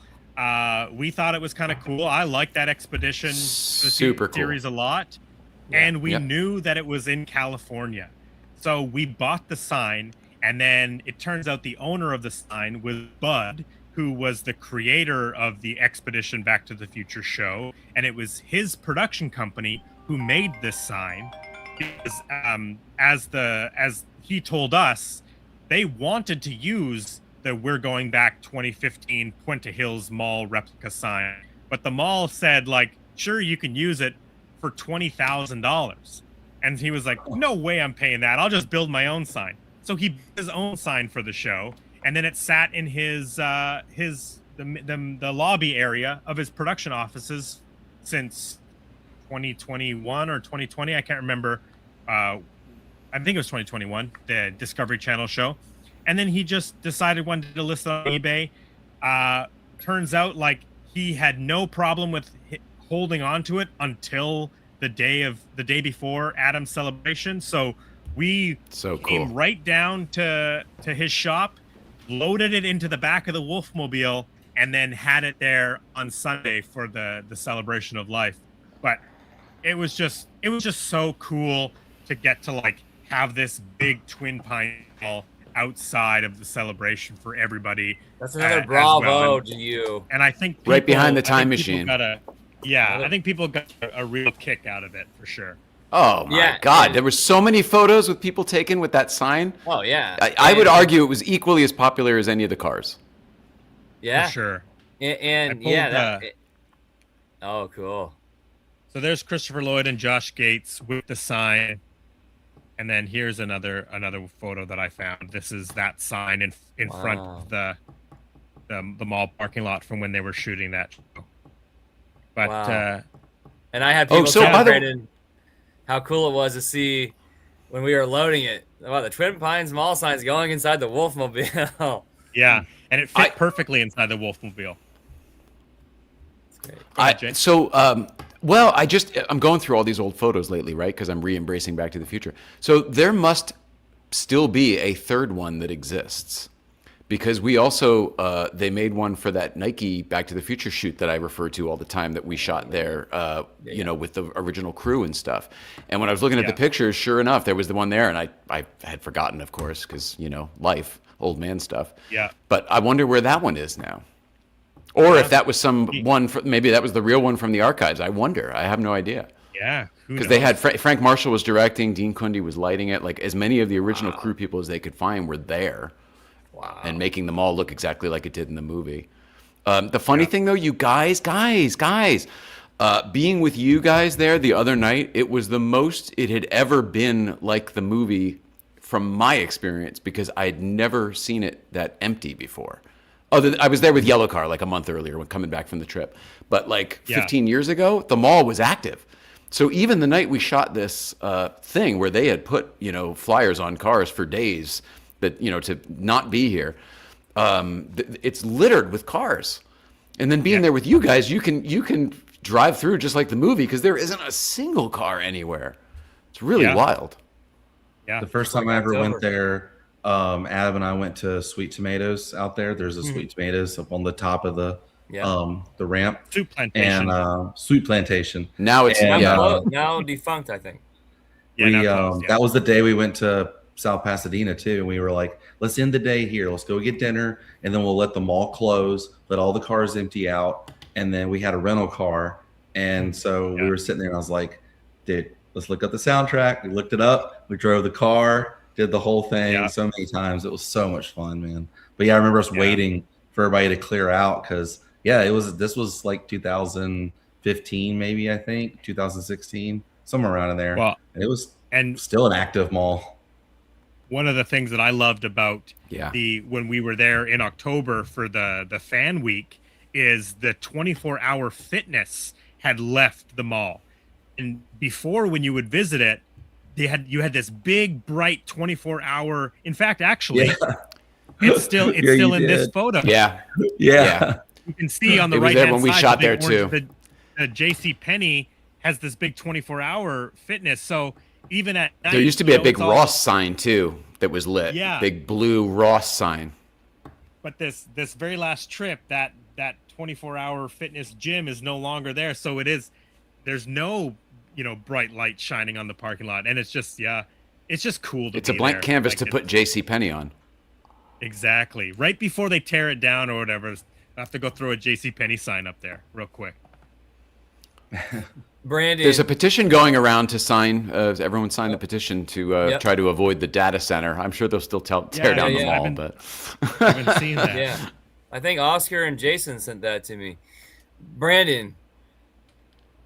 We thought it was kind of cool. I like that Expedition Super cool. series a lot. And we knew that it was in California. So we bought the sign, and then it turns out the owner of the sign was Bud, who was the creator of the Expedition Back to the Future show. And it was his production company who made this sign. Because as he told us, they wanted to use the We're Going Back 2015 Puente Hills Mall replica sign, but the mall said, sure, you can use it for $20,000. And he was like, no way I'm paying that. I'll just build my own sign. So he built his own sign for the show, and then it sat in the lobby area of his production offices since 2021 or 2020. I can't remember. I think it was 2021, the Discovery Channel show. And then he just decided wanted to list it on eBay. Turns out he had no problem with holding on to it until the day before Adam's celebration. So we came right down to his shop, loaded it into the back of the Wolfmobile, and then had it there on Sunday for the celebration of life. But it was just so cool to get to have this big Twin Pine Mall outside of the celebration for everybody. That's another bravo to you. And I think right behind the time machine. I think people got a real kick out of it for sure. Oh my God! There were so many photos with people taken with that sign. Oh yeah. I would argue it was equally as popular as any of the cars. Yeah, for sure. Oh, cool. So there's Christopher Lloyd and Josh Gates with the sign. And then here's another photo that I found. This is that sign in front of the mall parking lot from when they were shooting that show. But and I had people celebrating how cool it was to see when we were loading it. Wow, the Twin Pines Mall sign's going inside the Wolfmobile. Yeah, and it fit perfectly inside the Wolfmobile. That's great. I'm going through all these old photos lately, right? Because I'm re-embracing Back to the Future. So there must still be a third one that exists, because we also they made one for that Nike Back to the Future shoot that I refer to all the time that we shot there, with the original crew and stuff. And when I was looking at the pictures, sure enough, there was the one there, and I had forgotten, of course, because life, old man stuff. Yeah. But I wonder where that one is now. Or if that was maybe that was the real one from the archives. I wonder. I have no idea. Yeah, who Because they knows? had Frank Marshall was directing, Dean Cundy was lighting it. Like as many of the original crew people as they could find were there, and making them all look exactly like it did in the movie. The funny thing though, you guys, being with you guys there the other night, it was the most it had ever been like the movie from my experience, because I'd never seen it that empty before. I was there with Yellow Car like a month earlier when coming back from the trip. But like 15 years ago, the mall was active. So even the night we shot this thing where they had put, flyers on cars for days that, to not be here, it's littered with cars. And then being there with you guys, you can drive through just like the movie because there isn't a single car anywhere. It's really wild. Yeah. The first time I ever went there, Adam and I went to Sweet Tomatoes out there. There's a Sweet Tomatoes up on the top of the ramp. Soup Plantation. And Sweet Plantation. Now it's now defunct, I think. That was the day we went to South Pasadena too, and we were like, let's end the day here. Let's go get dinner, and then we'll let the mall close, let all the cars empty out, and then we had a rental car, and so we were sitting there, and I was like, dude, let's look up the soundtrack. We looked it up. We drove the car, did the whole thing so many times. It was so much fun, man. But I remember us waiting for everybody to clear out because this was like 2015, maybe, I think 2016, somewhere around in there. Well, and it was still an active mall. One of the things that I loved about when we were there in October for the fan week is the 24-hour fitness had left the mall. And before, when you would visit it, you had this big bright 24-hour. In fact, actually, it's still in this photo. Yeah. You can see on the right hand side when we shot there too. The J.C. Penney has this big 24-hour fitness. So even at night, there used to be a big Ross sign too that was lit. Yeah, big blue Ross sign. But this very last trip, that 24-hour fitness gym is no longer there. So there's no bright light shining on the parking lot, and it's just cool to it's a blank canvas to put J.C. Penney on. Exactly. Right before they tear it down or whatever, I have to go throw a J.C. Penney sign up there real quick. Brandon, there's a petition going around to sign. Everyone signed the petition to try to avoid the data center. I'm sure they'll still tear down the mall, but I haven't seen that. Yeah, I think Oscar and Jason sent that to me. Brandon,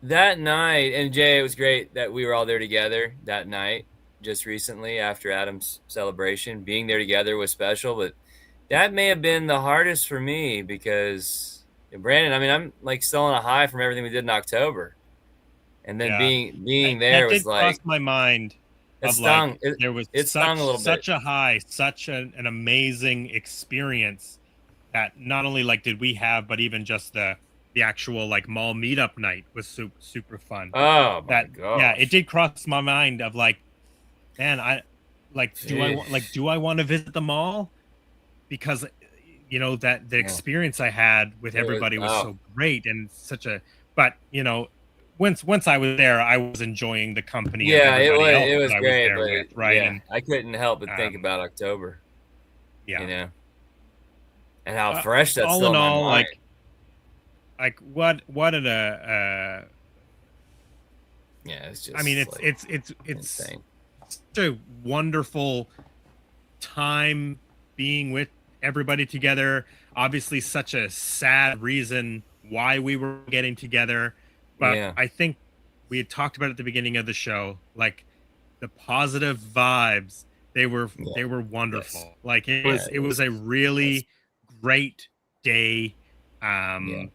that night, and Jay, it was great that we were all there together that night. Just recently, after Adam's celebration, being there together was special. But that may have been the hardest for me because Brandon, I mean, I'm like still on a high from everything we did in October. And then being there was like cross my mind. It stung. It stung a little bit. Such a high, such an amazing experience that not only did we have, but even just the actual mall meetup night was super fun. Oh my god! Yeah, it did cross my mind of man, do I want to visit the mall? Because that the experience I had with everybody was so great and such a. But once I was there, I was enjoying the company. Yeah, of it was great, with, right? Yeah, and I couldn't help but think about October. Yeah, and how fresh that's all still in in my all, mind. what a it's just. I mean, it's insane. Such a wonderful time being with everybody together. Obviously, such a sad reason why we were getting together. But I think we had talked about at the beginning of the show, the positive vibes. They were wonderful. Yes. It was a really great day. It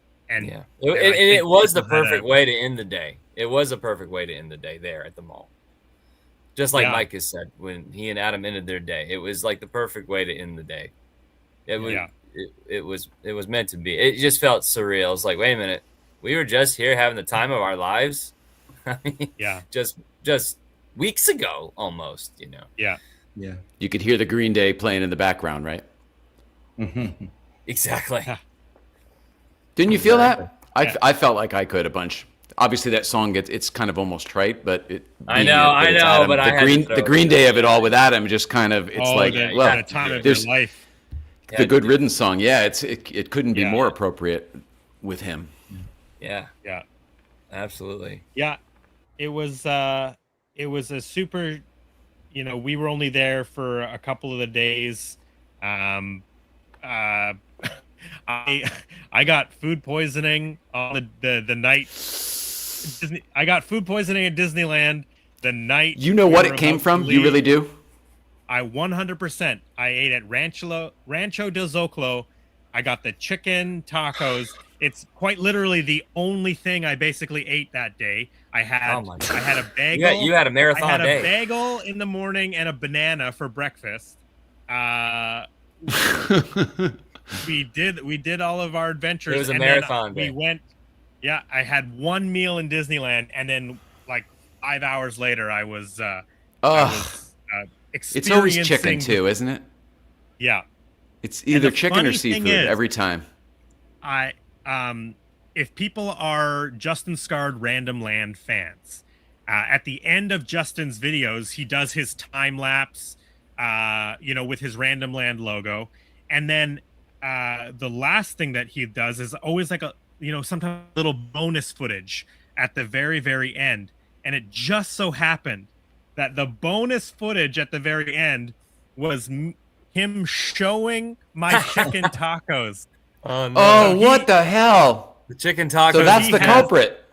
was the perfect way to end the day. It was a perfect way to end the day there at the mall. Just like Mike has said, when he and Adam ended their day, it was like the perfect way to end the day. It was meant to be. It just felt surreal. It's like, wait a minute. We were just here having the time of our lives. I mean, just weeks ago, almost. Yeah. You could hear the Green Day playing in the background, right? Mm-hmm. Exactly. Didn't you feel that? I felt like I could a bunch. Obviously, that song it's kind of almost trite, but I know, but the Green Day of it all with Adam just kind of the time of your life. The Good Riddance song. Yeah, it couldn't be more appropriate with him. Yeah. Absolutely. Yeah. it was a super, we were only there for a couple of the days. I got food poisoning on the night. I got food poisoning at Disneyland the night. You know what it came from? You really do? I 100%. I ate at Rancho del Zocalo. I got the chicken tacos. It's quite literally the only thing I basically ate that day. I had a bagel. You had a marathon I had day. a bagel in the morning and a banana for breakfast. We did all of our adventures. It was a and marathon then day. We went. Yeah, I had one meal in Disneyland, and then like 5 hours later, I was It's always chicken experiencing- too, isn't it? Yeah. It's either the chicken or funny thing seafood is- every time. If people are Justin Scarred Random Land fans, at the end of Justin's videos, he does his time lapse, with his Random Land logo, and then the last thing that he does is always like sometimes a little bonus footage at the very, very end, and it just so happened that the bonus footage at the very end was him showing my chicken tacos. Oh, no. Oh, what the hell? The chicken tacos. So that's he the has- culprit.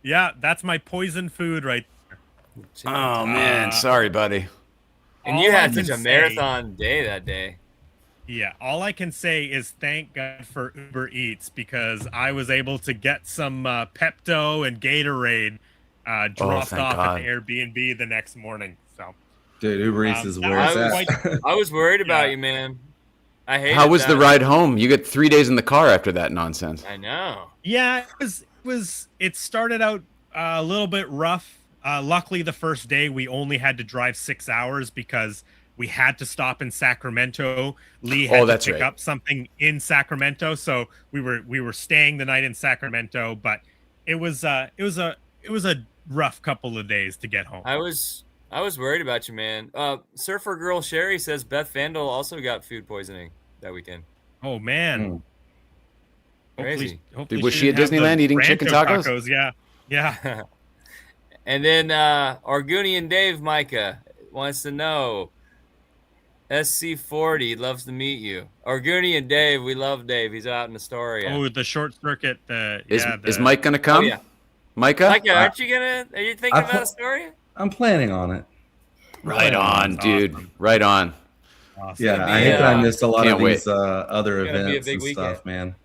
Yeah, that's my poison food right there. Oh man, sorry, buddy. And All you I had can such a say- marathon day that day. Yeah, all I can say is thank God for Uber Eats, because I was able to get some Pepto and Gatorade dropped thank off God. at the Airbnb the next morning. So Dude, Uber Eats is that where was it's at. quite- I was worried about Yeah. you, man. I hate. How was the ride home? You get 3 days in the car after that nonsense. I know. yeah, it started out a little bit rough. Luckily, the first day we only had to drive 6 hours because we had to stop in Sacramento. Lee had that's to pick right. up something in Sacramento, so we were staying the night in Sacramento. But it was a rough couple of days to get home. I was worried about you, man. Surfer Girl Sherry says Beth Vandal also got food poisoning that weekend. Oh man. Mm. Crazy. Hopefully Was she at didn't have Disneyland the eating chicken Rancho tacos? Yeah. And then Argunian Dave Micah wants to know. SC40 loves to meet you. Argunian Dave, we love Dave. He's out in Astoria. Oh, the short circuit. Is Mike gonna come? Oh, yeah. Micah? Micah, are you thinking about Astoria? I'm planning on it. Right on, That's dude. awesome. Right on. Awesome. Yeah, gonna I be, hate that I missed a lot can't of these other It's gonna be a events big and weekend. stuff, man.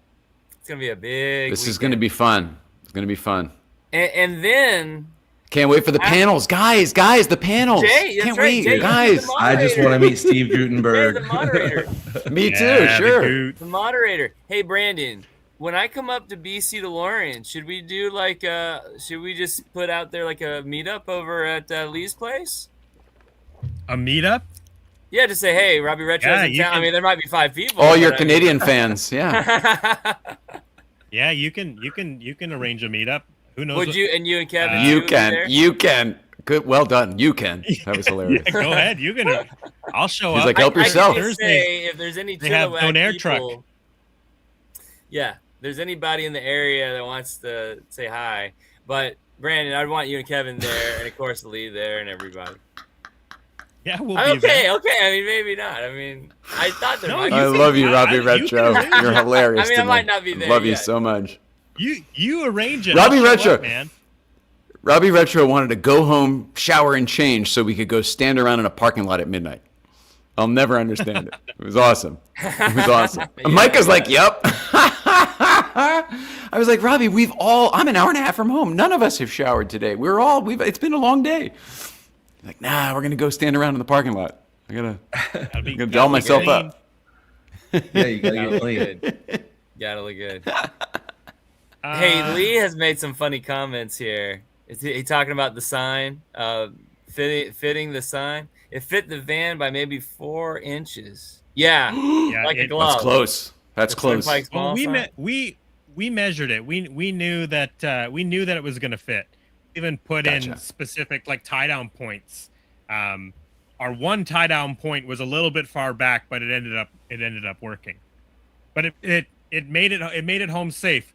It's gonna be a big. This is gonna be fun. It's gonna be fun. And then Can't wait for the panels, guys. The panels. Jay, that's Can't right, wait, Jay, guys. the I just want to meet Steve Jay, Gutenberg. the moderator. Me too. Yeah, Sure. the The moderator. Hey, Brandon. When I come up to BC DeLorean, should we do should we just put out there like a meetup over at Lee's place? A meetup? Yeah, just say, hey, Robby Retro's Yeah, in you town. I can- mean, there might be 5 people. All your but I mean- Canadian fans. Yeah. Yeah, you can arrange a meetup. Who knows? Would you and Kevin? You would be there? can. You can. Good. Well done. You can. That was hilarious. Yeah, go ahead. You can. I'll show He's up. like, help I yourself. can just say, if there's any They have Chilliwack no air people, truck. Yeah, there's anybody in the area that wants to say hi. But Brandon, I'd want you and Kevin there, and of course Lee there, and everybody. Yeah, we'll Okay, be there. okay. I mean, maybe not. I mean, I thought there No, might you I be. can- love you, I- Robby you can Retro. arrange You're it. hilarious. I mean, to I might me. not be there Love you yet. so much. You arrange it. Robby I'll show Retro. up, man. Robby Retro wanted to go home, shower, and change so we could go stand around in a parking lot at midnight. I'll never understand it. It was awesome. It was awesome. And Micah's like, yep. I was like, Robby, I'm an hour and a half from home. None of us have showered today. It's been a long day. He's like, nah, we're going to go stand around in the parking lot. I'm going to doll myself up. Yeah, you gotta Gotta get look clean. good. Gotta look good. Hey, Lee has made some funny comments here. Is he talking about the sign? Fitting the sign. It fit the van by maybe 4 inches. Yeah, Yeah, like a it- glove. That's close. That's The close. Turnpike small Well, sign. we measured it. We knew that it was going to fit. Even put in Gotcha. specific like tie down points. Our one tie down point was a little bit far back, but it ended up working. But it made it home safe.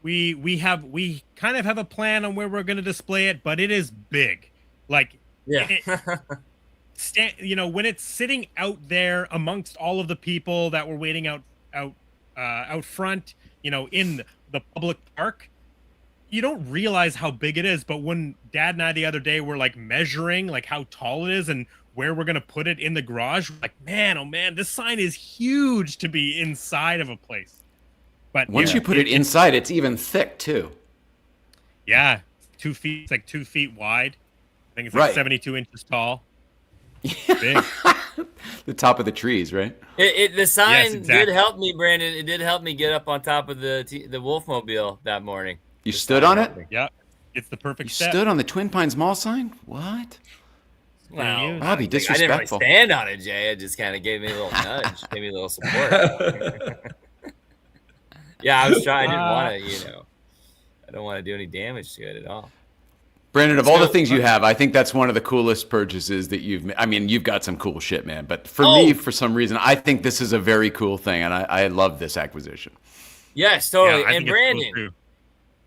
we kind of have a plan on where we're going to display it, but it is big. Like, Yeah. when it's sitting out there amongst all of the people that were waiting out front, in the public park, you don't realize how big it is. But when Dad and I the other day were like measuring like how tall it is and where we're gonna put it in the garage, we're like, man, oh man, this sign is huge to be inside of a place. But Once you put it inside, it's even thick too. Yeah, 2 feet. It's like 2 feet wide. I think it's like Right. 72 inches tall. Big. The top of the trees, right? The sign exactly. did help me, Brandon. It did help me get up on top of the Wolfmobile that morning. You stood on it? Yeah, it's the perfect You step. stood on the Twin Pines Mall sign? What? Well, you. Robbie, I didn't really disrespectful. stand on it, Jay. It just kind of gave me a little nudge, gave me a little support. Yeah, I was trying. I didn't want to, I don't want to do any damage to it at all. Brandon, of all the things you have, I think that's one of the coolest purchases that you've made. I mean, you've got some cool shit, man. But for me, for some reason, I think this is a very cool thing, and I love this acquisition. Yes, totally. Yeah, I And think it's cool, too.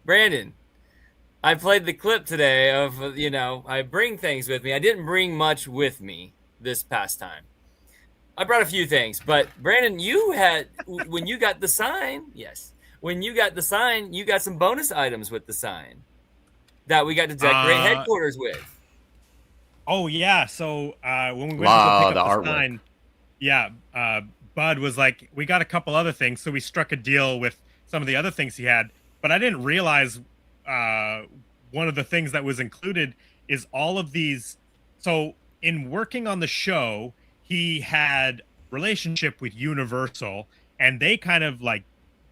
Brandon, I played the clip today of, I bring things with me. I didn't bring much with me this past time. I brought a few things, but Brandon, when you got the sign, you got some bonus items with the sign that we got to decorate headquarters with. Oh yeah, so when we went Wow, to go pick the up the artwork. sign, Bud was like, we got a couple other things, so we struck a deal with some of the other things he had, but I didn't realize one of the things that was included is all of these. So in working on the show, he had relationship with Universal, and they kind of like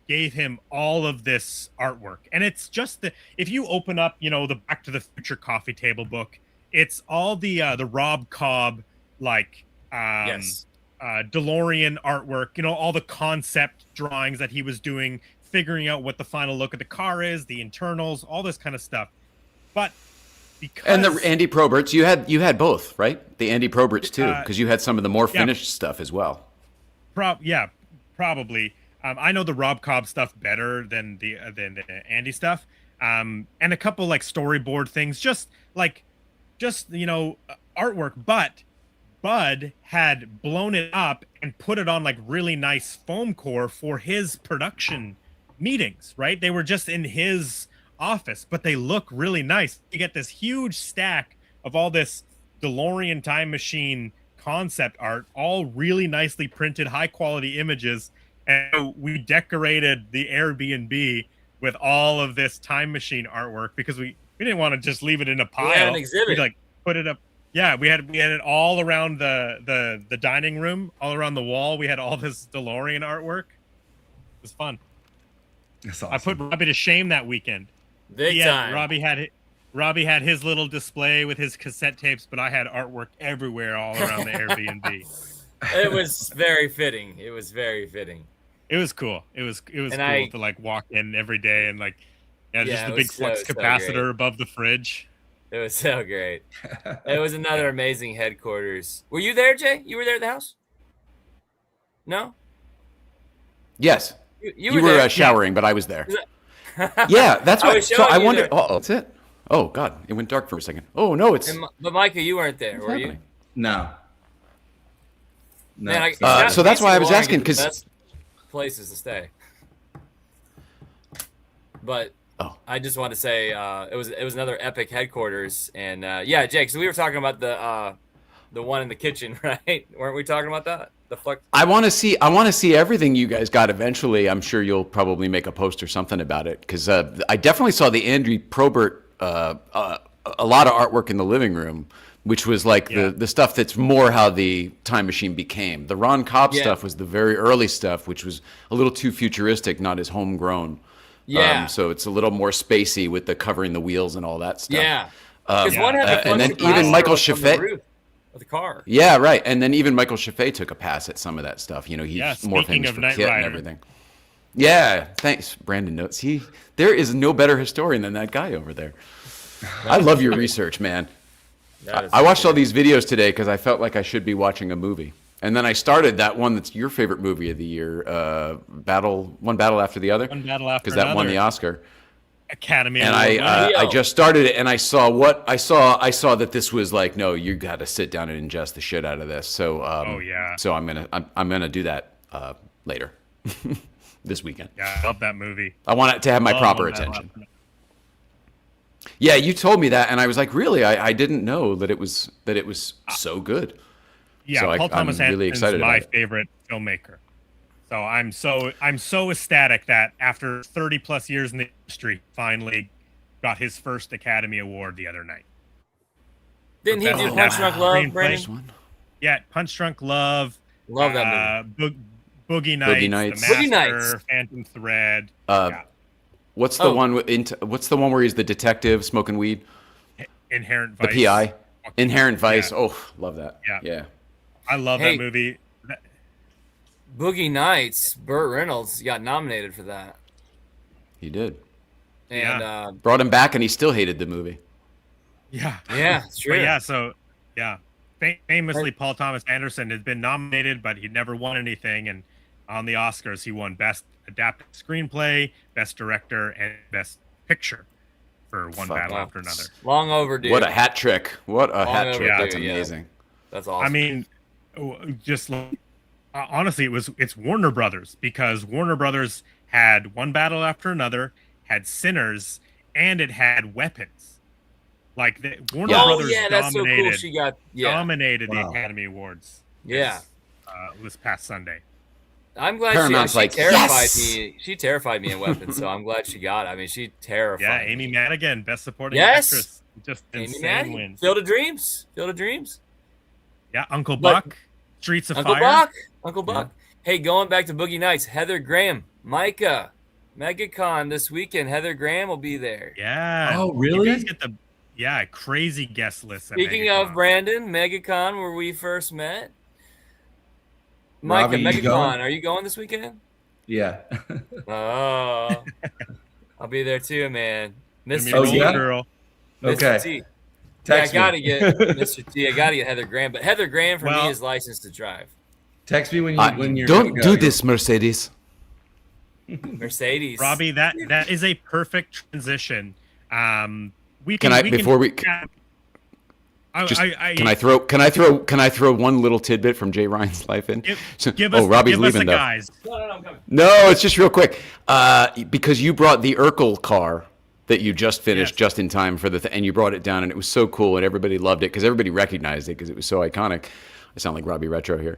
gave him all of this artwork. And it's just if you open up, the Back to the Future coffee table book, it's all the Rob Cobb like Yes. DeLorean artwork, all the concept drawings that he was doing, figuring out what the final look of the car is, the internals, all this kind of stuff. But because And the Andy Proberts, you had both, right? The Andy Proberts too, because you had some of the more finished stuff as well. Probably. I know the Rob Cobb stuff better than the Andy stuff, and a couple like storyboard things, just artwork. But Bud had blown it up and put it on like really nice foam core for his production meetings. Right? They were just in his office, but they look really nice. You get this huge stack of all this DeLorean time machine concept art, all really nicely printed, high quality images. And we decorated the Airbnb with all of this time machine artwork because we didn't want to just leave it in a pile. We had an exhibit. We put it up. Yeah, we had it all around the dining room, all around the wall. We had all this DeLorean artwork. It was fun. That's awesome. I put Robbie to shame that weekend. Big time. Robbie had his little display with his cassette tapes, but I had artwork everywhere all around the Airbnb. It was very fitting. It was very fitting. It was cool. It was cool to like walk in every day and like, just the it big was flux so capacitor great. above the fridge. It was so great. It was another amazing headquarters. Were you there, Jay? You were there at the house? No? Yes. You You were there. were showering, but I was there. Yeah, that's I what. was So showing I you wonder. there. Oh, that's it. Oh God, it went dark for a second. Oh no, it's. But Micah, you weren't there, what's were you? happening? No. Man, So that's why I was BC DeLorean asking, gets the 'cause- best places to stay. But Oh. I just want to say it was another epic headquarters, and yeah, Jake. So we were talking about the one in the kitchen, right? Weren't we talking about that? The fuck. I want to see everything you guys got eventually. I'm sure you'll probably make a post or something about it because I definitely saw the Andy Probert a lot of artwork in the living room, which was like the stuff that's more how the time machine became. The Ron Cobb stuff was the very early stuff, which was a little too futuristic, not as homegrown. Yeah. So it's a little more spacey with the covering the wheels and all that stuff. Yeah. Because one had the and then flux even capacitor Michael on the Chaffee. roof of the car. Yeah, right. And then even Michael Chaffee took a pass at some of that stuff. He's more speaking famous of for Knight Kit and Rider. everything. Yeah, thanks, Brandon notes. There is no better historian than that guy over there. I love your research, man. I watched all these videos today because I felt like I should be watching a movie. And then I started that one that's your favorite movie of the year, One Battle After the Other. One Battle After because that won the Oscar. Academy And Award winner. I just started it, and I saw what I saw. I saw that this was like, no, you got to sit down and ingest the shit out of this. So, so I'm gonna do that later this weekend. Yeah, I love that movie. I want it to have my proper attention. Yeah, you told me that, and I was like, really? I didn't know that it was so good. Yeah, So Paul Thomas I'm really Anderson's excited my about it. favorite filmmaker. So I'm so ecstatic that after 30 plus years in the industry, finally got his first Academy Award the other night. Didn't he Best do adapted Punch Drunk Love, screenplay. Brandon? Yeah, Punch Drunk Love. Love that movie. Boogie Nights. Nights. The Boogie Master, Nights. Phantom Thread. What's the one? What's the one where he's the detective smoking weed? Inherent The Vice. PI. Inherent Vice. Yeah. Oh, love that. Yeah. I love Hey. that movie. Boogie Nights. Burt Reynolds got nominated for that. He did. And Brought him back, and he still hated the movie. Yeah. yeah, it's true. But yeah, so yeah. Famously, Paul Thomas Anderson has been nominated, but he never won anything. And on the Oscars, he won Best Adapted Screenplay, Best Director, and Best Picture for One Battle After Another. Long overdue. What a hat trick! What a hat trick! overdue, That's yeah. amazing. That's awesome. I mean, just like, honestly, it's Warner Brothers, because Warner Brothers had One Battle After Another, had Sinners, and it had Weapons. Like Warner Brothers that's so cool. She got dominated the Wow. Academy Awards. Yeah. This past Sunday. I'm glad Paramount's she like, terrified yes! me. She terrified me in Weapons, so I'm glad she got it. I mean, she terrified Yeah, me. Amy Madigan, Best Supporting Yes! Actress. Just Amy insane Madigan. wins. Field of Dreams. Field of Dreams. Yeah, Uncle But- Buck, Streets of Uncle Fire. Buck. Uncle Buck. Hey, going back to Boogie Nights, Heather Graham, Micah, MegaCon this weekend. Heather Graham will be there. Oh, Yeah. You really? guys get the crazy guest list. At Speaking MegaCon. of Brandon, MegaCon, where we first met. Micah, Robbie, you MegaCon, going? are you going this weekend? Yeah. Oh, I'll be there too, man. Give me Mr. an Oh, T. old yeah? girl. Mr. Okay. T. Text yeah, I gotta me. get Mr. T. I gotta get Heather Graham, but Heather Graham for Well- me is licensed to drive. Text me when you're Don't gonna do go. this, Mercedes. Mercedes. Robbie, that is a perfect transition. We Can can, I we before we can, just I, can I throw one little tidbit from Jay Ryan's life in? give us, Robbie's give us leaving a though. guys. No, I'm coming. No, it's just real quick. Because you brought the Urkel car that you just finished Yes. just in time for and you brought it down, and it was so cool, and everybody loved it because everybody recognized it because it was so iconic. I sound like Robby Retro here.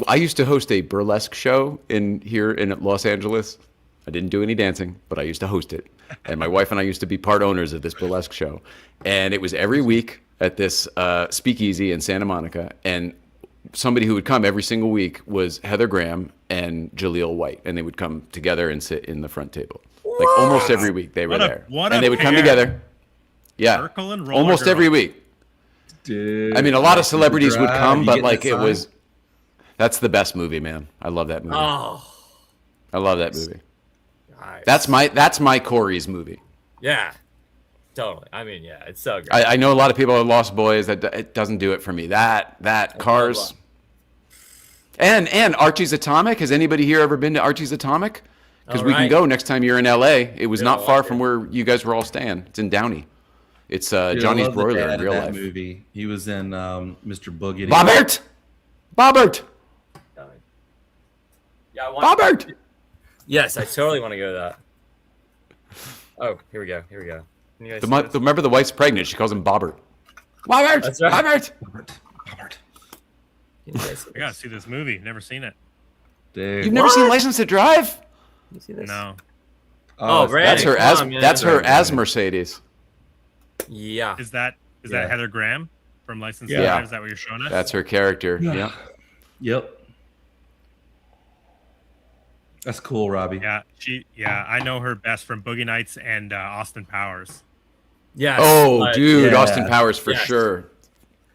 I used to host a burlesque show here in Los Angeles. I didn't do any dancing, but I used to host it. And my wife and I used to be part owners of this burlesque show. And it was every week at this speakeasy in Santa Monica. And somebody who would come every single week was Heather Graham and Jaleel White. And they would come together and sit in the front table. Like almost every week they were What a- there. what And a they would come pair. together. Yeah. Urkel and Roller Almost Girl. every week. Dude, I mean, a lot of License to celebrities would Drive, come, you but get like that it sign? was. That's the best movie, man. I love that movie. Oh, I love that movie. nice. That's my Corey's movie. yeah, totally. I mean, yeah, it's so great. I know a lot of people are Lost Boys. It doesn't do it for me. That Cars, and Archie's Atomic. Has anybody here ever been to Archie's Atomic? Because All we can right. go next time you're in LA. It was Yeah, not I far like from it. where you guys were all staying. It's in Downey. It's Dude, I Johnny's love the Broiler dad in of real that life. movie. He was in Mr. Boogedy. Bobbert. Yeah, I want. Bobbert. Yes, I totally want to go to that. Oh, here we go. Here we go. Can you guys see this? Remember the wife's pregnant. She calls him Bobbert. Bobbert. That's right. Bobbert. Robert. Can you guys see I gotta this? see this movie. Never seen it. Dude. You've never seen License to Drive? Can you see this? No. Oh, it's Brandon. That's her come as on, man. that's her Right, as right. Mercedes. Yeah. Is that Yeah. Heather Graham from License to Yeah. Drive? Is that what you're showing us? That's her character. Yeah. Yep. That's cool, Robbie. Yeah, I know her best from Boogie Nights and Austin Powers. Yes. Oh, dude, Yeah. Austin Powers for Yes. sure.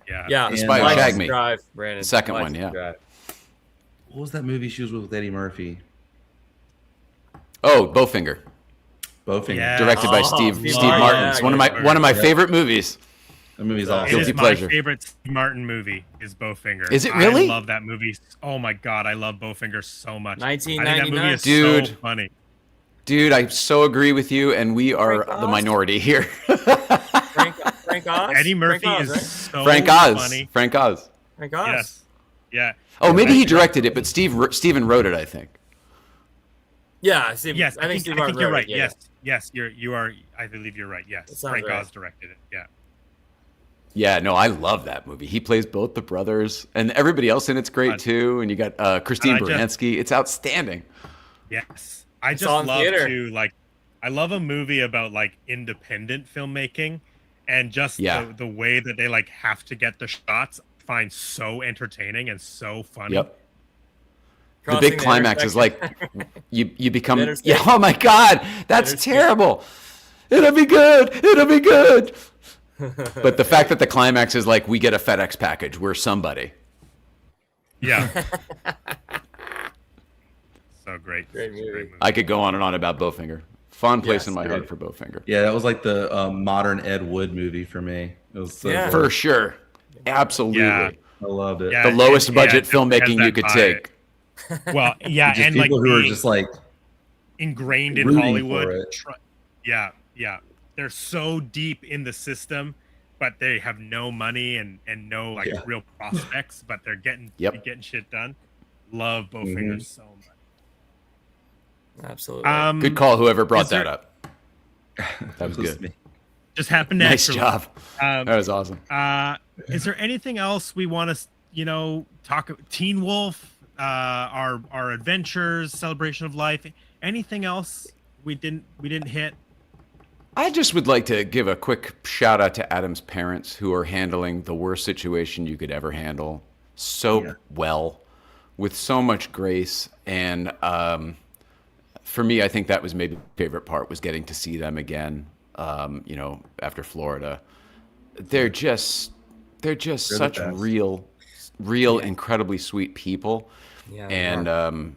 Yeah. Yeah. And, Spy Who License Shagged to Me. Drive, Brandon. The second one, License to yeah. Drive. What was that movie she was with Eddie Murphy? Oh, Bowfinger, Bowfinger. Yeah. directed by Oh, Steve Steve Martin. Martin. It's Yeah, one of my great one of my movie. favorite movies. That movie's It awesome. Guilty is my pleasure. favorite Steve Martin movie is Bowfinger. Is it really? I love that movie. Oh my god, I love Bowfinger so much. I think that 1999. movie is Dude. so funny. Dude, I so agree with you, and we are Frank the Oz? minority here. Frank Oz. Eddie Murphy Frank Oz, is right? so Frank Oz. funny. Frank Oz. Frank Oz. Yes. Yeah. Oh, maybe he directed it, but Steven wrote it, I think. Yeah. Steve, Yes, I think Steve I think Martin you're wrote right. it, yeah. Yes, you are. I believe you're right. Yes, That sounds Frank right. Oz directed it. Yeah. Yeah, no, I love that movie. He plays both the brothers, and everybody else in it's great too. And you got Christine And I just- Baranski. It's outstanding. Yes, I just saw it in love theater. to like. I love a movie about like independent filmmaking, and just Yeah. the way that they like have to get the shots. I find so entertaining and so funny. Yep. The Crossing big climax is intersection. like you become. Interstate. Yeah. Oh my God, that's Interstate. terrible. It'll be good. It'll be good. But the fact that the climax is like we get a FedEx package, we're somebody. Yeah. So great. Great movie. I could go on and on about Bowfinger. Fond place Yes, in my great. heart for Bowfinger. Yeah, that was like the modern Ed Wood movie for me. It was so Yeah. good. For sure. Absolutely. Yeah. I loved it. Yeah. The lowest it budget definitely has filmmaking that you could vibe. take. Well, yeah, Just and like people who are being just like ingrained in rooting for Hollywood. it. Yeah, yeah. They're so deep in the system, but they have no money and no like Yeah. real prospects, but they're getting Yep. getting shit done. Love Bowfinger so much. Absolutely. Good call, whoever brought Is there- that up. That was It was good. me. Just happened Nice naturally. job. Um, That was awesome. Is there anything else we want to, talk? Teen Wolf, our adventures, celebration of life. Anything else we didn't hit? I just would like to give a quick shout out to Adam's parents who are handling the worst situation you could ever handle so well, with so much grace. And for me, I think that was maybe the favorite part, was getting to see them again. After Florida, they're just such best. real, incredibly sweet people. Yeah, And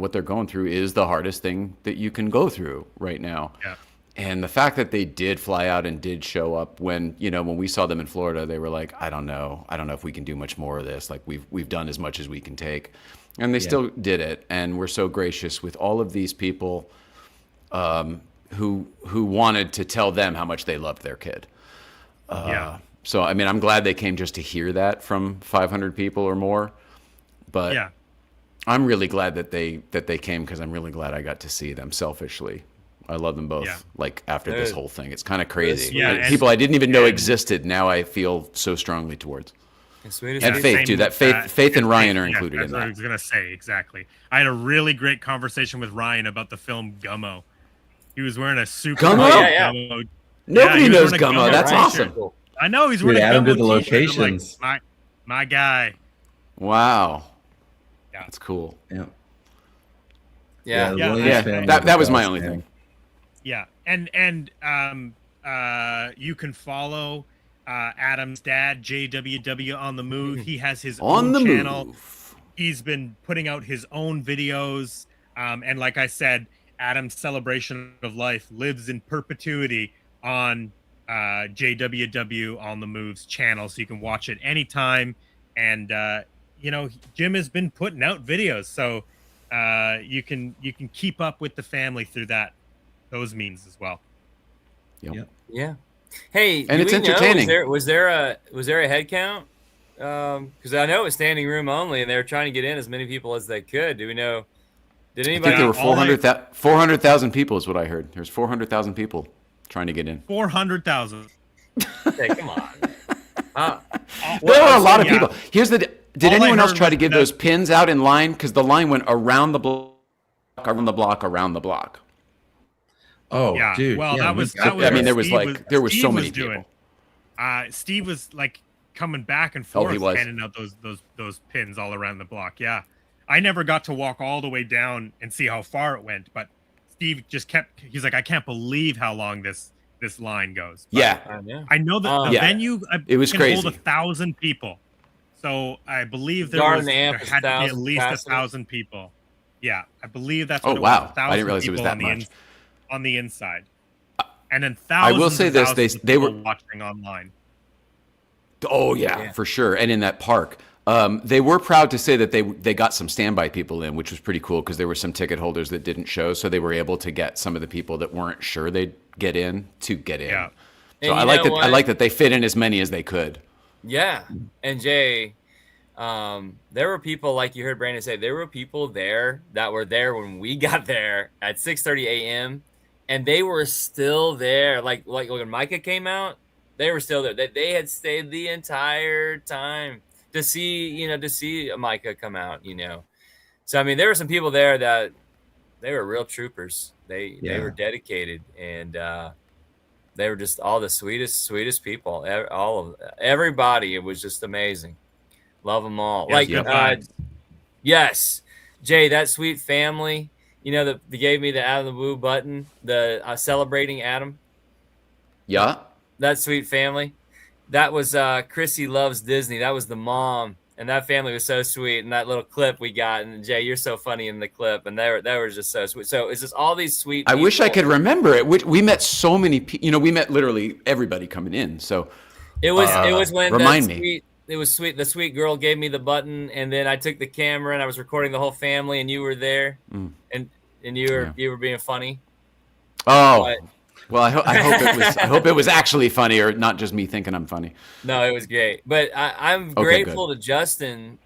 what they're going through is the hardest thing that you can go through right now. Yeah. And the fact that they did fly out and did show up when we saw them in Florida, they were like, I don't know if we can do much more of this. Like we've done as much as we can take, and they still did it. And we're so gracious with all of these people who wanted to tell them how much they loved their kid. So I mean, I'm glad they came just to hear that from 500 people or more. But Yeah. I'm really glad that they came, because I'm really glad I got to see them. Selfishly, I love them both. Yeah. Like after this They're- whole thing, it's kind of crazy. Yeah, Like, and- people I didn't even know and- existed, now I feel so strongly towards. And Swedish And Fish. Faith same too. That with Faith and Ryan are yeah, included that's in what I that. was gonna say exactly. I had a really great conversation with Ryan about the film Gummo. He was wearing a super Gummo? Oh, yeah. Gummo. Nobody he was knows wearing a Gummo. Gummo That's t-shirt. awesome. I know he's Dude, wearing a Adam Gummo did the t-shirt. I'm like, locations. my guy. Wow. Yeah. That's cool. Yeah. Yeah. the Yeah, Williams Yeah, family that was the my best, only man. thing. Yeah, and you can follow Adam's dad, JWW on the Move. He has his On own the channel. move. He's been putting out his own videos, and like I said, Adam's celebration of life lives in perpetuity on JWW on the Move's channel, so you can watch it anytime. And Jim has been putting out videos, so you can keep up with the family through those means as well. Yep. Yeah. Hey, And do it's we know, entertaining. Was there a head count? Because I know it's standing room only, and they were trying to get in as many people as they could. Do we know? Did I anybody? think there were all I- 400,000 people is what I heard. There's 400,000 people trying to get in. 400,000. Hey, come on. There are a lot of yeah. people. Here's the. Did All I anyone else heard try was to give that- those pins out in line? Because the line went around the block, around the block, around the block. Oh, Yeah. dude. Well, yeah, that we was. got That was I mean, there was Steve like there was Steve so many doing. people. Steve was like coming back and Oh, forth, he was. handing out those pins all around the block. Yeah, I never got to walk all the way down and see how far it went, but Steve just kept. He's like, I can't believe how long this line goes. But Yeah, Yeah. I know that the Yeah. venue It was can crazy. hold 1,000 people, so I believe there Garden was Amp there is had to be at 1,000 least capacity. 1,000 people. Yeah, I believe that's. Oh, What it wow. was, I didn't realize it was 1,000 that people much. on the inside. and then thousands. I will say and this: thousands of they were people watching online. Oh yeah, for sure. And in that park, they were proud to say that they got some standby people in, which was pretty cool because there were some ticket holders that didn't show, so they were able to get some of the people that weren't sure they'd get in to get in. Yeah. So I like that. I like that they fit in as many as they could. Yeah, and Jay, there were people, like you heard Brandon say, there were people there that were there when we got there at 6:30 a.m. and they were still there. Like when Micah came out, they were still there. They had stayed the entire time to see Micah come out. So I mean, there were some people there that they were real troopers. They were dedicated, and they were just all the sweetest people. Everybody. It was just amazing. Love them all. Yes, Jay, that sweet family. They gave me the out of the blue button, the celebrating Adam. Yeah. That sweet family. That was Chrissy Loves Disney. That was the mom. And that family was so sweet. And that little clip we got. And Jay, you're so funny in the clip. And they were just so sweet. So it's just all these sweet people. I wish I could remember it. We met so many people. We met literally everybody coming in. So it was when remind me. It was sweet. The sweet girl gave me the button, and then I took the camera and I was recording the whole family, and you were there, and you were being funny. Oh. But, well, I hope it was actually funny, or not just me thinking I'm funny. No, it was great. But I'm grateful to Justin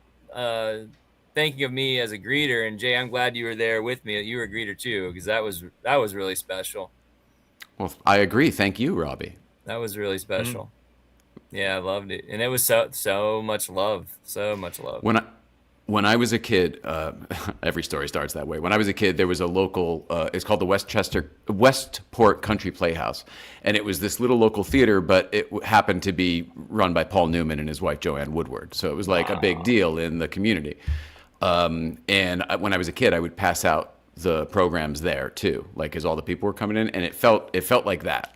thinking of me as a greeter, and Jay, I'm glad you were there with me. You were a greeter too, because that was really special. Well, I agree. Thank you, Robbie. That was really special. Yeah, I loved it, and it was so much love, so much love. When I was a kid, every story starts that way. When I was a kid, there was a local, it's called the Westport Country Playhouse. And it was this little local theater, but it happened to be run by Paul Newman and his wife, Joanne Woodward. So it was like a big deal in the community. And when I was a kid, I would pass out the programs there too, like as all the people were coming in. And it felt like that.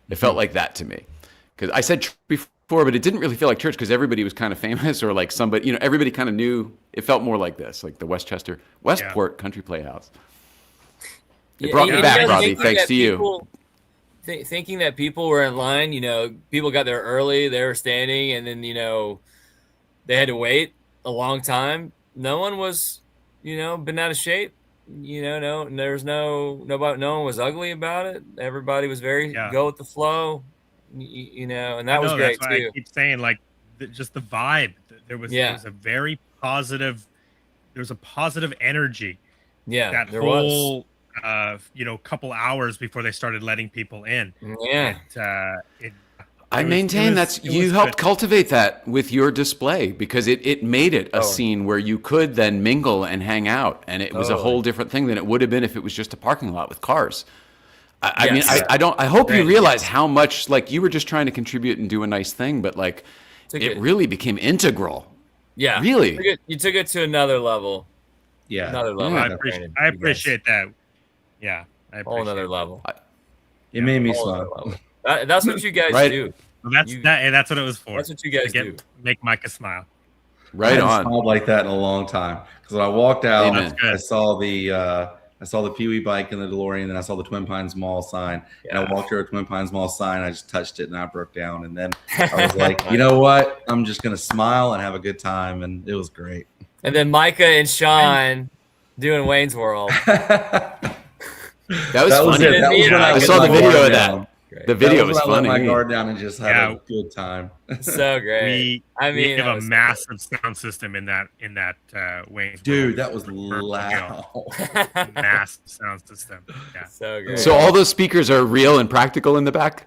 It felt like that to me. Because I said before, but it didn't really feel like church because everybody was kind of famous or like somebody, everybody kind of knew. It felt more like this, like the Westport Country Playhouse. It brought me back, Robbie, thanks to you. Thinking that people were in line, people got there early, they were standing, and then, they had to wait a long time. No one was, been out of shape. No one was ugly about it. Everybody was very go with the flow. And that was great that's why too. I keep saying just the vibe. There was a very positive. There was a positive energy. Yeah, that there whole couple hours before they started letting people in. Yeah, I maintain you helped cultivate that with your display because it made it a scene where you could then mingle and hang out, and it was a whole different thing than it would have been if it was just a parking lot with cars. I hope you realize how much you were just trying to contribute and do a nice thing, but it really became integral. Yeah, really. You took it to another level. Yeah, another level. I appreciate that. Yeah, whole another level. It made me smile. That's what you guys do. Well, that's what it was for. That's what you guys do. Make Micah smile. Right I haven't on. smiled like that in a long time because when I walked out, I saw the Pee-wee bike and the DeLorean, and I saw the Twin Pines Mall sign. And I walked over to Twin Pines Mall sign. I just touched it, and I broke down. And then I was like, you know what? I'm just going to smile and have a good time. And it was great. And then Micah and Sean doing Wayne's World. That was funny. I saw the video of that. The video was funny. I let my guard down and just had a good time. So great. We have a massive sound system in that Wayne's Dude, that was loud. Massive sound system. Yeah. So great. So all those speakers are real and practical in the back?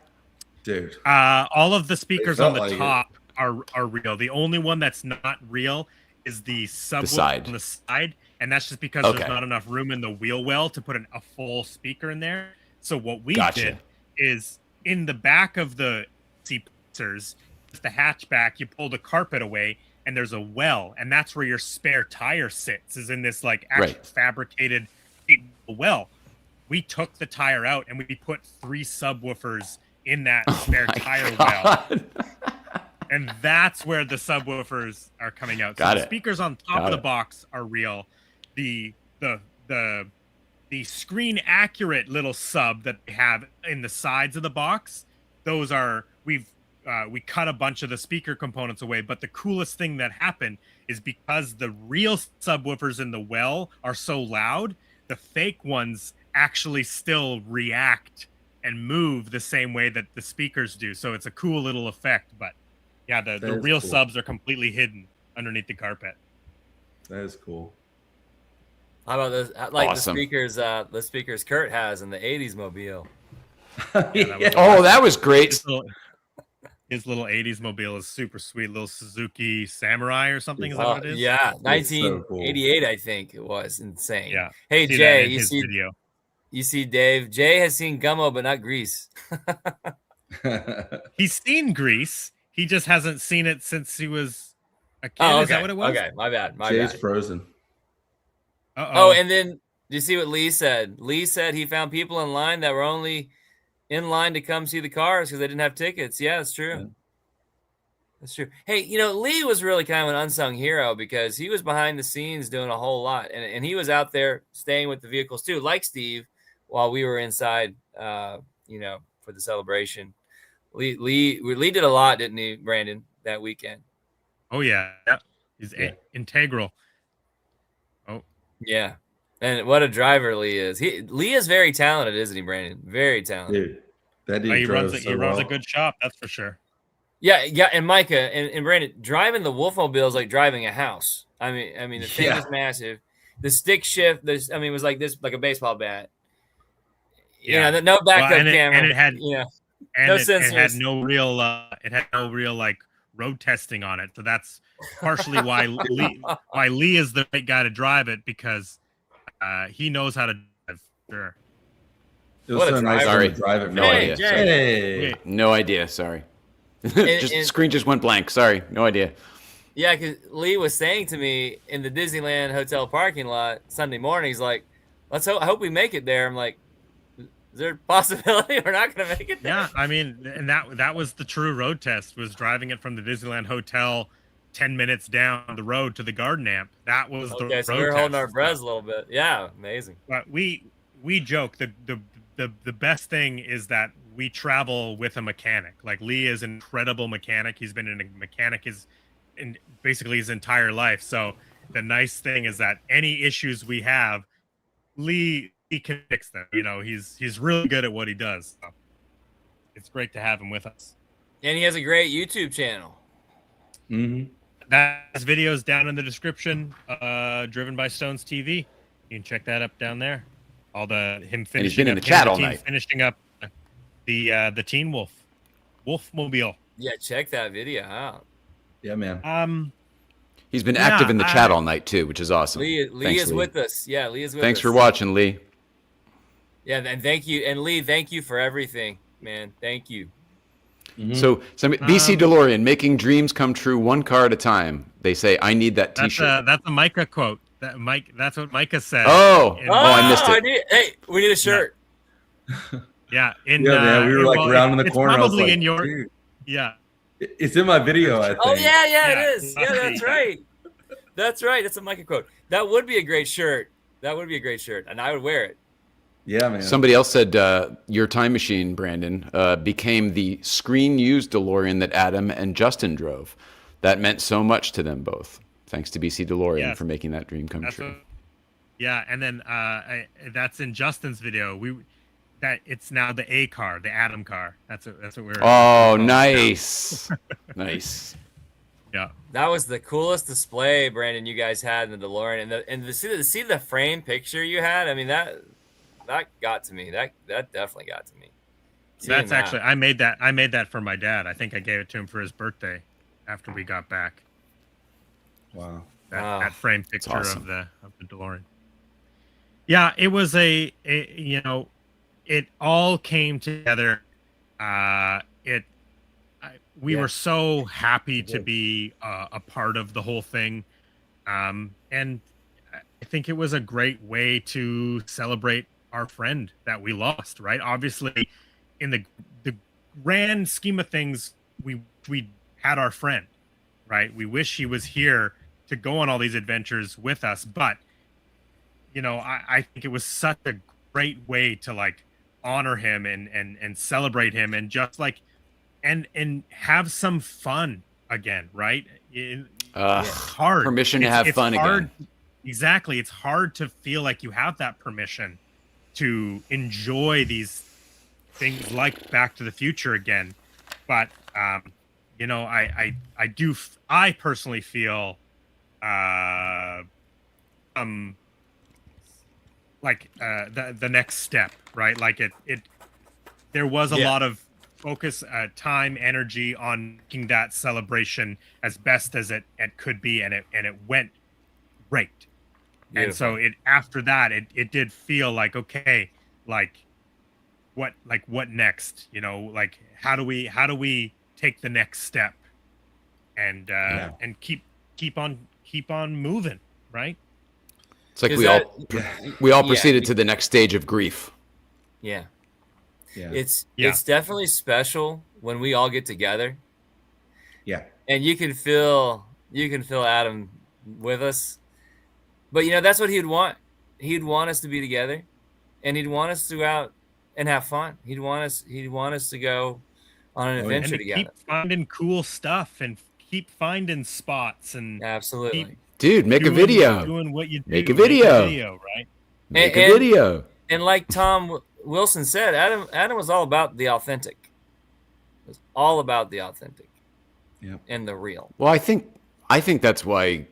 Dude. All of the speakers on the top are real. The only one that's not real is the subwoofer on the side. And that's just because there's not enough room in the wheel well to put a full speaker in there. So what we did is in the back of the seaters, the hatchback, you pull the carpet away and there's a well, and that's where your spare tire sits, is in this fabricated well. We took the tire out and we put 3 subwoofers in that spare tire well. And that's where the subwoofers are coming out. So the speakers on top of the box are real. The the screen accurate little sub that they have in the sides of the box, those are we cut a bunch of the speaker components away. But the coolest thing that happened is because the real subwoofers in the well are so loud, the fake ones actually still react and move the same way that the speakers do. So it's a cool little effect. But yeah, the real subs are completely hidden underneath the carpet. That is cool. How about this? Like Awesome. the speakers Kurt has in the '80s mobile. Oh, that was great. His little 80s mobile is super sweet. Little Suzuki Samurai or something. Is that what it is? Yeah, It's so 1988, I think it was. Insane. Yeah. Hey See that Jay, in his video. you see Dave. Jay has seen Gummo, but not Grease. He's seen Grease. He just hasn't seen it since he was a kid. Oh, okay. Is that what it was? Okay, my bad. Jay's frozen. Oh, and then do you see what Lee said? Lee said he found people in line that were only in line to come see the cars because they didn't have tickets. Yeah, that's true. Yeah. That's true. Hey, Lee was really kind of an unsung hero because he was behind the scenes doing a whole lot. And he was out there staying with the vehicles too, like Steve, while we were inside, for the celebration. Lee did a lot, didn't he, Brandon, that weekend? Oh, yeah. He's integral. Oh. Yeah. And what a driver Lee is. Lee is very talented, isn't he, Brandon? Very talented. Dude, that dude He runs well. a good shop, that's for sure. Yeah, and Micah and Brandon, driving the Wolfmobile is like driving a house. I mean, the thing is massive. The stick shift, it was like this, like a baseball bat. Yeah, no backup camera, and it had no it had sensors. no real like road testing on it. So that's partially why Lee is the right guy to drive it, because he knows how to drive. Sure. It was What a so nice driver. to drive it. No idea. Hey. No idea. Sorry. The screen just went blank. Sorry. No idea. Yeah, because Lee was saying to me in the Disneyland hotel parking lot Sunday morning, he's like, I hope we make it there. I'm like, is there a possibility we're not going to make it there? Yeah, I mean, and that was the true road test, was driving it from the Disneyland hotel 10 minutes down the road to the Garden Amp. That was the road so we were test. holding our breaths a little bit. Yeah, amazing. But we joke the best thing is that we travel with a mechanic. Like, Lee is an incredible mechanic. He's been a mechanic in basically his entire life. So the nice thing is that any issues we have, Lee can fix them. He's really good at what he does. So it's great to have him with us. And he has a great YouTube channel. Mm-hmm. That video's down in the description. Driven by Stones TV. You can check that up down there. All him finishing. And he's been in up, the chat him and all team night. Finishing up the Teen Wolf Wolfmobile. Yeah, check that video out. Yeah, man. He's been active in the chat all night too, which is awesome. Lee Thanks, is Lee. with us. Yeah, Lee is with us. Thanks for watching, Lee. Yeah, and thank you. And Lee, thank you for everything, man. Thank you. Mm-hmm. So BC DeLorean, making dreams come true one car at a time. They say, I need that T-shirt. That's a Micah quote. That's what Micah said. I missed it. Hey, we need a shirt. Yeah, man, we were like round in the corner. Probably I was like, in your. dude. Yeah. It's in my video, I think. Oh yeah, Yeah. it is. Yeah, that's right. That's right. That's a Micah quote. That would be a great shirt. And I would wear it. Yeah, man. Somebody else said your time machine, Brandon, became the screen-used DeLorean that Adam and Justin drove. That meant so much to them both. Thanks to BC DeLorean for making that dream come true. Yeah, and then that's in Justin's video. It's now the A car, the Adam car. That's what we're. Oh, nice, nice. Yeah, that was the coolest display, Brandon, you guys had in the DeLorean, and to see the frame picture you had. I mean, that got to me. That definitely got to me. That's actually I made that for my dad. I think I gave it to him for his birthday after we got back. Wow. That frame picture awesome. of the DeLorean. Yeah, it was it all came together. We were so happy to be a part of the whole thing. And I think it was a great way to celebrate our friend that we lost, right? Obviously, in the grand scheme of things, we had our friend, right? We wish he was here to go on all these adventures with us, but I think it was such a great way to like honor him and celebrate him and just like and have some fun again, right? It's hard. Permission to have fun hard. again. Exactly. It's hard to feel like you have that permission to enjoy these things like Back to the Future again. But I personally feel the next step, right? Like there was a lot of focus, time, energy on making that celebration as best as it could be, and it went great. Beautiful. And so after that it did feel like, okay, what next? Like how do we take the next step and keep on moving, right? It's like we all proceeded to the next stage of grief. Yeah. Yeah. It's definitely special when we all get together. Yeah. And you can feel Adam with us. But that's what he'd want. He'd want us to be together, and he'd want us to go out and have fun. He'd want us to go on an adventure together. Keep finding cool stuff and keep finding spots and absolutely. Dude, make a video. Doing what you do. Make a video, right? Make a video. And like Tom Wilson said, Adam was all about the authentic. It was all about the authentic. Yeah. And the real. Well, I think that's why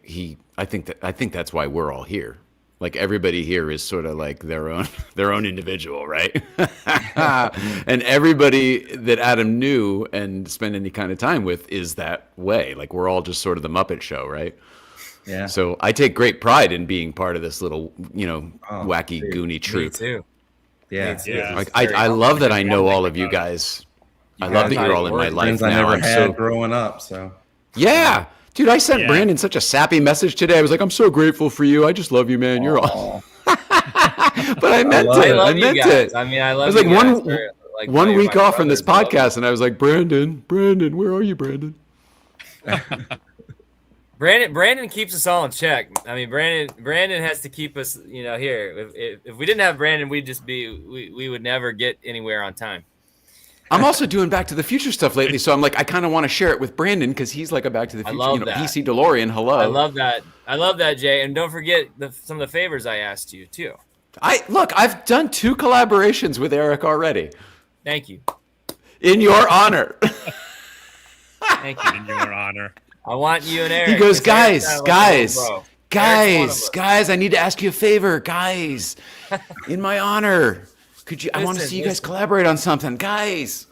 I think that's why we're all here. Like everybody here is sort of like their own individual, right? And everybody that Adam knew and spent any kind of time with is that way. Like we're all just sort of the Muppet Show, right? Yeah. So I take great pride in being part of this little, wacky, goony troupe. Me too. Yeah. Me too. Yeah. Like I love that I know all of you guys. I love that you're all in my life Friends I now. never had growing up. So yeah. Dude, I sent Brandon such a sappy message today. I was like, I'm so grateful for you. I just love you, man. You're all. But I meant it. I meant it. I mean, I love I was like you one week off from this podcast, and I was like, Brandon, where are you, Brandon? Brandon keeps us all in check. I mean, Brandon has to keep us, here. If we didn't have Brandon, we would never get anywhere on time. I'm also doing Back to the Future stuff lately, so I'm like, I kind of want to share it with Brandon because he's like a Back to the Future. I love that. BC DeLorean. Hello. I love that, Jay. And don't forget some of the favors I asked you too. I've done 2 collaborations with Eric already. Thank you. In your honor. Thank you. In your honor. I want you and Eric. He goes, guys, Eric's I need to ask you a favor, guys. In my honor. I want to see you guys collaborate on something, guys.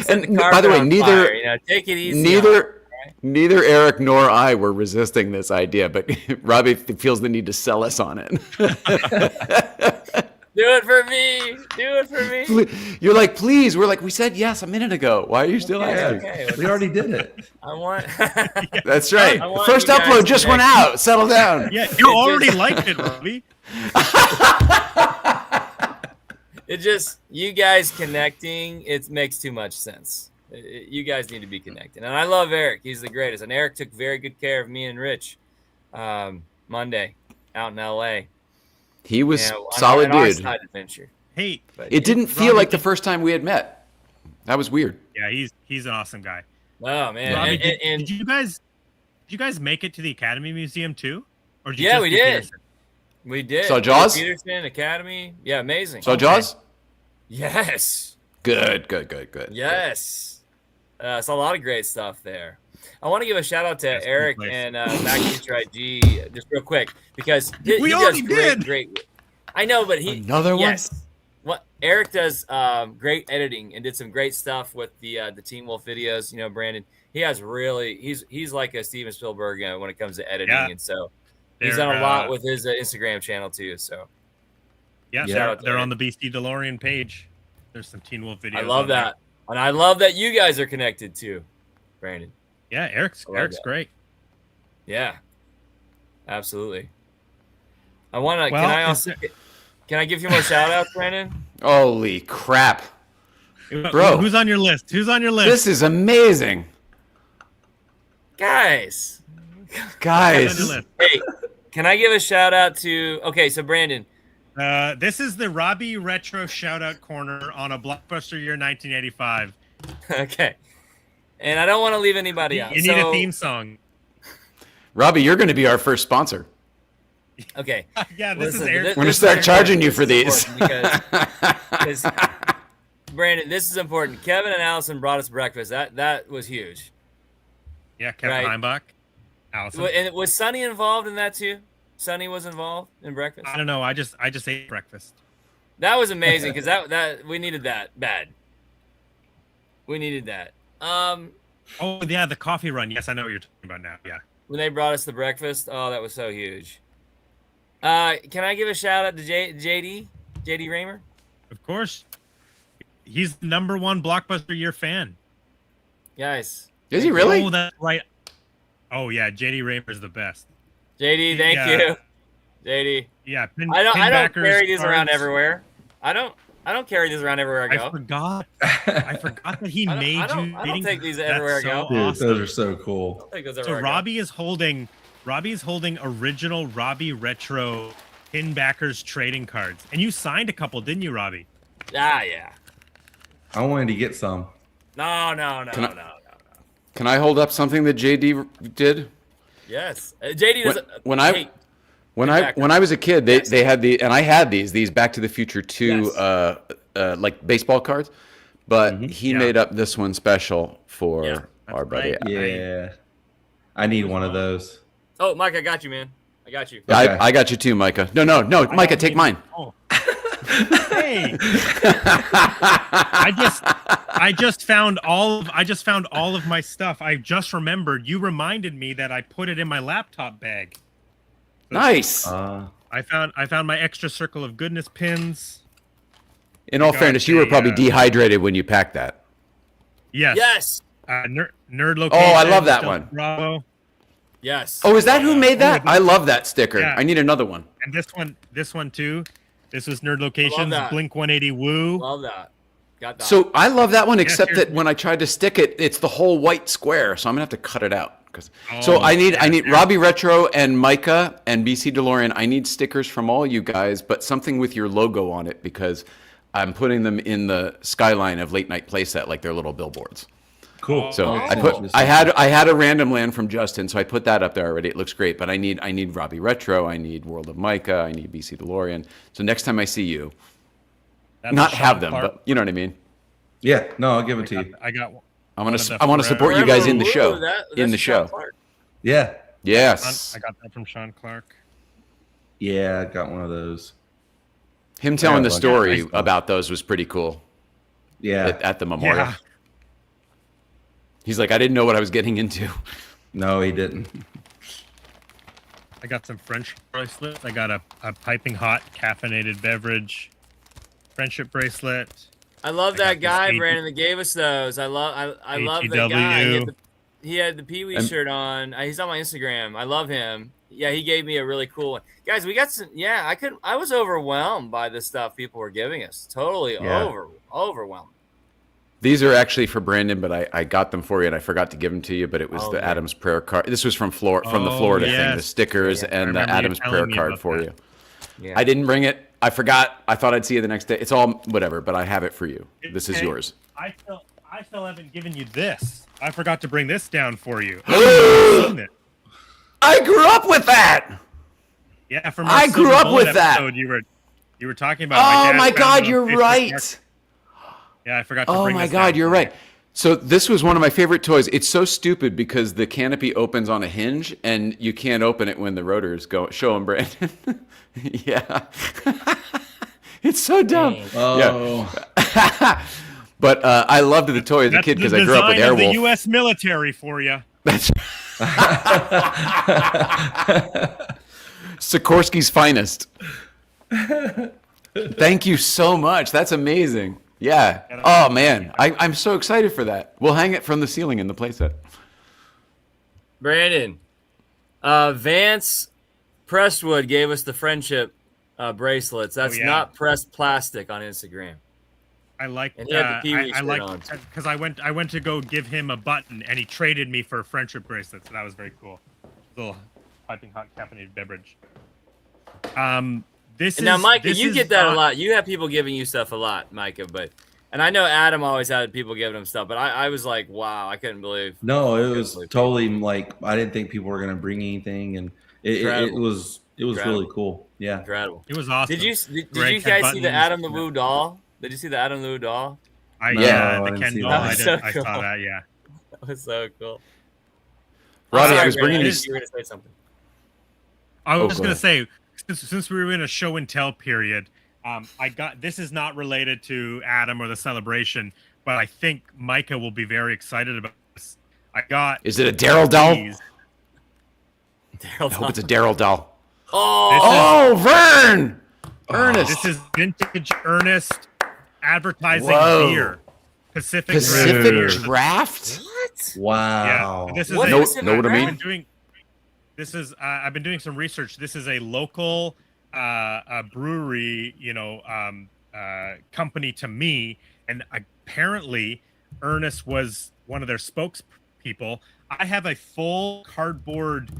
And by the way, take it easy. Neither Eric nor I were resisting this idea, but Robby feels the need to sell us on it. Do it for me. Do it for me. You're like, please. We're like, we said yes a minute ago. Why are you still asking? Okay. we already did it. I want. That's right. The first upload just went out. Settle down. Yeah, you already liked it, Robby. It just, you guys connecting, it makes too much sense. You guys need to be connected. And I love Eric. He's the greatest. And Eric took very good care of me and Rich Monday out in LA. He was solid dude. Side adventure. Hey, it didn't feel like the first time we had met. That was weird. Yeah, he's an awesome guy. Oh man! Robby, did you guys make it to the Academy Museum too? Or did you we did. Peterson? We did. Saw Jaws? Peterson Academy. Yeah, amazing. Saw Jaws? Yes. Good. Yes. Saw a lot of great stuff there. I want to give a shout out to Eric and Mac Future IG just real quick because we already did. Great. I know, but another one. Yes. What Eric does great editing and did some great stuff with the Teen Wolf videos. Brandon, he has he's like a Steven Spielberg when it comes to editing, and so he's done a lot with his Instagram channel too. So they're on the BC DeLorean page. There's some Teen Wolf videos. I love that, and I love that you guys are connected too, Brandon. Yeah, Eric's great. Yeah, absolutely. I want to. Can I give you more shout outs, Brandon? Holy crap. Bro. Who's on your list? This is amazing. Guys. Hey, Can I give a shout out to? Okay, so Brandon. This is the Robby Retro shout out corner on a blockbuster year 1985. Okay, and I don't want to leave anybody out. You need a theme song. Robbie, you're going to be our first sponsor. Okay. Yeah, this Listen, is Eric. We're going to start charging you for these. Because Brandon, this is important. Kevin and Allison brought us breakfast. That was huge. Yeah, Kevin Right. Heimbach. Allison. And was Sonny involved in that too? Sonny was involved in breakfast. I don't know. I just ate breakfast. That was amazing because that we needed that bad. We needed that. Oh yeah, the coffee run. Yes, I know what you're talking about now. Yeah. When they brought us the breakfast, oh, that was so huge. Can I give a shout out to JD Raymer? Of course. He's the #1 blockbuster year fan. Guys. Is he really? Oh, that's right. Oh yeah, JD Raymer's the best. JD, thank you. JD. Yeah, I don't Pinbackers carry these around cards. everywhere. I don't carry these around everywhere I go. I forgot that he made you. I don't take these everywhere I go. That's so Dude, awesome. those are so cool. I'll take those So everywhere I go. Robbie is holding original Robby Retro Pinbackers trading cards, and you signed a couple, didn't you, Robbie? Yeah. I wanted to get some. No. Can I hold up something that JD did? Yes. JD does. When I was a kid, they had and I had these Back to the Future 2 like baseball cards, but he made up this one special for our buddy. right. Yeah. I need one of those. Oh, Mike, I got you, man. I got you. Yeah, Okay. I got you too, Micah. No, Micah, take mine. Oh. Hey. I just found all of my stuff. I just remembered. You reminded me that I put it in my laptop bag. Nice. I found my extra circle of goodness pins. In all got fairness, you were probably dehydrated when you packed that. Yes. Yes. Nerd location. Oh, I love that one. Bravo. Yes. Oh, is that who made that? I love that sticker. Yeah. I need another one. And this one too. This was Nerd Locations, that. Blink 180 Woo. Love that. Got that. So I love that one, except here's- that when I tried to stick it, it's the whole white square. So I'm gonna have to cut it out. So I need Robby Retro and Micah and BC DeLorean. I need stickers from all you guys, but something with your logo on it because I'm putting them in the skyline of Late Night Playset like they're little billboards. Cool. So Oh. I had a random land from Justin, so I put that up there already. It looks great, but I need Robby Retro, I need World of Micah, I need BC DeLorean. So next time I see you, That's not Sean have them, Clark. but you know what I mean. Yeah, no, I'll give it to you. I got one. I One of the want to support you guys in the show. That's In the Sean show. Clark. Yeah. Yes. I got that from Sean Clark. Yeah, I got one of those. Him telling the Yeah, story nice. about those was pretty cool Yeah. at the memorial. Yeah. He's like, I didn't know what I was getting into. No, he didn't. I got some French bracelets. I got a piping hot caffeinated beverage friendship bracelet. I love I that got guy, this Brandon, that gave us those. I love that ATW. guy. He had the Pee Wee And- shirt on. He's on my Instagram. I love him. Yeah, he gave me a really cool one. Guys, we got some. Yeah, I was overwhelmed by the stuff people were giving us. Totally Yeah. overwhelmed. These are actually for Brandon, but I got them for you and I forgot to give them to you. But it was Oh, the man. Adam's prayer card. This was from the Oh, Florida thing, the yes. stickers Yeah. I and the remember you Adam's telling prayer me card about for that. you. Yeah. I didn't bring it. I forgot. I thought I'd see you the next day. It's all whatever, but I have it for you. This is Okay. yours. I still haven't given you this. I forgot to bring this down for you. Seen it. I grew up with that. Yeah, from I our grew Silver up Bullet with that. episode, You were talking about. Oh dad my found God, it on you're Facebook right. Market. Yeah, I forgot to Oh bring my this God, down you're for right. So this was one of my favorite toys. It's so stupid because the canopy opens on a hinge and you can't open it when the rotors go. Show them, Brandon. Yeah. It's so dumb. Oh. Yeah. But I loved the toy as a That's kid because the I grew up with design of the Airwolf. U.S. military for you. That's Sikorsky's finest. Thank you so much. That's amazing. Yeah. Oh man, I'm so excited for that. We'll hang it from the ceiling in the playset. Brandon, Vance Prestwood gave us the friendship bracelets. That's yeah. not pressed plastic on Instagram. I like And he had the Pee Wee I shirt like on. because I went to go give him a button and he traded me for a friendship bracelet, so that was very cool. A piping hot caffeinated beverage. Now, Micah, this you is get that a not- lot. You have people giving you stuff a lot, Micah. And I know Adam always had people giving him stuff, but I was like, wow, I couldn't believe. No, it was totally like I didn't think people were gonna bring anything, and it was really cool. Yeah, Incredible. It was awesome. Did you Greg guys had see the buttons. Adam the Woo doll? Did you see the Adam the Woo doll? I No, yeah, I the didn't Ken see doll. that. I, That's did, so I cool. saw that. Yeah. That was so cool. Robbie, Sorry, I was bringing Brandon, these. you were going to say something. I was Oh, just go gonna say, since we were in a show and tell period, I got this is not related to Adam or the celebration, but I think Micah will be very excited about this. I got. Is it a Daryl doll? these. Daryl I hope it's a Daryl doll. Oh, Oh, Vern! Ernest. This is vintage Ernest advertising Whoa. beer. Pacific Pacific Draft. Draft? what? wow. Yeah, this is What a- is it, know what I Brad? mean? I've been doing. This is I've been doing some research. This is a local brewery, company to me, and apparently Ernest was one of their spokespeople. I have a full cardboard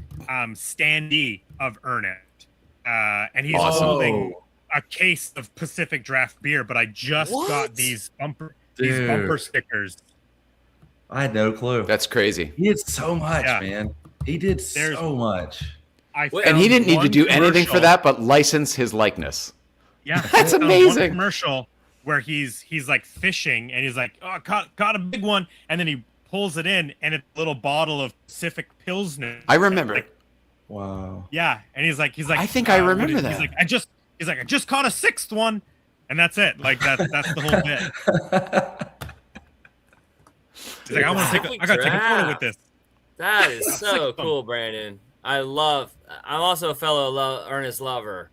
standee of Ernest, and he's Awesome. holding a case of Pacific Draft beer. But I just What? got these bumper Dude. stickers. I had no clue. That's crazy. He did so much, Yeah. man. He did There's- so much. I Well, And he found didn't need to one do anything for commercial- that but license his likeness. Yeah, That's I found one amazing. commercial where he's like fishing and he's like, "Oh, caught a big one," and then he pulls it in and it's a little bottle of Pacific Pilsner. I remember. Like, Wow. yeah, and he's like, I think I what remember is- that. He's like, I just caught a sixth one, and that's it. Like that's the whole bit. He's like, I gotta take a photo with this. That is so Sick of 'em. cool, Brandon. I'm also a fellow Ernest lover.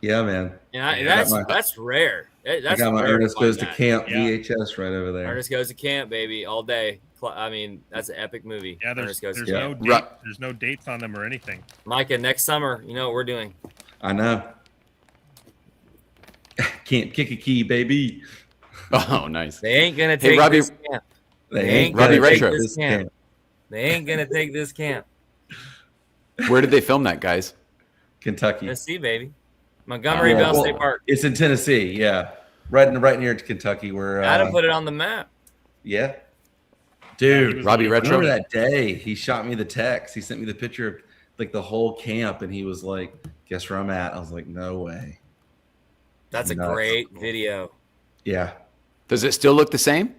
Yeah, man. And Yeah, that's rare. That's I got my rare Ernest find Goes to that. Camp Yeah. VHS right over there. Ernest Goes to Camp, baby, all day. I mean, that's an epic movie. Yeah, Ernest Goes there's to no Camp. date, there's no dates on them or anything. Micah, next summer, you know what we're doing. I know. Can't kick a key, baby. Oh, nice. They ain't gonna Hey, take Robbie- this camp. They ain't Robbie gonna take Retro. this Camp. They ain't gonna take this camp. Where did they film that, guys? Kentucky. Tennessee, baby. Montgomery Yeah, Bell well, State Park. It's in Tennessee, yeah. Right near Kentucky where Adam put it on the map. yeah. Yeah, Dude, he was Robbie like, Retro. remember that day he shot me the text. He sent me the picture of like the whole camp and he was like, "Guess where I'm at?" I was like, "No way." That's a Nuts. great video. Yeah. Does it still look the same?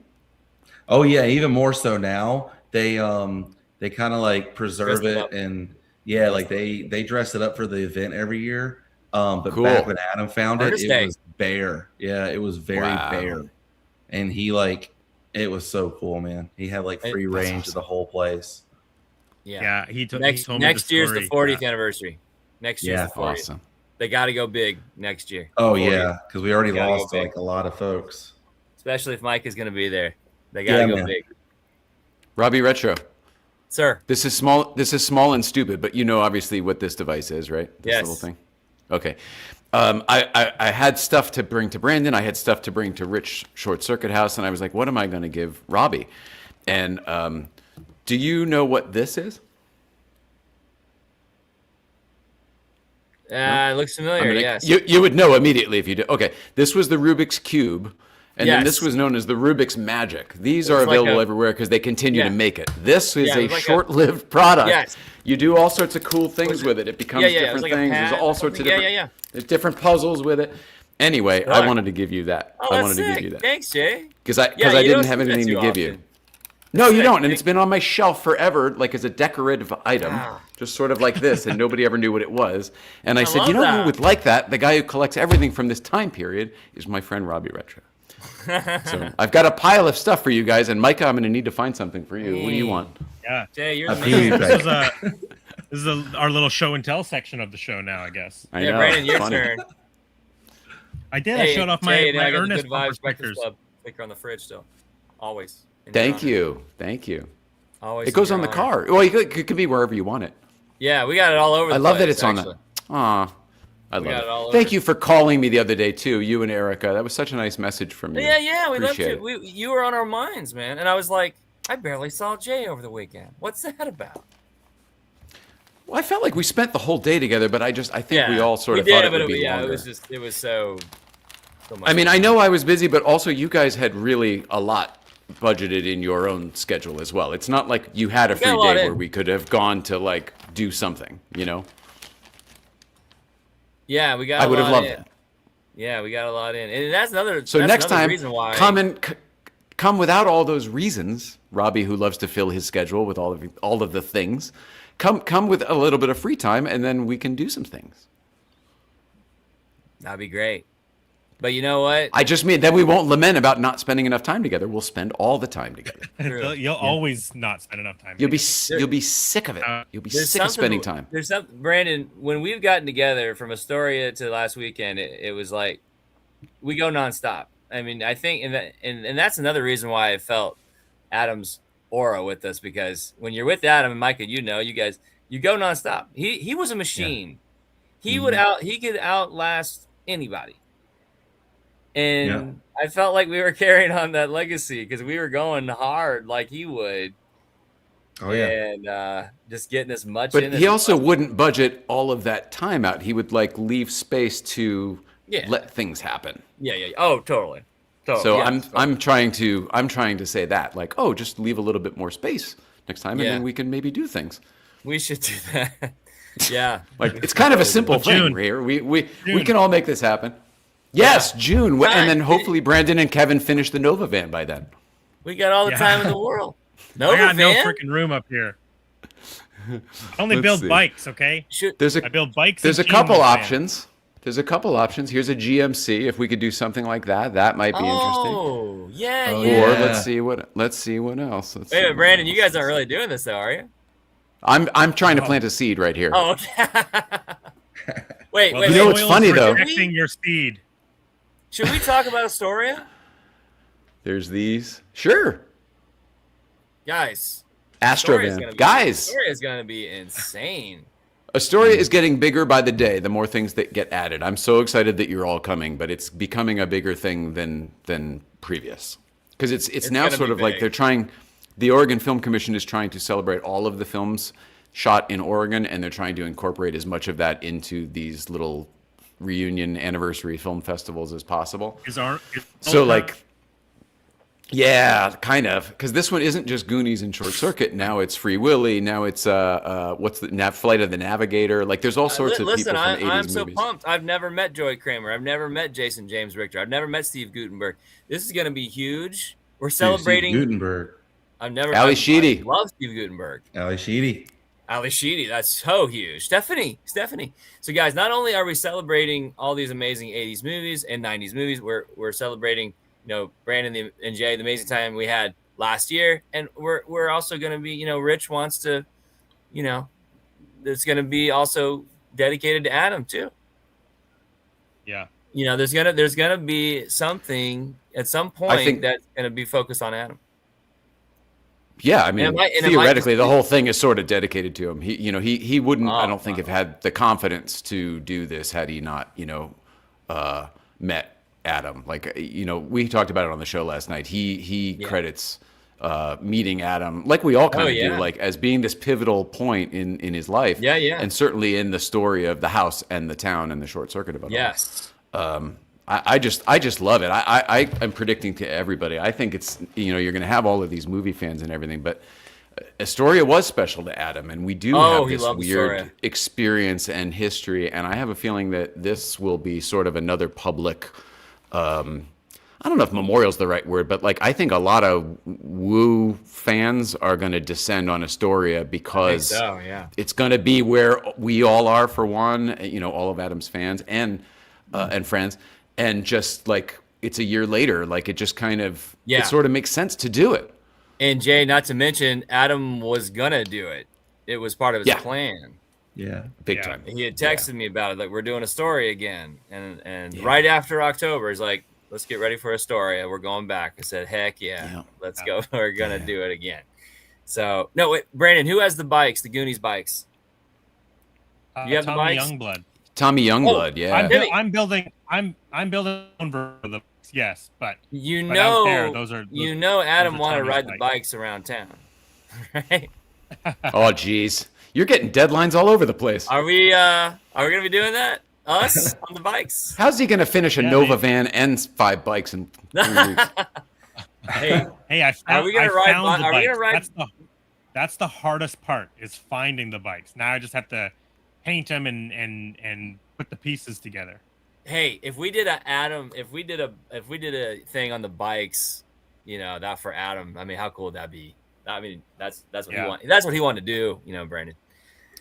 Oh yeah, even more so now. They kind of like preserve Dress it it up. and yeah, like they dress it up for the event every year. But Cool. back when Adam found it, Artist it Day. was bare. Yeah, it was very Wow. bare. And it was so cool, man. He had like free That's range of the whole place. Yeah. Yeah, he told Next me next the year's the story. 40th anniversary. Next year's Yeah. the 40th. Awesome. They got to go big next year. Oh 40th. yeah, because we already Gotta go lost big. like a lot of folks. Especially if Mike is going to be there. They got to Yeah, go man. big. Robbie Retro. Sir. This is small and stupid, but you know obviously what this device is, right? This Yes. little thing. Okay. I had stuff to bring to Brandon. I had stuff to bring to Rich Short Circuit House, and I was like, what am I going to give Robbie? And do you know what this is? It looks familiar, I mean, yes. You would know immediately if you do. Okay. This was the Rubik's Cube. And then Yes. this was known as the Rubik's Magic. These are It's like available a- everywhere because they continue Yeah. to make it. This is Yeah, a it's like a- short-lived product. Yes. You do all sorts of cool things with it. It becomes Yeah, it was different like a things. pad There's all or sorts of something. different. Yeah. There's different puzzles with it. Anyway, I Right. wanted to give you that. Oh, I that's wanted to sick. give you that Thanks, Jay. because I Yeah, you didn't don't have see that anything to too give you. often. No, you Sick, don't, and Jake. it's been on my shelf forever, like as a decorative item, Ah. just sort of like this, and nobody ever knew what it was. And I said, love you know that. who would like that? The guy who collects everything from this time period is my friend Robby Retro. So I've got a pile of stuff for you guys, and Micah, I'm going to need to find something for you. What do you want? Yeah, Jay, you're A the few man. this is our little show and tell section of the show now, I guess. I Yeah, know. Brandon, your funny. turn. I did. I showed off my, Jay, my I got the Ernest Good bumper Vibes Breakfast stickers. Club sticker on the fridge still. Always. In your Thank honor. you. Thank you. Always. It goes in on your the honor. car. Well, it could be wherever you want it. Yeah, we got it all over the I love that place, it's on actually. that. Aw. I We love got it. it all Thank over. you for calling me the other day, too, you and Erica. That was such a nice message from you. Yeah, we loved Appreciate it. You were on our minds, man. And I was like, I barely saw Jay over the weekend. What's that about? Well, I felt like we spent the whole day together, but I think we all sort of did, thought it but would be longer. it was so much I mean, fun. I know I was busy, but also you guys had really a lot budgeted in your own schedule as well. It's not like you had a free got a lot day in. where we could have gone to like do something, you know? Yeah, we got I a would have lot loved in. that. Yeah, we got a lot in. And that's another So that's next another time, reason why come without all those reasons. Robbie, who loves to fill his schedule with all of the things, come with a little bit of free time, and then we can do some things. that'd be great. But you know what? I just mean then we won't lament about not spending enough time together. We'll spend all the time together. True. You'll always not spend enough time. You'll be together. you'll be sick of it. You'll be There's sick of something- spending time. There's something, Brandon, when we've gotten together from Astoria to last weekend, it was like we go nonstop. I mean, I think, and that's another reason why I felt Adam's aura with us, because when you're with Adam and Micah, you guys, you go nonstop. He was a machine. He could outlast anybody. And I felt like we were carrying on that legacy because we were going hard like he would. Oh yeah. And just getting as much But in. he also wouldn't budget all of that time out. He would like leave space to let things happen. Yeah. Oh, totally. So yeah, I'm trying to say that, like, oh, just leave a little bit more space next time, and then we can maybe do things. We should do that. Yeah. Like it's kind of a simple thing here. We can all make this happen. Yes, June, and then hopefully Brandon and Kevin finish the Nova van by then. We got all the time in the world. Nova I got no van? freaking room up here. I only Let's build see. bikes, okay? I build bikes. There's a and couple Teen Wolf options. Here's a GMC. If we could do something like that, that might be interesting. Oh, yeah, Oh, yeah. Or Yeah. let's see what else. Let's Wait, see what Brandon, else. you guys aren't really doing this, though, are you? I'm trying to plant a seed right here. Oh, okay. wait. Well, You know what's oil's funny, though? protecting your speed. Should we talk about Astoria? There's these. Sure. Guys. Astrovan. Guys, Astoria is going to be insane. Astoria is getting bigger by the day, the more things that get added. I'm so excited that you're all coming, but it's becoming a bigger thing than previous. Because it's now gonna sort be of like big. they're trying, the Oregon Film Commission is trying to celebrate all of the films shot in Oregon, and they're trying to incorporate as much of that into these little reunion anniversary film festivals as possible. So like, yeah, kind of, because this one isn't just Goonies and Short Circuit. Now it's Free Willy. Now it's what's the Flight of the Navigator. Like there's all sorts of Listen, people from 80s I'm so movies. pumped. I've never met Joey Kramer. I've never met Jason James Richter. I've never met Steve Gutenberg. This is going to be huge. We're celebrating. Gutenberg, I've never. Ali I Sheedy. love Steve Gutenberg. Ali Sheedy. Ali Sheedy, that's so huge. Stephanie. So, guys, not only are we celebrating all these amazing 80s movies and 90s movies, we're celebrating, Brandon and Jay, the amazing time we had last year, and we're also going to be, Rich wants to, it's going to be also dedicated to Adam too. Yeah. There's gonna be something at some point that's going to be focused on Adam. Yeah, I mean, And it might theoretically, just the be- whole thing is sort of dedicated to him. He wouldn't, I Oh, don't think, have had the confidence to do this had he not, met Adam. Like, we talked about it on the show last night. He credits meeting Adam, like we all kind of do, like as being this pivotal point in his life. Yeah, yeah. And certainly in the story of the house and the town and the short circuit of it all. Yes. I just love it. I'm predicting to everybody. I think it's, you're going to have all of these movie fans and everything, but Astoria was special to Adam, and we do have he this loved weird Astoria. experience and history. And I have a feeling that this will be sort of another public. I don't know if memorial's the right word, but like I think a lot of Woo fans are going to descend on Astoria because it's going to be where we all are for one. All of Adam's fans and friends. And just like it's a year later, like it just kind of it sort of makes sense to do it. And Jay, not to mention, Adam was gonna do it. It was part of his plan. Yeah. Big time. He had texted me about it, like we're doing a story again, and right after October, he's like, "Let's get ready for Astoria. We're going back." I said, "Heck yeah, let's go. We're gonna do it again." So no, wait, Brandon, who has the bikes? The Goonies bikes? You have the Tommy bikes? Youngblood. Tommy Youngblood, yeah. I'm building one for the yes, but out there, those are Adam wanted to Tommy's ride the bikes. bikes around town, right? Oh, geez. You're getting deadlines all over the place. Are we gonna be doing that? Us on the bikes? How's he going to finish a Nova van and 5 bikes in 3 weeks? Hey, Hey, I found, are we gonna I ride? found the Are we bikes. gonna ride? That's the hardest part is finding the bikes. Now I just have to paint them and put the pieces together. Hey, if we did a thing on the bikes, that for Adam, I mean, how cool would that be? I mean, that's what he want. That's what he wanted to do, Brandon.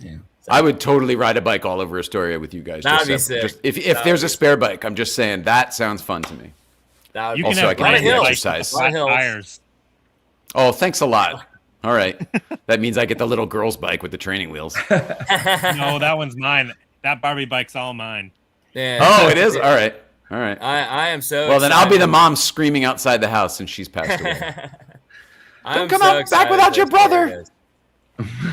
Yeah. So, I would totally ride a bike all over Astoria with you guys. That'd be sick. If there's a spare bike, I'm just saying that sounds fun to me. that would You be can Also, have I can brand do new exercise. bikes with Hills. flat tires. Oh, thanks a lot. All right. That means I get the little girl's bike with the training wheels. No, that one's mine. That Barbie bike's all mine. Yeah, Oh, it is? All right. All right. I am so. Well, then I'll be the excited. mom screaming outside the house since she's passed away. I'm come so out back excited without for your this story,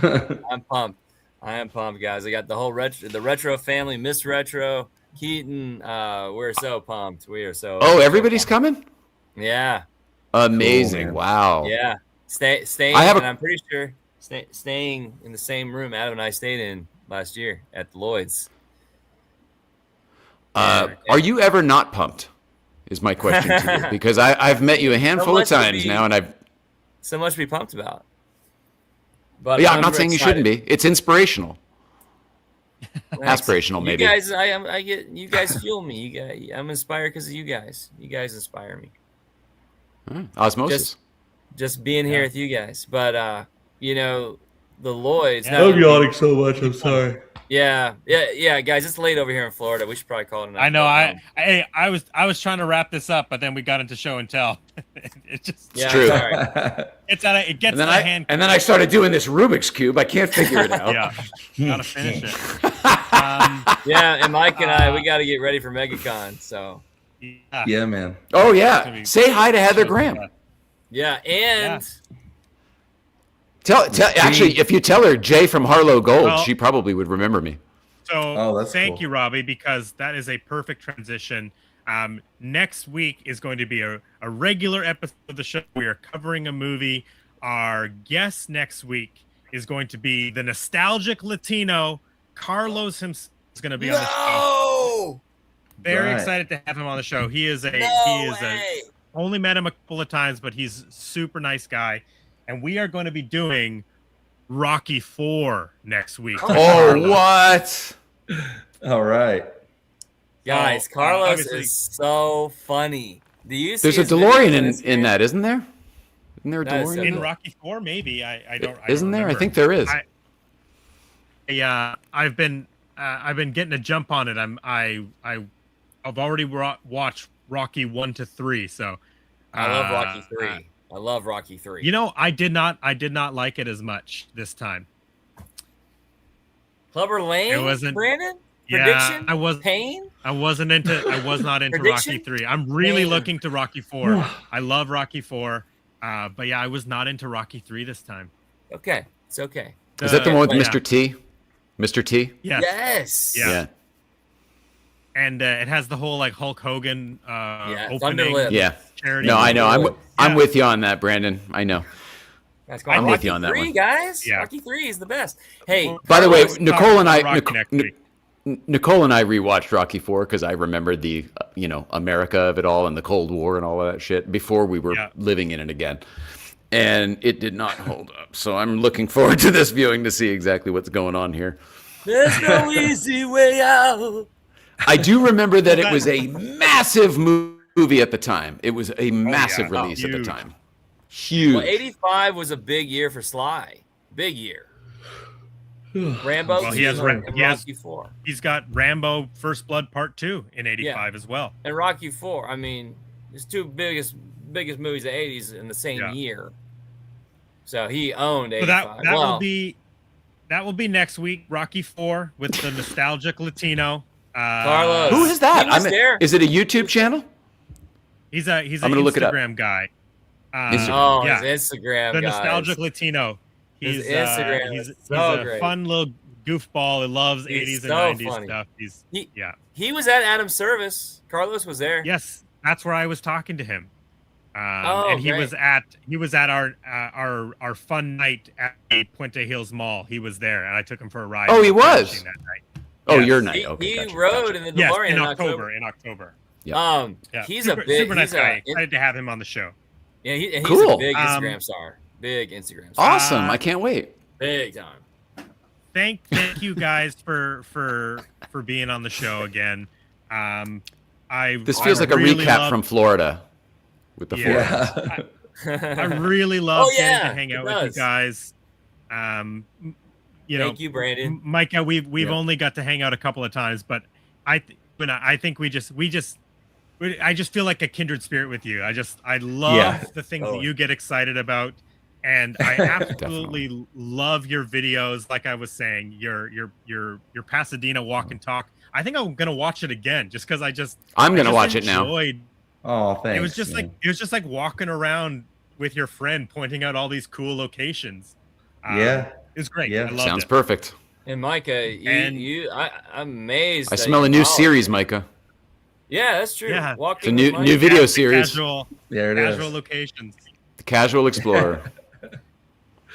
brother. guys. I'm pumped. I am pumped, guys. I got the whole retro family, Miss Retro, Keaton. We're so pumped. We are so. Oh, everybody's coming? Yeah, Amazing. man. Wow. yeah. Staying. I have and I'm pretty sure staying in the same room Adam and I stayed in last year at Lloyd's. Are you ever not pumped? Is my question to you. Because I've met you a handful of much to times be- now, and I've. So much to be pumped about. But Yeah, I'm not saying you shouldn't excited. be. It's inspirational. Thanks. Aspirational, maybe. You guys, I get you guys fuel me. You guys, I'm inspired because of you guys. You guys inspire me. Osmosis. Just being here with you guys. But the Lloyds. Yeah. now- I'm yawning so much. I'm sorry. Yeah, guys. It's late over here in Florida. We should probably call it a night. I know. But, I was trying to wrap this up, but then we got into show and tell. It just yeah, true. sorry. it gets And then the hand. and then I started doing this Rubik's cube. I can't figure it out. Yeah, gotta finish it. Yeah, and Mike and I, we got to get ready for MegaCon. So Yeah. Yeah, man. Oh yeah. Say hi to Heather Graham. yeah, and Tell actually, if you tell her Jay from Harlow Gold, Well- she probably would remember me. So Oh, that's thank cool. you, Robbie, because that is a perfect transition. Next week is going to be a regular episode of the show. We are covering a movie. Our guest next week is going to be the nostalgic Latino Carlos himself. Is going to be on the show. Very Right. excited to have him on the show. He is a only met him a couple of times, but he's a super nice guy. And we are going to be doing Rocky 4 next week. Oh, what? All right. guys, So, Carlos obviously- is so funny. Do you see There's a his DeLorean videos in that, isn't there? Isn't there a That is DeLorean? so in In it? Rocky 4, maybe. I don't. Isn't there? I remember. think there is. I've been getting a jump on it. I've already watched Rocky 1 to 3. So I love Rocky 3. I love Rocky 3. You know, I did not like it as much this time. Clubber Lane, It wasn't- Brandon? Yeah, Prediction? I was Pain? I was not into Rocky Prediction? 3. I'm really Man. looking to Rocky 4. I love Rocky 4. But yeah, I was not into Rocky 3 this time. Okay. It's okay. Is that the one with yeah. Mr. T? Mr. T? Yes. Yes. Yeah. And it has the whole like Hulk Hogan opening Thunderlip. Yeah. charity. No, I know. I'm Yeah. with you on that, Brandon. I know. That's I'm Rocky with you on that 3, one. guys. Yeah. Rocky 3 is the best. Hey, By the way, Carlos, Nicole and I, Rocky next week. Nicole and I rewatched Rocky 4 because I remembered the, America of it all and the Cold War and all of that shit before we were Yeah. living in it again. And it did not hold up. So I'm looking forward to this viewing to see exactly what's going on here. there's no easy way out. I do remember that it was a massive movie at the time. It was a massive yeah. release at the Huge. time. Huge. Well, 85 was a big year for Sly. Big year. Rambo. Well, he has and he has- Rocky 4. He's got Rambo First Blood Part 2 in 85 as well. And Rocky 4. I mean, it's two biggest movies of the 80s in the same Yeah. year. So he owned 85. So that Well, will be next week, Rocky 4 with the nostalgic Latino. Carlos. Who is that? He was there. Is it a YouTube channel? He's an I'm gonna look it up. Instagram guy. Oh, yeah, his Instagram the guys. nostalgic Latino. His He's Instagram he's is so a great. fun little goofball. He loves He's 80s and so 90s funny. stuff. He was at Adam's service. Carlos was there. Yes, that's where I was talking to him. And he great. was at our fun night at the Puente Hills Mall. He was there, and I took him for a ride. Oh, he was? That night. Oh, Yes. your night. He, Okay, he gotcha, rode gotcha. in the Yes, DeLorean in October. Yeah. Yeah, He's super, a big, super nice he's guy. a, Excited to have him on the show. yeah, he's Cool. a big Instagram star. Big Instagram star. Awesome. I can't wait. Big time. Thank you guys for being on the show again. This feels like a really recap love- from Florida with the four. Yeah. I really love Oh, getting yeah, to hang it out with does. you guys. You know, Thank you, Brandon. Micah, we've Yeah. only got to hang out a couple of times, but I think I just feel like a kindred spirit with you. I love Yeah. the things Oh. that you get excited about, and I absolutely love your videos. Like I was saying, your Pasadena walk and talk. I think I'm gonna watch it again just because I'm gonna watch it now. Oh, thanks. It was just man. like walking around with your friend, pointing out all these cool locations. Yeah. It was great. Yeah. I loved Sounds it. perfect. And Micah, And- I'm amazed. I that smell you a new followed. series, Micah. Yeah, that's true. Yeah. It's a Walking new with Micah. video series, Casual There it is. locations. The Casual Explorer.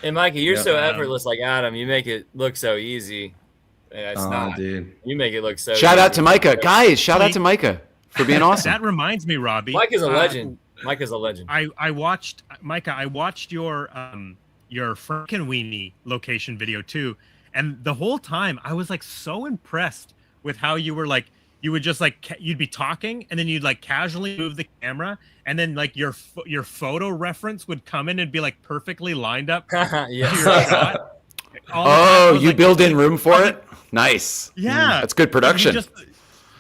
And Micah, you're Yeah. so effortless like Adam. You make it look so easy. Yeah, it's Oh, not. dude. You make it look so Shout out easy. to Micah. Guys, shout out to Micah for being awesome. That reminds me, Robbie. Micah's a legend. Micah's a legend. I watched Micah. I watched your Frankenweenie location video too, and the whole time I was like so impressed with how you were like you would just like you'd be talking and then you'd like casually move the camera and then like your photo reference would come in and be like perfectly lined up to your Yes. shot. All the time, I Oh, was you like, build in room for it? Nice. Yeah, That's good production. Just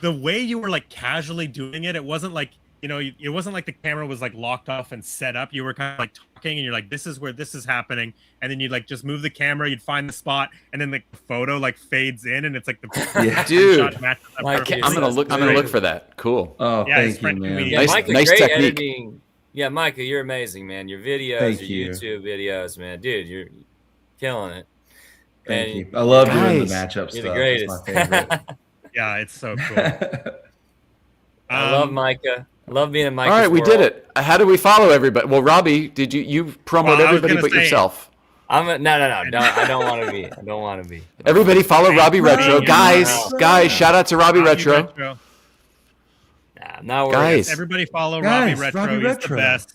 the way you were like casually doing it, it wasn't like it wasn't like the camera was like locked off and set up. You were kind of like talking, and you're like, "This is where this is happening," and then you'd like just move the camera, you'd find the spot, and then the photo like fades in, and it's like the Yeah. Dude. shot matches up Mike, perfectly. I'm gonna look. I'm gonna look for that. Cool. Oh, Yeah, it's thank you, man. Frankenweenie. Yeah, Nice- Micah, nice great technique. editing. Yeah, Micah, you're amazing, man. Your videos, Thank your you. YouTube videos, man. Dude, you're killing it. Thank And you. I love doing the Guys, matchup You're stuff. the It's greatest. my favorite. Yeah, it's so cool. I love Um, Micah. I love being in Micah's All right, we did world. it. How do we follow everybody? Well, Robbie, did you promote Well, I was everybody gonna but say- yourself? No. I don't want to be. I don't want to be. Everybody follow Robby Retro. Right. Guys, shout out to Robby Retro. Nah, I'm not worried. Guys. Everybody follow Guys, Robby Retro. Robby He's Retro. the best.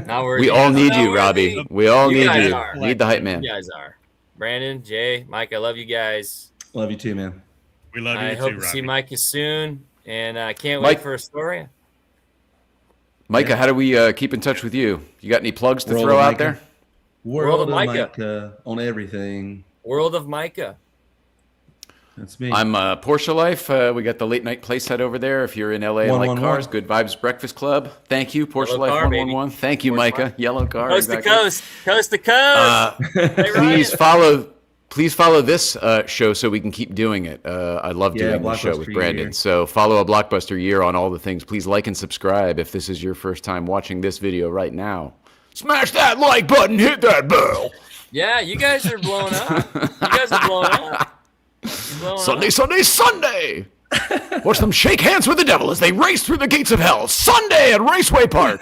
Not worried. We all need Not you, worried. Robbie. We all You need guys you. are. Need the hype man. You guys are. Brandon, Jay, Mike, I love you guys. Love you too, man. We love you I too, hope to Robbie. see Micah soon, and I can't Mike- wait for a story. Micah, how do we keep in touch with you? You got any plugs to World throw of out Micah. there? World of Micah. Micah on everything. World of Micah. That's me. I'm Porsche Life. We got the late night play set over there. If you're in LA and like 111. cars, Good Vibes Breakfast Club. Thank you, Porsche Yellow Life car, 111. Thank you, Porsche Micah. Life. Yellow car. Coast exactly. to coast. Coast to coast. Hey, Please Ryan. follow this show so we can keep doing it. I love Yeah, doing this show with Blockbuster Brandon. Year. So follow a Blockbuster Year on all the things. Please like and subscribe if this is your first time watching this video right now. Smash that like button, hit that bell. Yeah, you guys are blowing up. You guys are blowing up. You're blowing Sunday, up. Sunday, Sunday. Watch them shake hands with the devil as they race through the gates of hell. Sunday at Raceway Park.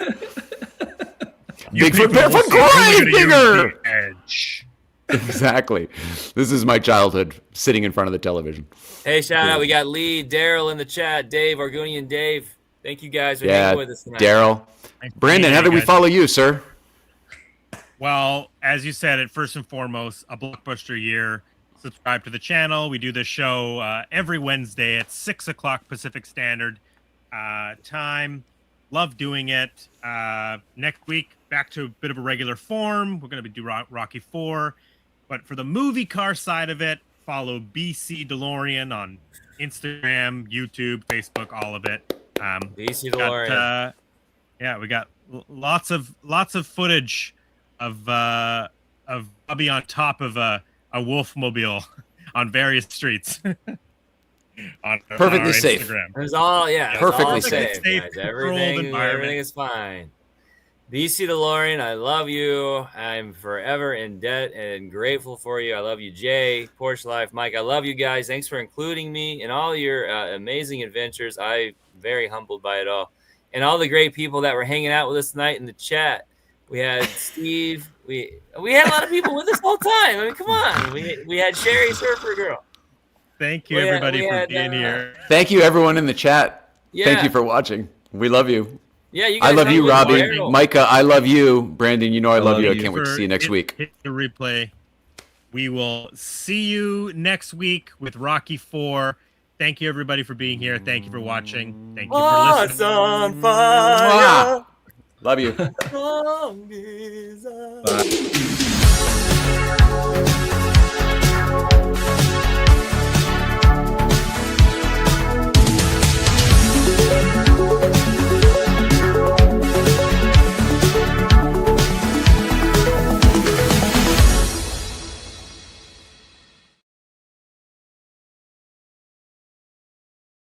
Bigfoot, barefoot, grave digger. Edge. Exactly. This is my childhood, sitting in front of the television. Hey, shout out. We got Lee, Daryl in the chat, Dave, Argonian Dave. Thank you guys for Yeah, hanging with us tonight. Daryl. Brandon, how do we follow you, sir? Well, as you said, it first and foremost, a Blockbuster Year. Subscribe to the channel. We do this show every Wednesday at 6 o'clock Pacific Standard time. Love doing it. Next week, back to a bit of a regular form. We're going to be doing Rocky 4. But for the movie car side of it, follow BC DeLorean on Instagram, YouTube, Facebook, all of it. BC Got, DeLorean. yeah, we got lots of footage of Bobby on top of a Wolfmobile on various streets. on Perfectly our safe. Instagram. It's all, yeah. it's Perfectly all safe. Safe, guys. controlled Everything environment. is fine. BC DeLorean, I love you. I'm forever in debt and grateful for you. I love you, Jay, Porsche Life, Mike. I love you guys. Thanks for including me in all your amazing adventures. I'm very humbled by it all. and all the great people that were hanging out with us tonight in the chat. We had Steve. We had a lot of people with us the whole time. I mean, come on. We had Sherry Surfer Girl. Thank you, everybody, for being here. Thank you, everyone in the chat. Yeah. Thank you for watching. We love you. Yeah, you guys I love you, with Robby. Daryl. Micah, I love you. Brandon, you know I love love you. I you. can't wait to see you next week. Hit the replay. We will see you next week with Rocky 4. Thank you, everybody, for being here. Thank you for watching. Thank you for Hearts listening. on fire. Love you. Long is Bye.